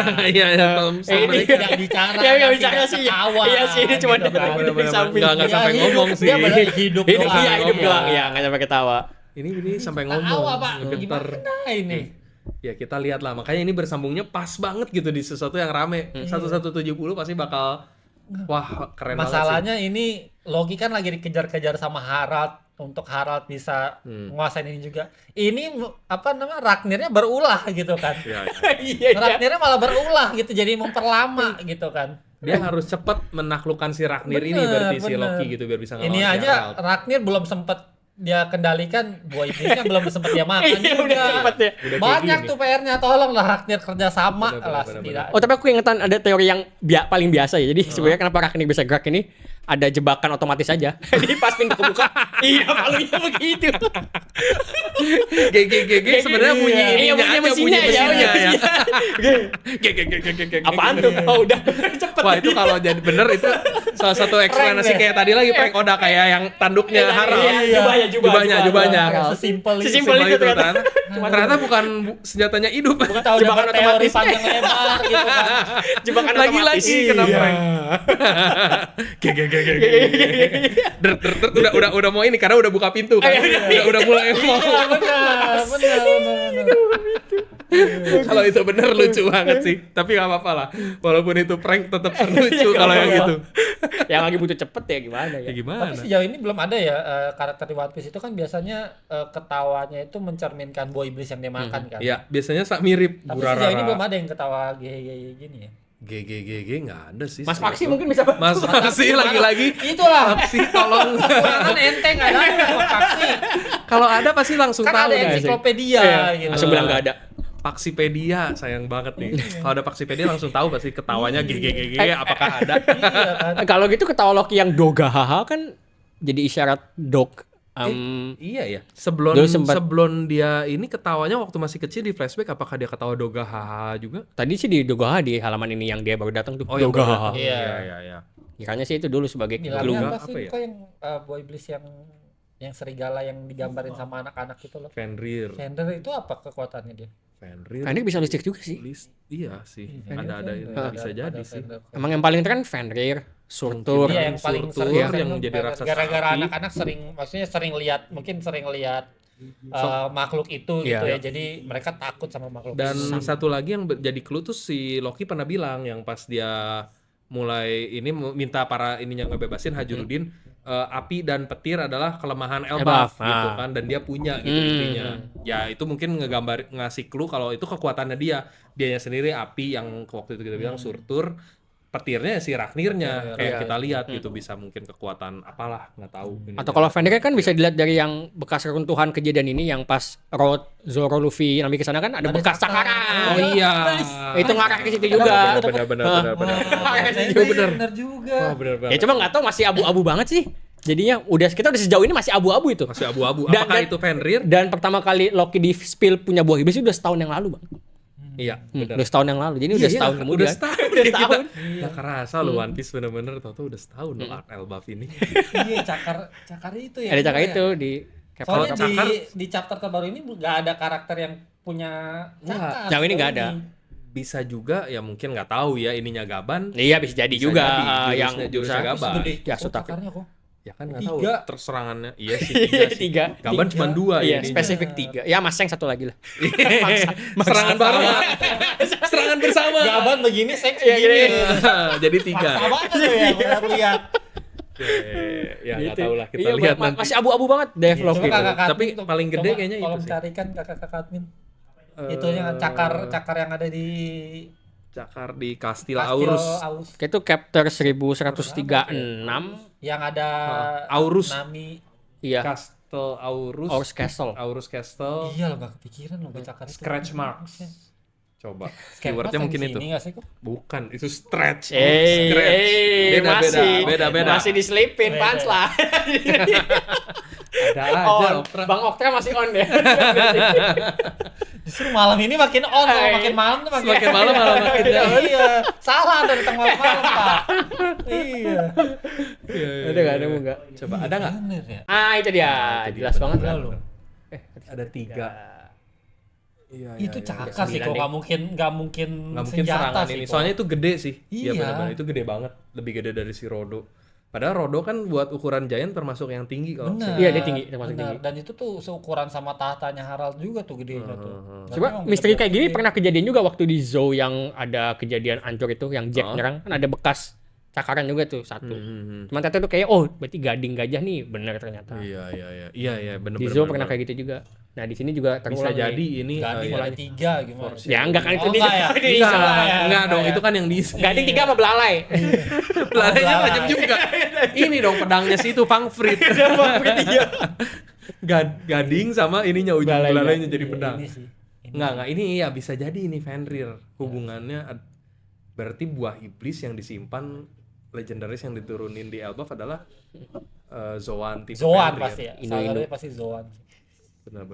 Tom Ini Stormbreaker. tidak bicara. Ya, nggak dan bicara tidak sih. ketawa, Iya sih, ini cuma gitu kan. dari samping. Nggak Dia sampai hidup, ngomong sih. Dia benar hidup Hidup, doang. iya, hidup Iya. doang. Iya, nggak sampai ketawa. Ini sampai ngomong. Ketawa Pak. Getar. Gimana ini? Ya kita lihat lah, makanya ini bersambungnya pas banget gitu di sesuatu yang rame. 1170 pasti bakal wah keren banget sih. Masalahnya ini Loki kan lagi dikejar-kejar sama Harald untuk Harald bisa menguasain ini juga. Ini apa namanya Ragnirnya berulah gitu kan. Iya, Iya, iya. Ragnirnya malah berulah gitu jadi memperlama gitu kan. Dia harus cepet menaklukkan si Ragnir ini Bener, berarti si bener. Loki gitu biar bisa ngelawan Ini si aja Harald. Ragnir belum sempet dia kendalikan, buah iblisnya belum sempet dia makan Iya, juga. udah cepet ya. Udah kayak Banyak gini. tuh PR-nya, tolonglah Ragnir kerja sama Bener, lah bener, setidaknya. Oh, tapi aku ingetan ada teori yang paling biasa ya. Jadi sebenarnya kenapa Ragnir bisa gerak ini ada jebakan otomatis aja. Jadi pas pintu kebuka, iya palunya begitu. GGGG sebenarnya bunyi Iya, ininya punya aja, mesinnya bunyi ya. mesinnya ya. GGGGG. Apaan tuh? Oh, udah cepet. Wah itu kalau jadi bener itu salah satu eksplanasi Prank, kayak tadi lagi prank Oda kayak yang tanduknya Harald. Iya, Jubahnya. Sesimpel itu. Sesimpel itu kan. Ternyata bukan senjatanya hidup. Kita udah jebakan berteori otomatis. panjang lebar gitu kan. Jebakan otomatis. Lagi-lagi kena prank. Udah mau ini karena udah buka pintu kan. Udah mulai mau. Iya benar. Kalau itu bener lucu banget sih. Tapi nggak apa-apa lah. Walaupun itu prank tetap lucu kalau yang gitu. Yang lagi butuh cepet ya gimana ya? Ya gimana? Tapi sejauh ini belum ada ya karakter di One Piece itu kan biasanya ketawanya itu mencerminkan buah iblis yang dia makan kan. Ya biasanya mirip Tapi sejauh ini belum Burarara. ada yang ketawa gini ya. GGGG nggak ada sih. Mas setahu Paksi gua. mungkin bisa bantu. Mas Paksi lagi-lagi. Itulah. Paksi tolong. Kan enteng ada Paksi. Kalau ada pasti langsung Kan tahu ada nih. ensiklopedia gitu. Langsung bilang nggak ada. Paksipedia sayang banget nih. Kalau ada Paksipedia langsung tahu pasti ketawanya GGGG apakah ada. Iya kan. Kalau gitu ketawa Loki yang dogahaha kan jadi isyarat dog. Iya ya. Dulu sempat- Sebelum dia ini ketawanya waktu masih kecil di flashback apakah dia ketawa doga haha juga? Tadi sih di dogahaha di halaman ini yang dia baru datang tuh. yang dogahaha. baru- Iya. Iya. Kiranya sih itu dulu sebagai Bilangnya clue. Juga apa apa sih? ya? Kok yang buah iblis yang serigala yang digambarin sama anak-anak itu loh. Fenrir. Fender itu apa kekuatannya dia? Fenrir. Fenrir bisa listrik juga sih. Iya sih. Fender, Ada Fender, bisa ada jadi sih. Fender. Emang yang paling keren Fenrir, Surtur. Iya, yang paling Surtur sering yang sering jadi Fender. raksasa Gara-gara api. anak-anak maksudnya sering lihat makhluk itu Iya. gitu ya. Jadi mereka takut sama makhluk Dan itu. satu lagi yang jadi clue tuh si Loki pernah bilang yang pas dia mulai ini minta para ininya ngebebasin Hajurudin, api dan petir adalah kelemahan Elbaf Elbaf, gitu ah. kan, dan dia punya gitu intinya. Ya itu mungkin ngasih clue kalau itu kekuatannya dianya sendiri api yang waktu itu kita bilang Surtur, petirnya si Ragnirnya kayak kita lihat gitu, bisa mungkin kekuatan apalah nggak tahu. Atau kalau Fenrir kan bisa dilihat dari yang bekas reruntuhan kejadian ini yang pas Road, Zoro, Luffy Nami ke sana kan ada bekas cakaran. Oh iya. Itu ngarah ke situ juga. Benar. Bener juga. Oh, benar. Ya cuma nggak tahu masih abu-abu banget sih. Jadinya kita udah sejauh ini masih abu-abu itu. Masih abu-abu. Dan- Apakah dan- itu Fenrir? Dan pertama kali Loki di spill punya buah iblis itu udah setahun yang lalu, Bang. Iya, benar. Udah setahun yang lalu. Jadi udah setahun kemudian. Udah setahun. Udah setahun. Nggak kerasa lo One Piece bener-bener tau udah setahun lo Art Elbaf ini. Iya, cakar itu ya. Ada cakar ya. itu di Soalnya Captain di chapter terbaru ini nggak ada karakter yang punya cakar. Jauh ini nggak ada. Bisa juga ya mungkin nggak tahu ya ininya Gaban. Iya bisa jadi juga jadi, yang jurusnya bisa- Gaban. Gede. Ya, Oh, Sutake. cakarnya kok. Ya kan nggak tahu Tiga. terserangannya. Iya sih. Iya, tiga. Gaban cuma 2 Iya, ininya. spesifik 3. Ya Mas Seng 1 lagi lah. Serangan bareng. Serangan bersama. Gaban begini seks Iya, begini. gini. Jadi 3. Sama banget tuh ya, lihat. Ya nggak Gitu. tahu lah kita Iya, lihat ma- nanti. masih abu-abu banget develop Coba gitu. kakak Katmin Tapi tuh, paling gede coba kayaknya itu tolong sih. carikan kakak Katmin. Itu yang cakar yang ada di Cakar di Kastil Kastil Aurus. Kayak itu chapter 1136. yang ada Aurus. Nami. Iya. Kastel Aurus. Aurus Castle. Aurus Castle. Iya loh, nggak kepikiran loh gue cakar itu. Scratch marks. Coba. Scratch Keywordnya marks mungkin yang itu. sini nggak sih kok? Bukan, itu stretch. Beda, Beda. Masih diselipin Beda. pants lah. Ada aja. On. Oktra. Bang Oktra masih on ya. Justru malam ini makin on, kalau makin malam tuh makin Semakin malam malah makin jauh. Iya, salah dari tengah malam Pak. Iya. Ada nggak? Ada nggak? Coba ada nggak? Bener ya. Ah itu dia. Jelas banget lah. Loh. Ada 3. Iya, Itu cakar sih Sembilan kok deh. nggak mungkin Nggak mungkin senjata serangan sih ini. kok. Soalnya itu gede sih. Iya Iya. benar-benar itu gede banget. Lebih gede dari si Rodo. Padahal Rodo kan buat ukuran giant termasuk yang tinggi kalau. Benar. Iya, dia tinggi, termasuk benar. tinggi. Dan itu tuh seukuran sama tahtanya Harald juga tuh gedenya tuh. Coba misteri kayak gini pernah kejadian juga waktu di Zoo yang ada kejadian ancur itu yang Jack nyerang kan ada bekas cakaran juga tuh satu. Cuman ternyata tuh kayak berti gading gajah nih bener ternyata. Iya benar-benar. Di Zoo pernah kayak gitu juga. Nah di sini juga bisa terulang jadi nih. ini. Gading ya. ada 3 gimana? Ya enggak kan itu Oh, dia. enggak ya? Dia Enggak, salah. ya. Enggak dong, ya. itu kan yang di Gading 3 apa belalai? belalainya tajam juga. Ini dong pedangnya sih itu Fangfrit. Gading sama ininya ujung Belalainya. belalainya jadi pedang. Ini sih. Enggak, ini iya bisa jadi ini Fenrir. Hubungannya berarti buah iblis yang disimpan legendaris yang diturunin di Elbaf adalah Zoan tipe Zoan Fenrir. pasti ya. Salah pasti Zoan. Benar.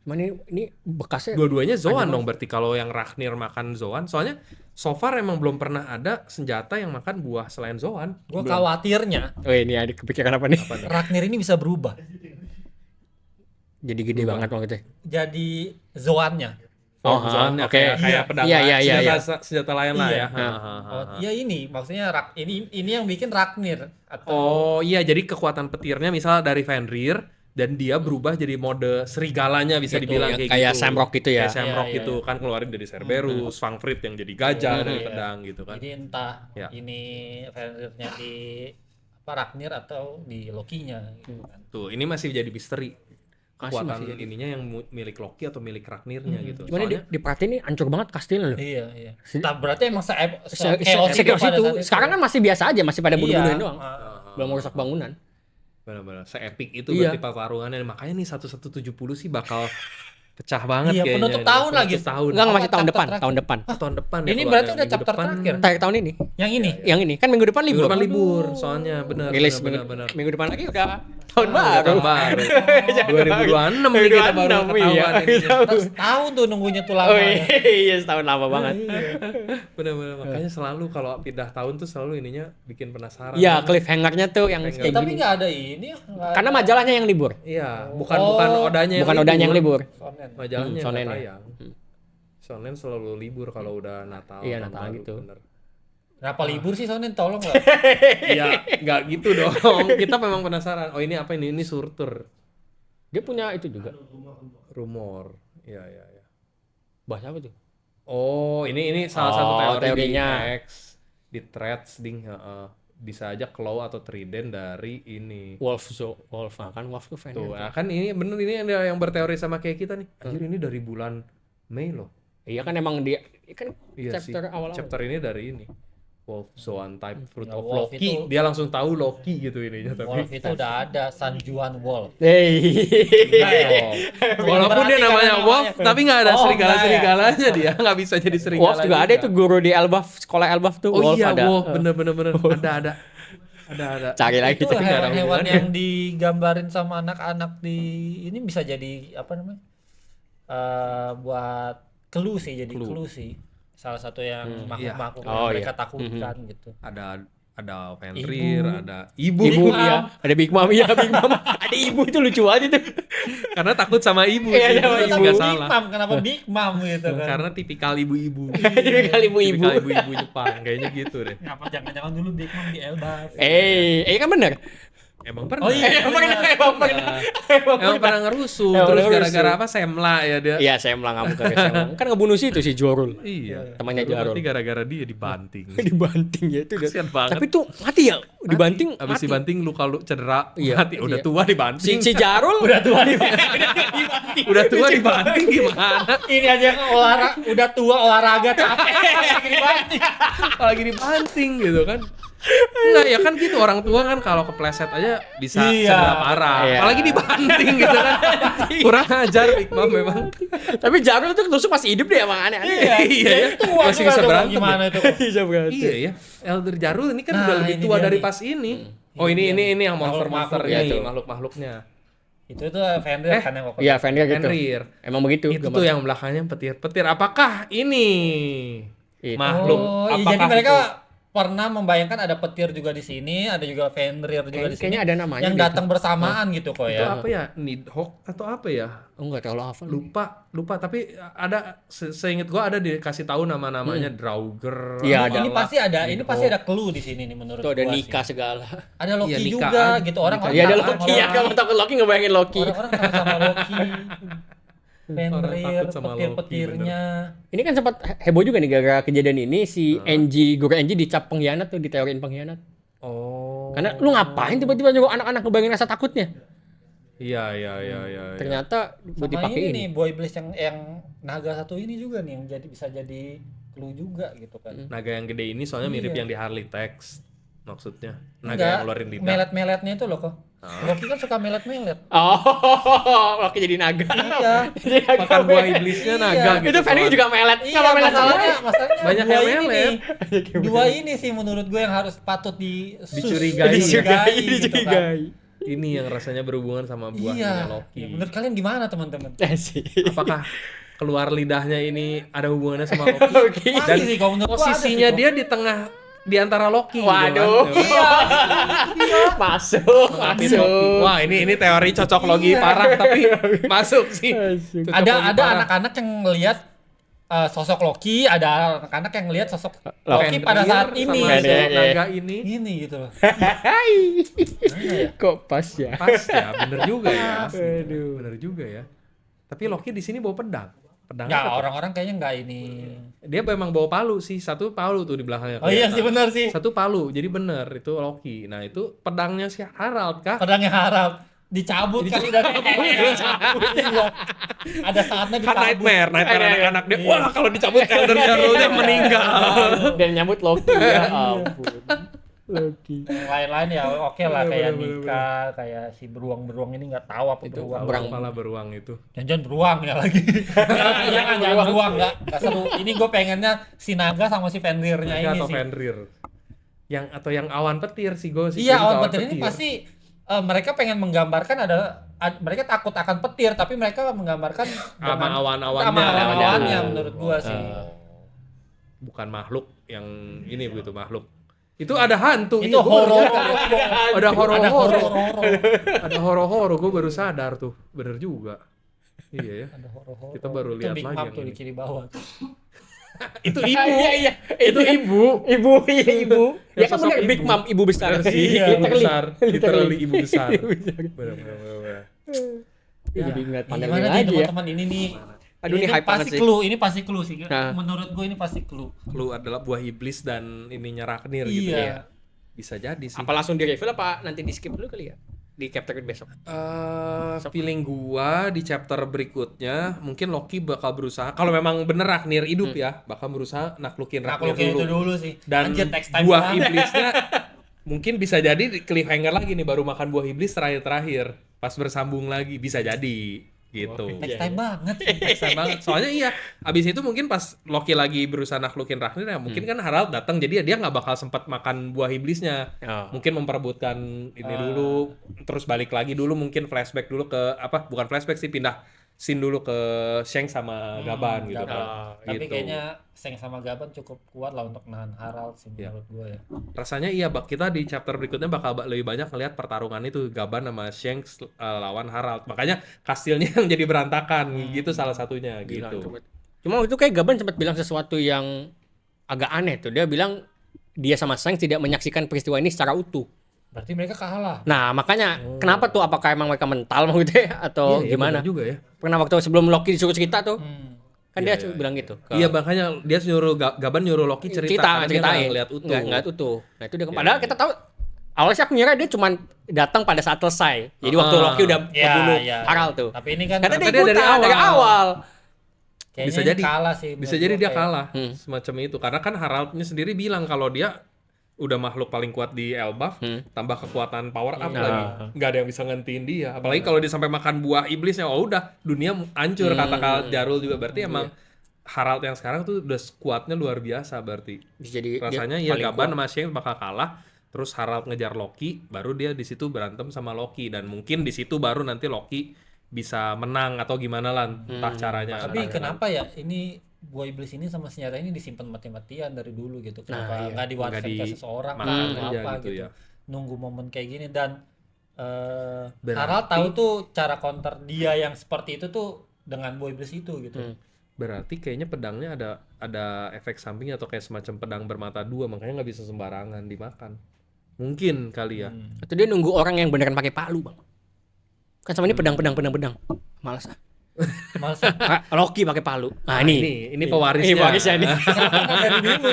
Cuman ini bekasnya Dua-duanya Zoan dong berarti kalau yang Ragnir makan Zoan. Soalnya so far emang belum pernah ada senjata yang makan buah selain Zoan. Gua khawatirnya ini ada kepikiran apa nih? Ragnir ini bisa berubah. Jadi gede banget maksudnya. Jadi Zoannya. Zoannya oke. kayak pedang Iya. senjata lain lah ya. Iya. Ya ini maksudnya ini yang bikin Ragnir atau Oh iya, jadi kekuatan petirnya misal dari Fenrir dan dia berubah jadi mode serigalanya bisa Gitu, dibilang yang kayak kayak gitu. Samrock gitu ya. Kayak Samrock Iya, gitu kan keluarin dari Cerberus, Fangfrit yang jadi gajah dari pedang gitu kan. jadi entah Ya. ini Fenrirnya di Ragnir atau di Loki-nya gitu kan. Tuh, ini masih jadi misteri. Kekuatan masih jadi. ininya yang milik Loki atau milik Ragnirnya gitu. Cuman ini diperhatiin nih ancur banget kastilnya loh. Iya. Nah, berarti emang Chaos chaos itu. pada saat Sekarang kan masih biasa aja, masih pada bunuh-bunuhin doang. Ah. Belum merusak bangunan. Benar-benar se-epic itu Iya. berarti pertarungannya. Makanya nih 1170 sih bakal Pecah banget Iya, kayaknya. penutup ini. tahun lagi. Penutup tahun. Enggak masih tahun chapter depan, terakhir. tahun depan. Tahun depan ya. Ini kalau berarti ada udah minggu chapter depan. terakhir. Terakhir tahun ini. Yang ini. Yang ini kan minggu depan Minggu libur. depan libur, soalnya benar. Rilis benar. minggu depan lagi udah tahun Udah baru. tahun baru. 2026 nih kita baru 2026, iya. ketahuan ini. Tahun tuh nunggunya tuh lama. Oh iya, setahun lama banget. Benar-benar makanya selalu kalau pindah tahun tuh selalu ininya bikin penasaran. Iya, cliffhanger-nya tuh yang Cliffhanger. kayak Tapi gini. nggak ada ini ya. Nggak Karena ada. majalahnya yang libur. Iya, bukan Oh. odanya Bukan odanya yang libur. Shonen. Majalahnya Shonen nggak ya. tayang. Shonen selalu libur kalau udah Natal. Iya, tahun Natal baru, gitu. bener. Kenapa libur sih Shonen? Tolong lah. Iya, nggak gitu dong. Kita memang penasaran. Oh ini apa ini? Ini surtur. Dia punya itu juga. Rumor. Iya. Bahasa apa tuh? Oh, ini salah satu Oh, teori teorinya. di X, di threads ding, bisa aja claw atau trident dari ini. Wolf kan Wolf tuh fan. Tuh, kan ini bener ini ada yang berteori sama kayak kita nih. Anjir ini dari bulan Mei loh. Iya kan emang dia kan Iya sih. chapter awal-awal. Chapter ini dari ini. Wolf Zoan type fruit Ya, of Wolf Loki. itu- Dia langsung tahu Loki gitu ininya tapi. Wolf itu udah ada San Juan Wolf. Oh. Walaupun dia Berarti namanya karena Wolf, namanya- tapi nggak ada Oh, serigala-serigalanya dia, nggak bisa jadi serigala. Wolf juga ada itu guru di Elbaf, sekolah Elbaf tuh. Oh Wolf iya, ada. Wolf bener. Ada. Cari lagi Itu tapi nggak ada hewan-hewan hubungannya. yang digambarin sama anak-anak di ini bisa jadi apa namanya? Buat clue sih, jadi clue sih. Salah satu yang makhluk-makhluk yang Oh, mereka iya. takutkan gitu. Ada Fenrir, ada Ibu ibu. ya, ada Big Mom ya, Big Mom. Ada ibu itu lucu aja tuh. Karena takut sama ibu Iya, sih, sama itu ibu. nggak Big salah. Mom, kenapa Big Mom gitu kan? Karena tipikal ibu-ibu. Tipikal ibu-ibu. Tipikal ibu-ibu Jepang, kayaknya gitu deh. Ngapa jangan-jangan dulu Big Mom di Elbaf? Kan bener. Emang pernah. Oh iya, Emang pernah. Emang pernah ngerusuh, Emang terus pernah gara-gara ngerusuh. apa Semla ya dia. Iya, saya ngamuk ke Semla. Kan ngebunuh sih itu si Jorul. Iya. Temannya Dulu Jarul. Berarti gara-gara dia dibanting. Dibanting ya itu. Kasian banget. Tapi tuh mati ya, dibanting. Abis mati. dibanting luka cedera, Iya, mati. Udah iya. tua dibanting. Si Jarul Udah tua nih. Udah tua dibanting gimana? Ini aja yang udah tua olahraga capek lagi dibanting. Lagi dibanting gitu kan. Enggak ya kan gitu orang tua kan kalau kepleset aja bisa Iya. cedera parah. Iya. Apalagi dibanting gitu kan. Kurang ajar Big Mom memang. Tapi Jarul tuh tusuk masih hidup deh emang aneh-aneh. Iya ya. Tua Masih juga bisa tuh, berantem. gimana itu? Bisa berantem. Iya ya. Elder Jarul ini kan Nah, udah lebih ini tua dia dari nih. pas ini. Oh ini yang monster-monster Makhluk-makhluknya ini, tuh. makhluk-makhluknya. Itu Fenrir kan yang pokoknya. Iya, Fenrir gitu. Fenrir. Emang begitu. Itu gambar. tuh yang belakangnya petir-petir. Apakah ini Itu. makhluk? Oh, iya, Apakah jadi mereka itu? pernah membayangkan ada petir juga di sini, ada juga Fenrir juga di sini. Kayaknya ada namanya yang gitu. datang bersamaan gitu kok Itu ya. apa ya? Nidhogg atau apa ya? Oh, enggak terlalu hafal. Lupa tapi ada seinget gua ada dikasih tahu nama-namanya Draugr. Iya, apa ada. Ini lah. pasti ada, ini pasti ada clue di sini nih menurut Tuh ada gua nikah sih. segala. Ada Loki Iya, nikah juga ada. gitu orang. Iya ada Loki ya, kamu takut Loki ngebayangin Loki. Orang-orang takut sama Loki. Orang Fenrir, takut sama petir-petirnya. Ini kan sempat heboh juga nih gara-gara kejadian ini si guru NG dicap pengkhianat tuh, diteoriin pengkhianat. Oh. Karena lu ngapain tiba-tiba nyuruh anak-anak ngebayangin rasa takutnya? Iya. Ternyata buat Sama dipakai ini ini. nih Boy Bliss yang naga satu ini juga nih yang bisa jadi clue juga gitu kan. Naga yang gede ini soalnya mirip Iya. yang di Harley Text maksudnya. Naga Enggak, yang ngeluarin lidah. melet-meletnya itu loh kok. Loki kan suka melet-melet. Oh, Loki jadi naga. Iya. Jadi naga. Makan buah iblisnya naga Iya. gitu. Itu Fenrir juga melet. Iya, Kenapa melet masalahnya Banyak dua yang ini melet. nih. Dua ini sih menurut gue yang harus patut Dicurigai. Dicurigai, gitu kan. dicurigai. Ini yang rasanya berhubungan sama buahnya Iya. Loki. Ya, menurut kalian gimana teman-teman? Sih. Apakah keluar lidahnya ini ada hubungannya sama Loki? Loki. Dan Pasti sih kalau menurut gua ada posisinya sih, kok. dia di tengah di antara Loki. Waduh. Gitu kan. Masuk, Tapi masuk. Loki. Wah, ini teori cocok logi Iya. parah tapi masuk sih. Masuk. Cocok logi Ada parah. anak-anak yang ngelihat sosok Loki, ada anak-anak yang lihat sosok Loki Fenrir pada saat sama ini. si Fenrir. naga ini Ini gitu loh. Hai. ya? Kok pas ya? pas ya, bener juga ya. Aduh. Bener juga ya. Tapi Loki di sini bawa pedang. Pedang Ya apa? orang-orang kayaknya nggak ini. Dia memang bawa palu sih. Satu palu tuh di belakangnya. Oh iya kelihatan. sih benar sih. Satu palu. Jadi bener itu Loki. Nah, itu pedangnya si Harald kah? Pedangnya harap dicabut kali dari Iya. Ada saatnya Kan dicabut. nightmare anak-anak dia. Iya. Wah, kalau dicabut Elder Jarulnya meninggal. Dan nyambut Loki ya ampun. Loki. Yang lain-lain ya oke lah, kayak Bener-bener. Nika, kayak si beruang-beruang ini nggak tahu apa Itu beruang. berang. Kepala beruang itu. Jangan beruang ya lagi. Jangan beruang nggak seru. Ini gue pengennya si naga sama si Fenrirnya Naga ini atau sih. Fenrir. Yang yang awan petir sih gue sih. Iya, Jadi awan petir ini pasti mereka pengen menggambarkan mereka takut akan petir, tapi mereka menggambarkan sama dengan- awan-awannya. sama awan-awannya Oh. menurut gua sih. Bukan makhluk yang ini begitu makhluk. Itu ada hantu. Itu iya, gua baru horor. sadar. Ada Ada horor-horor. horor-horor. Ada horor-horor, gue baru sadar tuh. Bener juga. Iya ya. Ada horor-horor. Kita baru Itu lihat Big lagi Mom yang tuh di ini. kiri bawah. Itu ibu. Iya. Itu ibu. Ibu, iya ibu. Ya Yang kan sosok benar Big ibu. Mom, ibu besar. Bener sih, Iya, ibu besar. Literally ibu besar. Ibu besar. Bener. Ya, jadi ngeliat Gimana pandangan nih aja ya. teman-teman ini nih? Aduh, ini hype banget pasti sih. clue, ini pasti clue sih. Nah. Menurut gue ini pasti clue. Lu adalah buah iblis dan ininya Ragnir gitu Iya. ya. Bisa jadi sih. Apa langsung di reveal apa nanti di skip dulu kali ya? Di chapter besok. Feeling gua di chapter berikutnya mungkin Loki bakal berusaha kalau memang bener Ragnir hidup ya, bakal berusaha naklukin Ragnir Naklukin dulu. itu dulu sih. Dan Anjir, text time buah banget. iblisnya mungkin bisa jadi di cliffhanger lagi nih, baru makan buah iblis terakhir pas bersambung lagi bisa jadi gitu. Text time banget. Terkesan banget. Soalnya iya, abis itu mungkin pas Loki lagi berusaha naklukin Ragnir ya mungkin kan Harald datang, jadi dia nggak bakal sempat makan buah iblisnya. Oh. Mungkin memperebutkan ini dulu, terus balik lagi dulu, mungkin flashback dulu ke apa? Bukan flashback sih, pindah scene dulu ke Shang sama Gaban gitu Gaban. kan. Tapi Gitu. kayaknya Seng sama Gaban cukup kuat lah untuk nahan Harald sih Iya. menurut gue ya. Rasanya iya, kita di chapter berikutnya bakal lebih banyak ngelihat pertarungan itu Gaban sama Shang lawan Harald. Makanya kastilnya yang jadi berantakan gitu salah satunya Gila, gitu. coba. Cuma itu kayak Gaban sempat bilang sesuatu yang agak aneh tuh. Dia bilang dia sama Sang tidak menyaksikan peristiwa ini secara utuh. Berarti mereka kalah. Nah, makanya kenapa tuh? Apakah emang mereka mental mau gitu ya? Atau Iya, gimana? bener juga ya. Pernah waktu sebelum Loki disuruh cerita tuh. Kan Iya, dia iya, bilang gitu. ke- Iya, makanya dia nyuruh Gaban nyuruh Loki cerita karena dia ceritain. nggak ngeliat utuh. Nggak utuh. Nah, itu dia. Iya, Padahal iya. kita tahu awalnya sih aku ngira dia cuma datang pada saat selesai. Jadi waktu Loki udah Iya, membunuh iya. Harald tuh. Tapi ini kan Kata dia dia dari ikutan dari awal. kayaknya bisa ini jadi kalah sih. bisa menurut jadi gue dia kayak- kalah semacam itu karena kan Haraldnya sendiri bilang kalau dia udah makhluk paling kuat di Elbaf, tambah kekuatan power up Nah. lagi, nggak ada yang bisa ngentiin dia. Apalagi kalau dia sampai makan buah iblisnya, oh udah dunia hancur kata Jarul juga. Berarti emang Harald yang sekarang tuh udah kuatnya luar biasa berarti. Jadi Rasanya dia ya paling Gaban kuat. sama Shang bakal kalah. Terus Harald ngejar Loki, baru dia di situ berantem sama Loki dan mungkin di situ baru nanti Loki bisa menang atau gimana lah entah caranya. Tapi kenapa ya ini buah iblis ini sama senjata ini disimpan mati-matian dari dulu gitu? Kenapa nggak diwariskan Nggak ke seseorang dimakan atau aja apa gitu gitu? ya. Nunggu momen kayak gini dan Berarti- Harald tahu tuh cara counter dia yang seperti itu tuh dengan buah iblis itu gitu. Berarti kayaknya pedangnya ada efek samping atau kayak semacam pedang bermata dua, makanya nggak bisa sembarangan dimakan. Mungkin kali ya. Atau dia nunggu orang yang beneran pakai palu, Bang. Kan sama ini pedang. Malas ah. Males Loki pakai palu. Nah, ini. Ini pewarisnya. Ini pewarisnya nih. dari dulu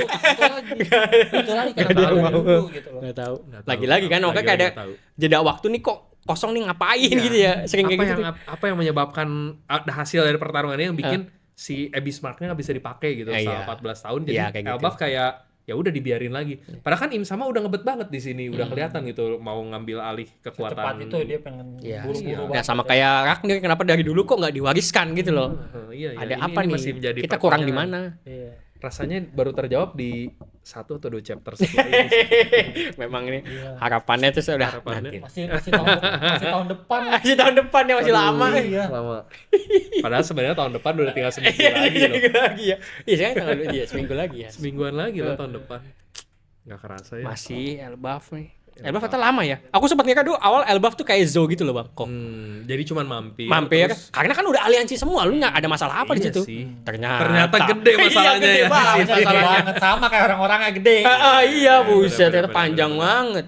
itu lagi kenapa dari dulu gitu loh. Nggak tahu. Nggak tahu. Lagi-lagi kan oke Lagi-lagi kayak ada nggak tahu. jeda waktu nih kok kosong nih ngapain gitu ya. Sering kayak gitu. Apa yang menyebabkan ada hasil dari pertarungan ini yang bikin si Abyss Mark-nya nggak bisa dipakai gitu Iya. selama 14 tahun. Jadi Iya, kayak gitu. Elbaf kayak ya udah dibiarin lagi. Padahal kan Im sama udah ngebet banget di sini, udah kelihatan gitu mau ngambil alih kekuatan. Cepat itu dia pengen Iya. buru-buru Nah, sama kayak Ragnir kenapa dari dulu kok nggak diwariskan gitu loh. Iya, Ada ini apa nih? masih menjadi Kita kurang di pertanyaan. mana? Iya. Rasanya baru terjawab di 1 atau 2 chapter setelah ini sih. Memang ini harapannya tuh sudah Harapannya. nanti. Masih tahun depan. Masih tahun depan ya masih lama. Iya. Lama. Padahal sebenarnya tahun depan udah tinggal seminggu Iya, lagi loh. seminggu lagi ya. Iya, sekarang tanggal seminggu lagi ya. Semingguan lagi loh tahun depan. Nggak kerasa ya. Masih Elbaf nih. Elbaf atau lama ya? Aku sempat ngira dulu awal Elbaf tuh kayak Zo gitu loh, Bang. Kok Jadi cuman mampir. mampir terus- karena kan udah aliansi semua, lu nggak ada masalah apa di Iya situ? sih. Ternyata Ternyata gede masalahnya Iya, gede ya. banget Masalah masalahnya. banget sama kayak orang-orangnya gede. Iya, buset, ternyata bener, panjang bener. banget.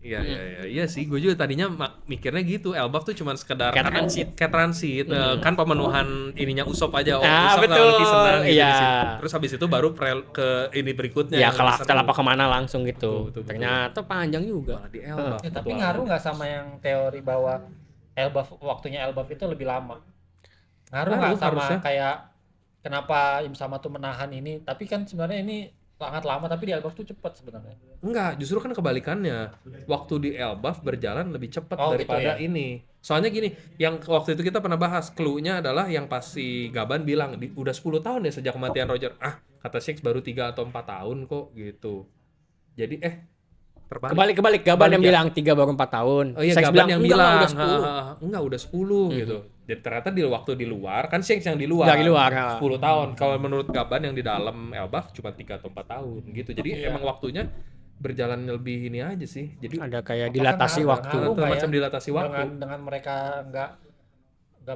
Iya sih, gue juga tadinya mikirnya gitu. Elbaf tuh cuman sekedar Kayak karena- transit. kayak transit, kan pemenuhan ininya Usop aja. Oh, Ah, Usop betul. nggak lebih senang gitu Iya. di situ. Terus habis itu baru ke ini berikutnya. Ya yang kalau lebih after seru. apa kemana langsung gitu. Betul. Ternyata panjang juga. Malah di Elbaf. Ya, tapi petualangan. ngaruh nggak sama yang teori bahwa waktunya Elbaf itu lebih lama? Ngaruh nggak Ngaruh, sama harusnya. kayak kenapa Im Sama tuh menahan ini? Tapi kan sebenarnya ini sangat lama, tapi di Elbaf tuh cepat sebenarnya. Enggak, justru kan kebalikannya. Waktu di Elbaf berjalan lebih cepat Oh, gitu daripada ya? ini. Soalnya gini, yang waktu itu kita pernah bahas, clue-nya adalah yang pas si Gaban bilang, udah 10 tahun ya sejak kematian Roger. Ah, kata Shanks baru 3 atau 4 tahun kok, gitu. Jadi, terbalik. Kebalik Gaban yang Balik ya? bilang 3 baru 4 tahun. Oh iya, Shanks Gaban yang "Enggak, bilang, udah 10." enggak udah 10 gitu. Jadi ternyata di waktu di luar, kan Shanks yang di luar. Dari luar, 10 tahun. Kalau menurut Gaban yang di dalam Elbaf cuma 3 atau 4 tahun gitu. Jadi emang waktunya berjalan lebih ini aja sih. Jadi Ada kayak Apakah dilatasi ngaruh- waktu. ngaruh nggak macam dilatasi waktu. dengan mereka nggak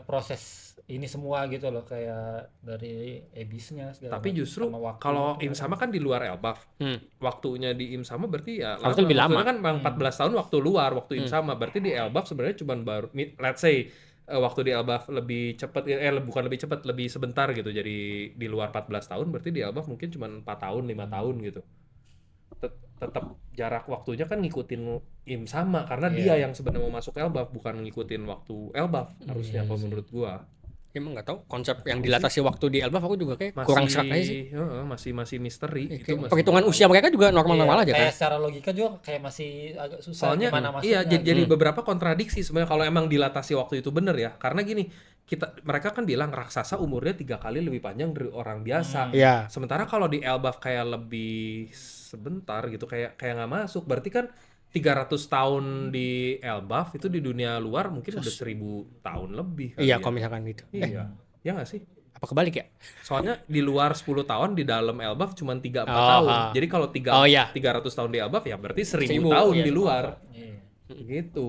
proses ini semua gitu loh, kayak dari ebisnya segala Tapi macam, justru sama waktu kalau gitu. Imsama kan di luar Elbaf. Hmm. Waktunya di Imsama berarti ya Harusnya lebih lama. Maksudnya kan bang 14 tahun waktu luar, waktu Imsama. Berarti di Elbaf sebenarnya cuma baru let's say waktu di Elbaf lebih cepat bukan lebih cepat, lebih sebentar gitu. Jadi di luar 14 tahun berarti di Elbaf mungkin cuma 4 tahun, 5 tahun gitu. Tetap jarak waktunya kan ngikutin Imsama karena dia yang sebenarnya mau masuk Elbaf, bukan ngikutin waktu Elbaf harusnya kalau menurut gua. Emang nggak tahu konsep yang dilatasi waktu di Elbaf aku juga kayak kurang serak aja sih. Masih misteri itu Kayak masih. perhitungan usia mereka juga normal-normal aja kayak kan. secara logika juga kayak masih agak susah Soalnya gimana iya masuknya. jadi beberapa kontradiksi sebenarnya kalau emang dilatasi waktu itu bener ya. Karena gini, mereka kan bilang raksasa umurnya 3 kali lebih panjang dari orang biasa. Iya. Sementara kalau di Elbaf kayak lebih sebentar gitu, kayak nggak masuk. Berarti kan 300 tahun di Elbaf itu di dunia luar mungkin udah 1000 tahun lebih kali Iya, ya. kalau misalkan gitu. Iya. Ya nggak sih? Apa kebalik ya? Soalnya di luar 10 tahun, di dalam Elbaf cuma 3-4 Oh, tahun. ha. Jadi kalau 300 tahun di Elbaf ya berarti 1000 1000, tahun iya. di luar. Iya. Gitu.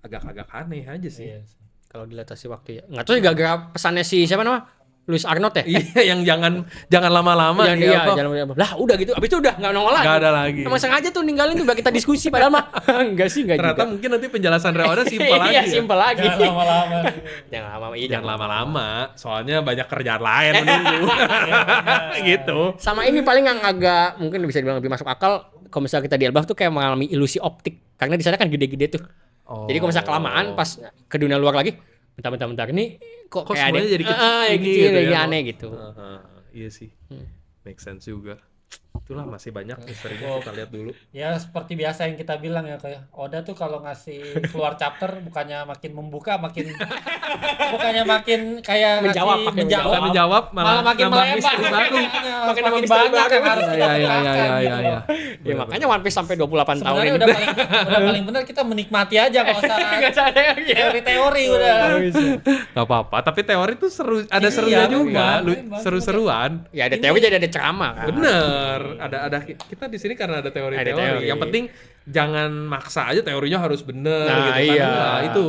Agak-agak aneh aja sih. Iya. Kalau dilatasi waktu ya. Nggak tahu sih gara-gara pesannya si siapa nama? Luis Arnold ya? Iya, yang jangan lama-lama Yang di dia Elbaf. lah udah gitu. Abis itu udah nggak nongol lagi. Nggak ada lagi. Emang sengaja tuh ninggalin tuh biar kita diskusi padahal mah enggak sih enggak Ternyata juga. mungkin nanti penjelasan Reoda simpel lagi. Iya, ya. simpel lagi. Jangan lama-lama. Jangan lama, iya Jangan lama-lama, soalnya banyak kerjaan lain menunggu. Gitu. Sama ini paling yang agak mungkin bisa dibilang lebih masuk akal kalau misalnya kita di Elbaf tuh kayak mengalami ilusi optik karena di sana kan gede-gede tuh. Jadi kalau misalnya kelamaan pas ke dunia luar lagi, bentar ini kok kayak semuanya ada jadi kecil kecil gitu ya, jadi kok. aneh gitu. Iya sih. Make sense juga. Itulah masih banyak misterinya, kita lihat dulu. Ya seperti biasa yang kita bilang ya, kayak Oda tuh kalau ngasih keluar chapter bukannya makin membuka, bukannya makin kayak Menjawab, ngasih pakai Bukan menjawab, malah makin nambah melebar. misteri baru. Makin nambah misteri banyak baru. yang harus kita Iya, iya, pecahkan iya, gitu iya, loh. iya. Ya makanya One Piece sampai 28 tahun Sebenarnya ini. udah paling benar kita menikmati aja kalau usah Enggak ada yang ya. teori-teori udah. Gak apa-apa, tapi teori tuh seru, ada serunya juga, memang. seru-seruan. Ya ada teori jadi ada ceramah kan. Bener, ada kita di sini karena ada teori-teori. Ada teori. Yang penting jangan maksa aja teorinya harus bener Nah, gitu kan. iya. Nah, itu.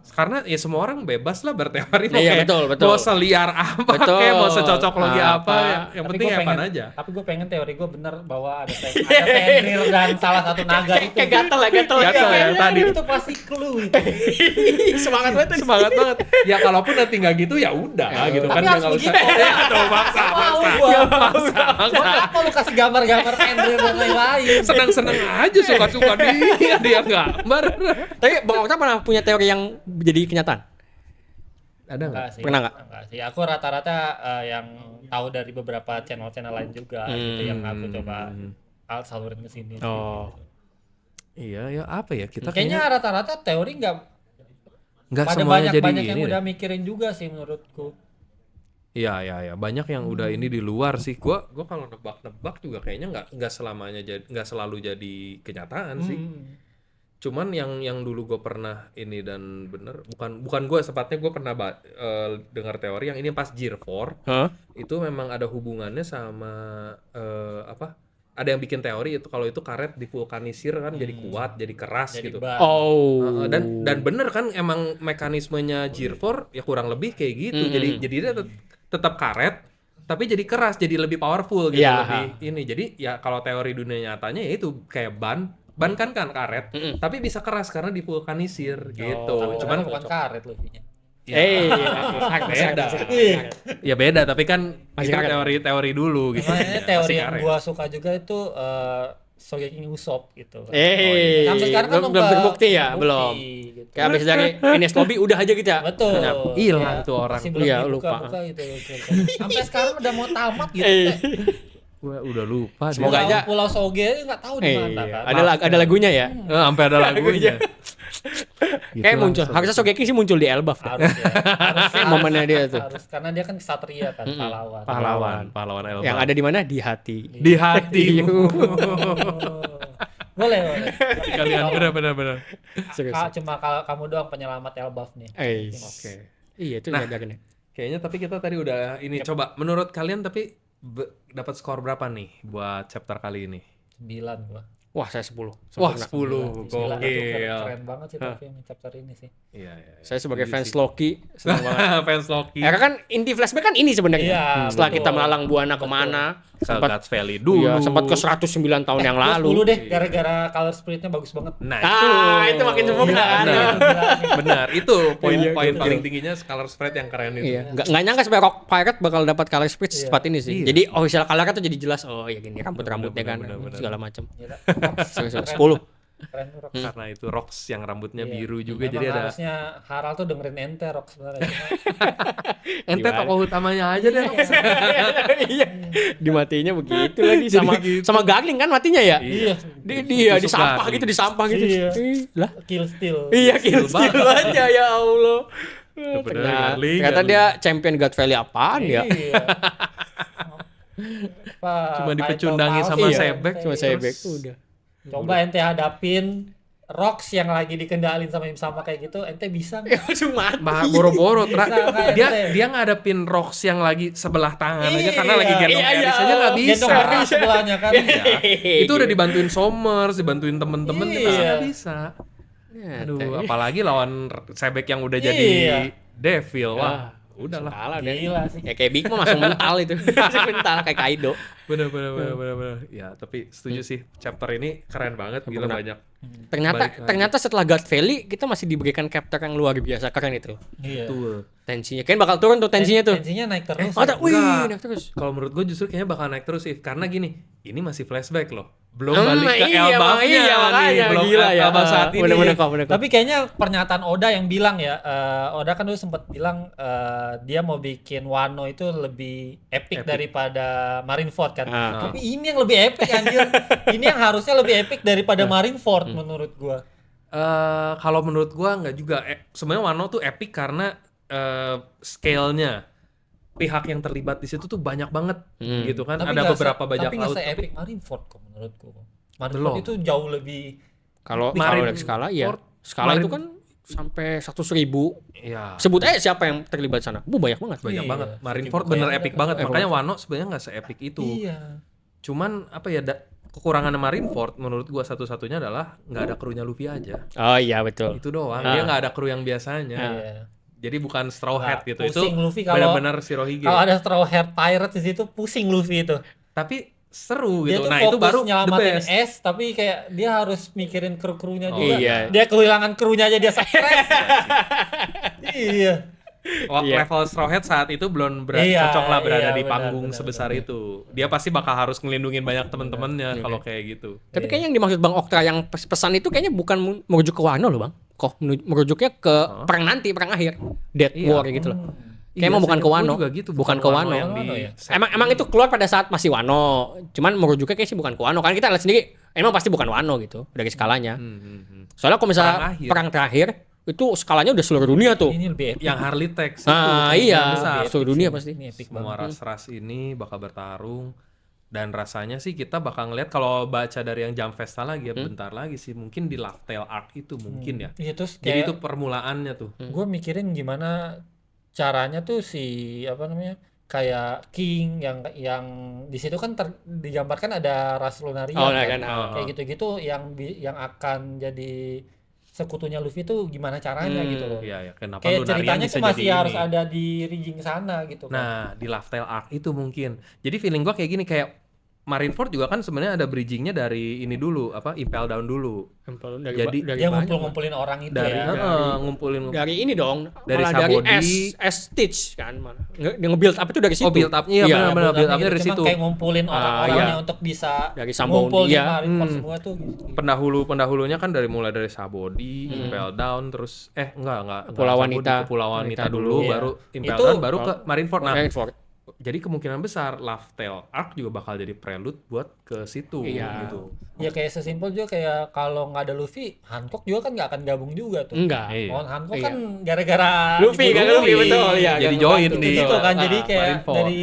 Karena ya semua orang bebas lah berteori mau Iya, kayak betul. mau seliar apa Betul. kayak mau secocok logi apa, Apa. yang Tapi penting gua evan aja. Tapi gue pengen teori gue bener bahwa ada Fenrir dan salah satu naga itu. Kayak gatel ya. Gatel ya, tadi. Itu pasti clue itu. Semangat banget. Semangat banget. Ya kalaupun nanti nggak gitu ya udah gitu kan Tapi nggak harus usah. begitu. Ya, tuh, maksa. Buat apa lu kasih gambar-gambar Fenrir dan lain-lain? Senang-senang aja suka-suka dia gambar. Tapi Bang Okta pernah punya teori yang jadi kenyataan? Ada nggak? Enggak sih. Pernah nggak? Enggak sih. Aku rata-rata yang tahu dari beberapa channel-channel lain juga gitu yang aku coba salurin ke sini. Oh. Iya ya apa ya kita Kayaknya rata-rata teori nggak pada semuanya jadi banyak yang ini udah deh. mikirin juga sih menurutku. Iya banyak yang udah ini di luar sih. Gua kalau nebak-nebak juga kayaknya nggak selamanya nggak selalu jadi kenyataan sih. Cuman yang dulu gue pernah ini dan bener bukan gue sepatnya gue pernah dengar teori yang ini pas Gear 4 Hah? itu memang ada hubungannya sama apa? Ada yang bikin teori itu kalau itu karet divulkanisir kan jadi kuat, jadi keras Jadi gitu. ban. Oh. Dan bener kan emang mekanismenya Gear 4 ya kurang lebih kayak gitu. Jadi dia tetap karet tapi jadi keras, jadi lebih powerful gitu, Iya. lebih ini. Jadi ya kalau teori dunia nyatanya ya itu kayak ban kan karet, tapi bisa keras karena divulkanisir gitu. Cuman bukan karet loh intinya. beda. Ya beda, tapi kan Masih itu karet. teori dulu gitu. Makanya Ya, teori masih yang karet. gua suka juga itu Sogeking Usopp gitu. Sampai Sampai sekarang kan belum terbukti ya, belum. gitu. Kayak abis dari Ines Lobby udah aja gitu ya. Betul. Hilang tuh orang. Masih belum Iya, dibuka-buka gitu. Sampai sekarang udah mau tamat gitu. Gua udah lupa. Semoga aja. Pulau Soge nggak tahu di mana kan. Ada lagunya ya. Sampai ada lagunya. Kayak muncul. Harusnya Sogeki sih muncul di Elbaf. Harus ya. Harus Momennya dia tuh. harus karena dia kan ksatria kan, pahlawan. Pahlawan Elba. Yang ada di mana? Di hati. di hatimu. Boleh. Kalian benar. Serius. Cuma kalau kamu doang penyelamat Elbaf nih. Oke. Iya itu nyadarin. Kayaknya tapi kita tadi udah ini coba menurut kalian tapi dapat skor berapa nih buat chapter kali ini? 9 gua. Wah, saya 10. Wah, Sempurna. 10. 9 itu Gokil. keren banget sih tapi yang chapter ini sih. Iya. Saya sebagai fans Setuju Loki senang banget. sih. Fans Loki. Karena kan inti flashback kan ini sebenarnya. Iya, Setelah betul. kita melalang buana kemana, Ke sempat God's Valley dulu. iya, sempat ke 109 tahun yang Gua lalu. 10 deh gara-gara color spiritnya bagus banget. Nah, Itu makin sempurna Gila, kan. gila, gila. benar. Itu poin Iya, betul. paling tingginya color spread yang keren itu. Iya, nggak nyangka sebenarnya Rock Pirate bakal dapat color speech Iya. secepat ini sih. Iya. Jadi official colornya tuh jadi jelas. Oh ya gini rambut-rambutnya kan bener. segala macam. Gila. 10. Keren tuh Rox. Karena itu Rox yang rambutnya Iya. biru juga Emang jadi ada harusnya Harald tuh dengerin ente Rox sebenarnya. ente Gimana? tokoh utamanya aja deh Rox. Iya. Dimatinya begitu lagi sama gitu. sama Garling kan matinya ya? Iya. Dia di Tusuk sampah Garling. gitu, di sampah gitu. Iya. Lah. Kill steal. Iya, kill aja ya Allah. Kebetulan Garling, Ternyata Garling. dia champion God Valley apaan ya? Iya. Cuma dipecundangi sama Iya, Sebek, cuma terus- Sebek udah. Coba ente hadapin Rox yang lagi dikendalin sama kayak gitu, ente bisa nggak? Ya langsung mati. Boro-boro Bisa nggak, dia ente? dia ngadepin Rox yang lagi sebelah tangan aja Iya. karena lagi gendong Iya, Eris iya. aja nggak bisa. Gendong keras sebelahnya kan. Iya. Itu udah dibantuin Somers, dibantuin temen-temen kita Iya. nggak bisa. Ya, Aduh, apalagi lawan Sebek yang udah jadi Iya. Devil. Wah, udahlah. Salah deh. Gila sih. Ya kayak Big Mom langsung mental itu. Langsung mental kayak Kaido. Bener. Ya, tapi setuju sih chapter ini keren banget, gila Sempurna. banyak. Ternyata Balik lagi. ternyata setelah God Valley kita masih diberikan chapter yang luar biasa keren itu. Iya. Betul. Tensinya kan bakal turun tuh tensinya tuh. Tensinya naik terus. Oh, wih, Enggak. naik terus. Kalau menurut gue justru kayaknya bakal naik terus sih, karena gini, ini masih flashback loh, belum Hmm, balik ke iya, Elbaf-nya iya, makanya, nih, belum gila ya. Elbaf saat ini. Bener-bener kok. Tapi kayaknya pernyataan Oda yang bilang ya, Oda kan dulu sempat bilang dia mau bikin Wano itu lebih epic daripada Marineford kan. Ah. Tapi ini yang lebih epic anjir. Ini yang harusnya lebih epic daripada Marineford menurut gua. Kalau menurut gua nggak juga. Sebenarnya Wano tuh epic karena scale-nya, pihak yang terlibat di situ tuh banyak banget, gitu kan. Ada nggak beberapa bajak tapi nggak laut. se-epic Marineford kok menurutku. Marineford Belum. itu jauh lebih Kalau Marin- dari skala ya. Fort- Skala itu Marin- kan sampai 100.000. Iya. Sebut aja siapa yang terlibat sana. Banyak banget. Banyak Iya, banget. Marineford saking bener banyak epic kan. banget. Makanya Wano sebenarnya nggak se-epic itu. Iya. Cuman apa ya? Kekurangan Marineford menurut gua satu-satunya adalah nggak ada krunya Luffy aja. Oh iya betul. Itu doang. Ah. Dia nggak ada kru yang biasanya. Iya. Jadi bukan Straw Hat Nggak, gitu. Itu pusing Luffy kalau- benar-benar Shirohige. Kalau ada Straw Hat Pirate di situ pusing Luffy itu. Tapi seru Dia gitu. tuh Nah, fokus itu baru the nyelamatin best. S, tapi kayak dia harus mikirin kru-krunya juga. iya. Dia kehilangan krunya aja dia stres. Iya. Waktu Iya. level Straw Hat saat itu belum Iya, cocok lah berada iya, di benar, panggung benar, sebesar itu. Dia pasti bakal harus ngelindungin banyak temen-temennya kalau kayak gitu. Tapi kayaknya yang dimaksud Bang Okta yang pesan itu kayaknya bukan merujuk ke Wano loh Bang. Kok merujuknya ke perang nanti, perang akhir. Dead Iya. War gitu loh. Kayaknya emang bukan ke seingat Wano. gua juga gitu, bukan ke Wano. yang di Wano ya? Emang itu keluar pada saat masih Wano. Cuman merujuknya kayaknya sih bukan ke Wano. Kan kita lihat sendiri emang pasti bukan Wano gitu dari skalanya. Soalnya kalau misalnya Perang akhir. perang terakhir itu skalanya udah seluruh dunia tuh. Ini lebih epic. Yang Harley Tax Nah, itu iya, yang besar. seluruh dunia pasti. Ini epic Semua banget. ras-ras ini bakal bertarung, dan rasanya sih kita bakal ngeliat kalau baca dari yang Jump Festa lagi ya, bentar lagi sih mungkin di Laugh-Tale Arc itu mungkin ya. Iya, terus Jadi kayak itu permulaannya tuh. gue mikirin gimana caranya tuh si apa namanya kayak King yang di situ kan digambarkan ada ras Lunaria Oh, kan. kan. Kayak gitu-gitu yang akan jadi sekutunya Luffy tuh gimana caranya gitu loh. Iya ya, kenapa Kayak Lunarian ceritanya bisa tuh masih jadi harus ini? ada di Rijing sana gitu kan. Nah, di Laugh-Tale Arc itu mungkin. Jadi feeling gua kayak gini, kayak Marineford juga kan sebenarnya ada bridgingnya dari ini dulu, apa Impel Down dulu. Jadi dari Dia banyak, ngumpul-ngumpulin orang itu Dari ya. ngumpulin dari ini dong, Dari malah dari Sabodi. Stitch kan malah. Dia nge-build up itu dari situ. build up-nya, iya, benar. build up-nya dari Cuma situ. kayak ngumpulin orang-orangnya iya. untuk bisa Dari Sambong, ngumpul di iya. Marineford semua tuh gitu. Pendahulunya kan mulai dari Sabodi, Impel Down, terus enggak Pulau Sabodi, Wanita. ke Pulau Wanita Wanita dulu, dulu, baru iya. Impel Itu- Down, baru ke Marineford. Nah, Marineford. Jadi kemungkinan besar Laughtale Arc juga bakal jadi prelude buat ke situ Iya. gitu. Ya kayak sesimpel juga kayak kalau nggak ada Luffy, Hancock juga kan nggak akan gabung juga tuh. Enggak. Iya. Mohon Hancock Iya. kan gara-gara Luffy kan dibunuh. Luffy betul ya. Jadi kan join ngebantu di- Gitu kan, jadi kayak Marineford. dari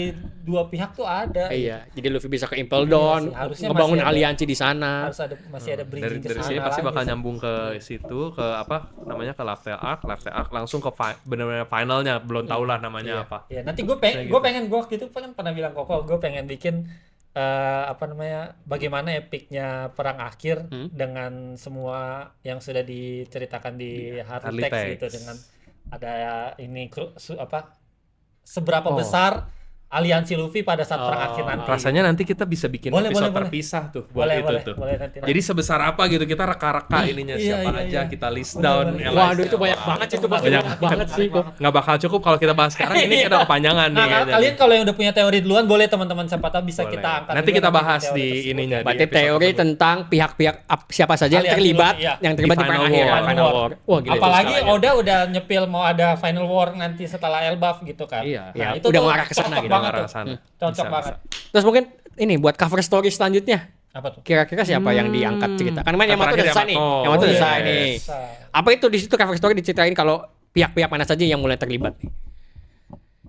dua pihak tuh ada. Iya, jadi Luffy bisa ke Impel Down, Iya sih, harusnya ngebangun masih ada- aliansi di sana. Harus ada masih ada bridging ke Dari sana sini pasti lagi bakal sih. nyambung ke situ, ke apa namanya, ke Laughtale Arc langsung ke benar-benar finalnya, belum tahu lah namanya apa. Ya nanti gue Kayak pengen gue gitu kan pernah bilang Koko, gue pengen bikin apa namanya, bagaimana epicnya perang akhir dengan semua yang sudah diceritakan di Harley Harley Text Text. gitu, dengan ada ini seberapa Oh. besar aliansi Luffy pada saat perang akhir nanti. Rasanya nanti kita bisa bikin Boleh, episode boleh. terpisah tuh buat boleh itu boleh tuh. boleh nanti. Jadi sebesar apa gitu kita reka-reka ininya Iya, siapa iya, aja iya. kita list Boleh, down. boleh. LS. Waduh itu banyak banget sih, itu pasti Banyak banyak banget sih kok. Nggak bakal cukup kalau kita bahas sekarang, ini kita kepanjangan nih Nah, kayaknya. kalian kalau yang udah punya teori duluan boleh teman-teman, siapa tahu bisa Boleh. kita angkat. Nanti juga kita bahas teori di tersebut. ininya. Berarti episode teori tersebut. tentang pihak-pihak siapa saja yang Aliansi terlibat, Luffy, iya. yang terlibat Di di perang Final akhir, War. Final War. Wah, gila itu Apalagi skalanya. Oda udah nyepil mau ada Final War nanti setelah Elbaf gitu kan. Iya. Ya, itu udah tuh mengarah ke sana cocok gitu, banget mengarah tuh. ke sana. Cocok Bisa, banget. Terus mungkin ini buat cover story selanjutnya. Apa tuh? Kira-kira siapa yang diangkat cerita? Kan main Yang Yamato udah terakhir selesai nih. Yamato. Yamato udah Oh, selesai yes. nih. Apa itu di situ cover story diceritain kalau pihak-pihak mana saja yang mulai terlibat nih?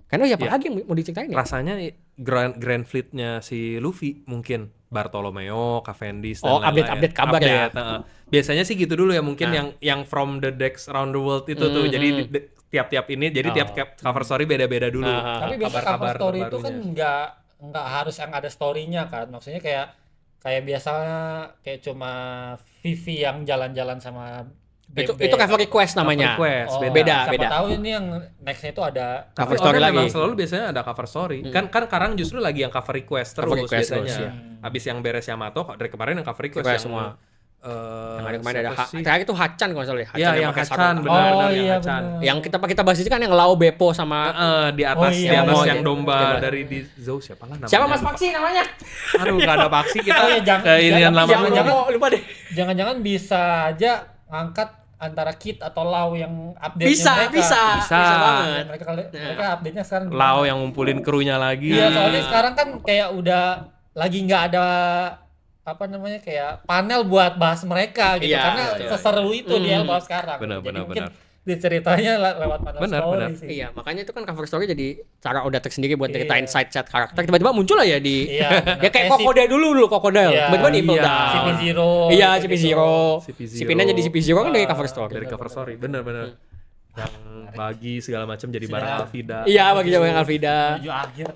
Karena siapa Iya. lagi yang mau diceritain ya? Rasanya Grand Fleet-nya si Luffy mungkin Bartolomeo, Cavendish dan Oh, lain-lain. update kabar ya? Heeh. Biasanya sih gitu dulu ya, mungkin Nah. yang from the decks around the world itu tuh. Jadi tiap-tiap ini, jadi tiap cover story beda-beda dulu. Tapi biasa cover story itu kan nggak harus yang ada story-nya kan. Maksudnya kayak biasanya kayak cuma Vivi yang jalan-jalan sama Itu cover request namanya. Cover request, Oh, beda. siapa beda. tahu ini yang next-nya itu ada Cover Tapi story Oda lagi. memang selalu biasanya ada cover story. Kan sekarang justru lagi yang cover request terus Cover request biasanya. terus, ya. Abis yang beres Yamato, dari kemarin yang cover request, Request yang semua. Yang ada kemarin ada siapa sih? terakhir itu Hacan kalau nggak salah ya. Iya, yang pakai Hacan, sarung. benar-benar Oh, yang iya, Hacan. benar. Yang kita bahas itu kan yang Lau Beppo sama Di atas, Oh, iya, di atas benar. yang domba Benar. dari di Zou siapa lah namanya? siapa Mas Paksi namanya? Aduh, nggak ada paksi kita Oh, iya, jangan- ke inian jangan- lama jangan- dulu. jangan- lupa deh. jangan-jangan bisa aja ngangkat antara Kit atau Lau yang update-nya Bisa, mereka. bisa Bisa. banget. Mereka update-nya sekarang gimana? Lau yang ngumpulin krunya lagi. Iya, soalnya sekarang kan kayak udah lagi nggak ada apa namanya kayak panel buat bahas mereka gitu, Iya, karena iya, seseru itu di Elbaf sekarang. Benar, Jadi benar, mungkin benar. diceritanya lewat panel Benar, story benar. sih. Iya, makanya itu kan cover story jadi cara Oda tersendiri buat Iya. ceritain side-side karakter. Tiba-tiba muncul aja di Iya, benar. ya kayak Kayak Kokoda dulu Kokoda. Iya. Tiba-tiba di Impel Iya. Down. CP0. Iya, gitu. CP0. CP0. Si Pina jadi CP0 kan dari cover story. Dari cover story, bener-bener. Yang bagi segala macam jadi barang Siap. Alvida. Iya, bagi jawaban Alvida. Menuju akhir.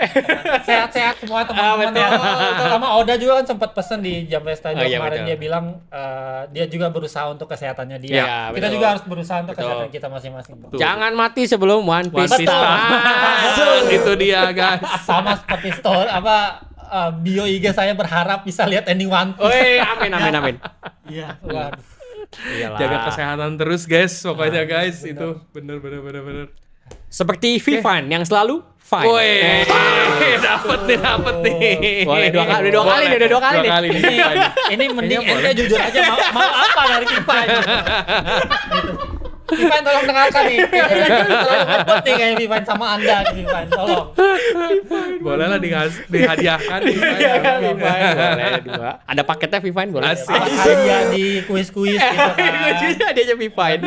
Sehat-sehat semua teman-teman ya. Sama Oda juga kan sempat pesen di Jam Pesta Oh, iya, kemarin, betul. dia bilang dia juga berusaha untuk kesehatannya dia. Iya, Kita betul. juga harus berusaha untuk Betul. kesehatan kita masing-masing. Betul. Jangan mati sebelum One Piece. One Piece Betul. Langsung itu dia, guys. Sama seperti story bio IG saya berharap bisa lihat ending One Piece. Oi, amin amin amin. Iya, waduh. Iyalah. Jaga kesehatan terus, guys. Pokoknya, guys, itu bener. Seperti Vivan yang selalu fine. Woi, dapet nih. Boleh dua kali nih. Dua kali nih. Ini mending Kayaknya ente jujur aja mau apa dari Vivan. Gitu. Vivan tolong dengarkan nih. Kayaknya dia terlalu ngebut nih kayak Vivan sama Anda, Vivan. Tolong. Boleh lah dihadiahkan. Iya, Vivan boleh dua. Ada paketnya Vivan boleh. Asik. Hadiah di kuis-kuis gitu kan. Dia aja Vivan.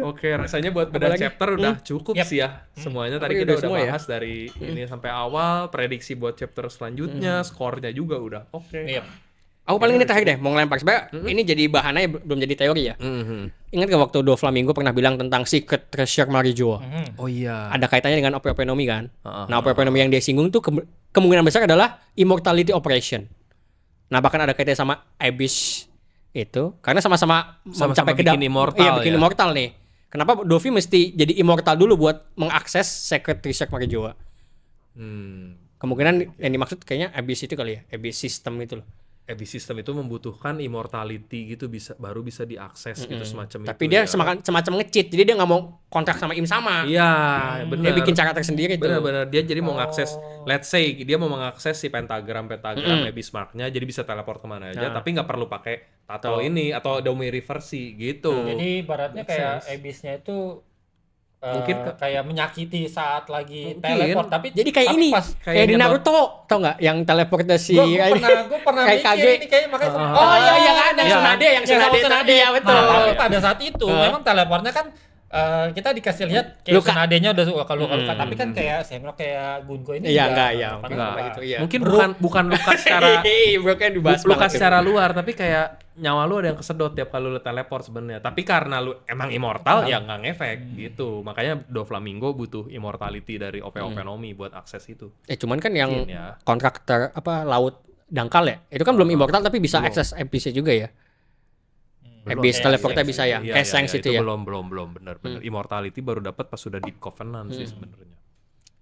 Oke, rasanya buat beda Apalagi? chapter udah cukup Yap. sih ya. Semuanya tadi Tapi kita udah udah semua ya? bahas dari ini sampai awal, prediksi buat chapter selanjutnya, skornya juga udah. Oke. Iya. Aku paling ini terakhir deh mau ngelempar supaya ini jadi bahannya belum jadi teori ya. Ingat gak waktu Doflamingo pernah bilang tentang secret treasure Marijoa? Oh iya. Ada kaitannya dengan Ope Nomi kan? Heeh. Nah, Ope Nomi yang dia singgung tuh kemungkinan besar adalah Immortality Operation. Nah, bahkan ada kaitannya sama Abyss itu karena sama-sama mencapai bikin immortal Iya, bikin ya. immortal nih. Kenapa Dovi mesti jadi immortal dulu buat mengakses secret treasure Marijoa? Kemungkinan yang dimaksud kayaknya Abyss itu kali ya, Abyss system itu loh. Abyss system itu membutuhkan immortality gitu baru bisa diakses gitu semacam Tapi itu. dia ya. semacam nge-cheat, jadi dia nggak mau kontrak sama Im sama. Iya, Dia benar. bikin cara tersendiri tuh. Benar-benar dia jadi mau mengakses, let's say dia mau mengakses si pentagram Abyss Mark-nya, jadi bisa teleport kemana aja, tapi nggak perlu pakai tato ini atau Domiri versi gitu. Jadi ibaratnya Make kayak sense. Abyss-nya itu Mungkin kayak menyakiti saat lagi Mungkin. teleport, tapi Jadi kayak ini, pas kayak di dia Naruto, tau nggak? Yang teleportasi. gue pernah kayak mikir Kage. ini kayak makanya Oh iya iya kan, yang Iya. Tsunade, yang Tsunade tadi ya betul. Nah, tapi pada saat itu memang teleportnya kan kita dikasih lihat kayak Luka. Tsunade-nya udah luka-luka, tapi kan kayak Semrock kayak Gunko ini Iya, juga enggak, iya. apa Enggak. namanya, gitu, iya. Mungkin bukan luka secara Bro kan dibahas luka banget. secara luar, tapi kayak nyawa lu ada yang kesedot tiap kali lu teleport sebenarnya. Tapi karena lu emang immortal ya nggak ngefek gitu. Makanya Doflamingo butuh immortality dari OP-OP Nomi buat akses itu. Cuman kan yang Mungkin ya. kontraktor apa laut dangkal ya, itu kan belum immortal tapi bisa akses NPC juga ya. Habis teleportnya bisa ya, Iya, kayak iya, Shanks iya, itu ya. belum benar. Immortality baru dapat pas sudah Deep Covenant sih sebenarnya.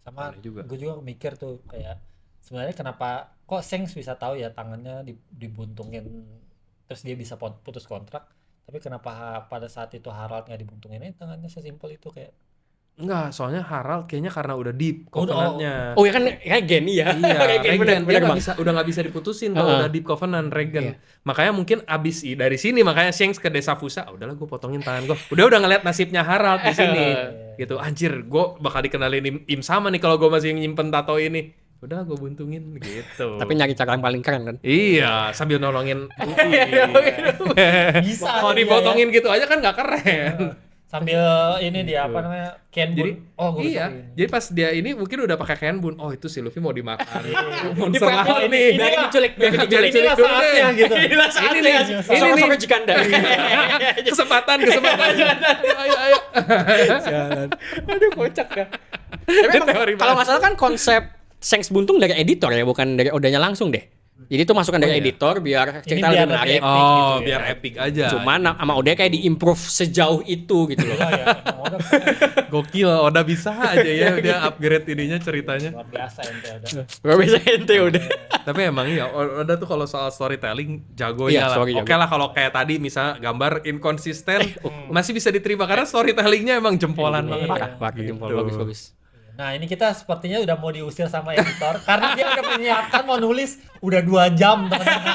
sama Aneh juga. gue juga mikir tuh kayak sebenarnya kenapa kok Shanks bisa tahu ya tangannya dibuntungin terus dia bisa putus kontrak, tapi kenapa pada saat itu Harald nggak dibuntungin tangannya sesimpel itu kayak Enggak, soalnya Harald kayaknya karena udah Deep Oh, udah, Covenant-nya. Oh ya kan kayak Geni ya. Iya, Kayak Geni, Regen dia bener, nggak Bang. bisa, udah nggak bisa diputusin kalau udah Deep Covenant Regen. Iya. Makanya mungkin abis dari sini makanya Shanks ke desa Fusa, udahlah gue potongin tangan gue. Udah ngeliat nasibnya Harald di sini. Gitu, anjir, gue bakal dikenalin Im sama nih kalau gue masih nyimpen tato ini. Udah gue buntungin gitu. Tapi nyari cara yang paling keren kan. Iya, sambil nolongin. bisa Kalau dia dipotongin gitu aja kan nggak keren. sambil ini dia apa namanya Ken Jadi, Bun. iya, jadi pas dia ini mungkin udah pakai Ken Bun. Oh, itu si Luffy mau dimakan. Monster Dipakai, laut ini nih. biar diculik, biar diculik. Inilah dulu saatnya deh. gitu. Inilah saatnya. nih, ini nih. Sosok Jikanda. Kesempatan. Ayo. Aduh kocak ya. Tapi emang Teori kalau banget. nggak salah kan konsep Shanks buntung dari editor ya, bukan dari odanya langsung deh. Jadi itu masukan dari iya. editor biar cerita biar lebih menarik. lebih epic gitu Oh, ya. biar epic aja. Cuman sama Oda kayak di-improve sejauh itu gitu loh. Iya, emang udah Gokil, Oda bisa aja ya dia upgrade ininya ceritanya. luar biasa ente ada. Gak bisa ente udah. Tapi emang iya, Oda tuh kalau soal storytelling Iya, jagonya lah. story Oke jago. lah kalau kayak tadi misalnya gambar inkonsisten masih bisa diterima karena storytellingnya emang jempolan banget. Parah, jempol bagus. Nah ini kita sepertinya udah mau diusir sama editor karena dia udah menyiapkan mau nulis udah 2 jam teman-teman.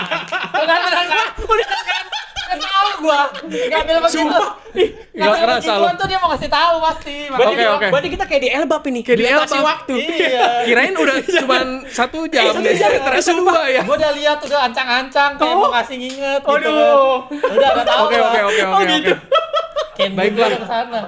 Udah kan tahu gua nggak ambil begitu. Nggak kerasa loh. tuh dia mau ngasih tahu pasti. Oke. Berarti kita kayak di Elbap ini, kayak di dilatasi Elbap. waktu. Iya. Kirain udah cuman 1 jam deh. Ternyata 2 ya. Gua udah lihat udah ancang-ancang kayak mau ngasih nginget gitu. Aduh. Udah tahu. Oke. Oh, gitu. Ken Baiklah. Bun ke sana.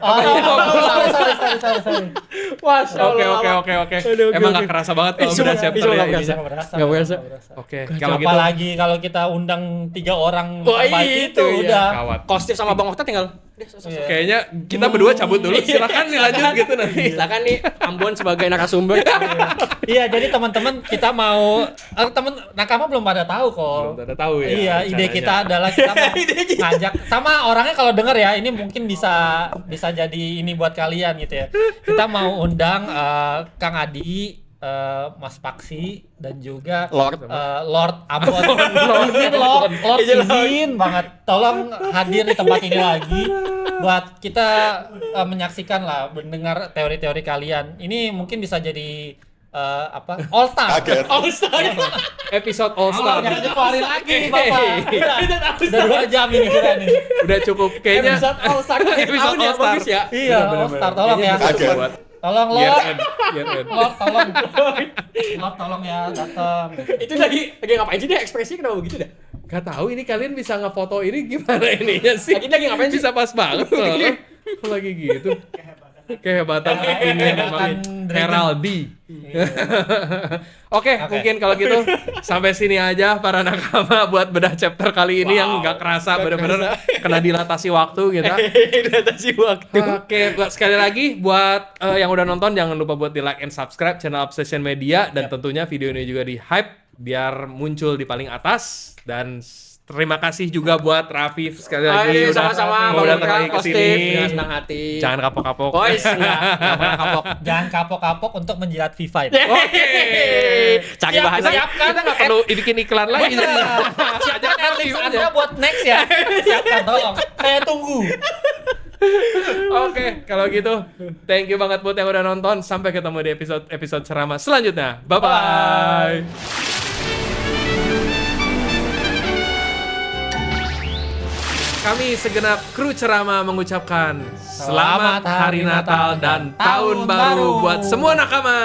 Oh, Sorry. Masya Allah. Oke. Aduh, Emang oke. nggak kerasa banget kalau Cuma- beda chapter cuma ya. nggak berasa. ini. Nggak berasa. Oke, kalau gitu Apalagi kalau kita undang 3 orang Wah, terbaik itu, itu iya. udah. kawat. Kostif sama Bang Okta tinggal. Iya. Kayaknya kita berdua cabut dulu. Silakan dilanjut gitu nanti. Silakan nih Ambon sebagai narasumber. Iya, jadi teman-teman kita mau teman nakama belum pada tahu kok. Belum pada tahu ya. Iya, ide rencananya. kita adalah kita mau ngajak sama orangnya kalau denger ya, ini mungkin bisa jadi ini buat kalian gitu ya. Kita mau undang Kang Adi, Mas Paksi dan juga Lord. Lord Ambon. Lord izin banget. Tolong hadir di tempat ini lagi buat kita menyaksikan lah, mendengar teori-teori kalian. Ini mungkin bisa jadi All Star. All Star. Episode All Star. Jangan dikeluarin lagi, Bapak. Udah 2 jam ini kita nih. Udah cukup kayaknya. Episode All Star. Episode All Star. Bagus ya. Iya, All Star. Tolong ya. Tolong Year Lord. end. Lord, tolong. Lord, tolong ya, datang. Itu lagi ngapain sih dia ekspresinya kenapa begitu dah? Gak tahu ini kalian bisa ngefoto ini gimana ininya sih? Lagi ngapain sih? Bisa pas banget loh. Kok lagi gitu? Kehebatan ini memang Heraldi. Oke, mungkin kalau gitu sampai sini aja para nakama buat bedah chapter kali ini yang nggak kerasa bener-bener kena dilatasi waktu kita. Dilatasi waktu. Oke, sekali lagi buat yang udah nonton jangan lupa buat di like and subscribe channel Obsession Media dan tentunya video ini juga di hype biar muncul di paling atas dan terima kasih juga buat Rafif sekali lagi udah sama-sama mau datang lagi ke sini. dengan senang hati. Jangan kapok-kapok. Boys, enggak pernah kapok. Jangan kapok-kapok untuk menjilat V5. Oke. Cari bahannya. Siapkan. Kita nggak perlu bikin iklan lagi. Siapkan adlibs Anda buat next ya. Siapkan, tolong. Saya tunggu. Oke, kalau gitu thank you banget buat yang udah nonton. Sampai ketemu di episode ceramah selanjutnya. Bye-bye. kami segenap kru Ceramah mengucapkan Selamat Hari Natal dan Tahun Baru buat semua nakama.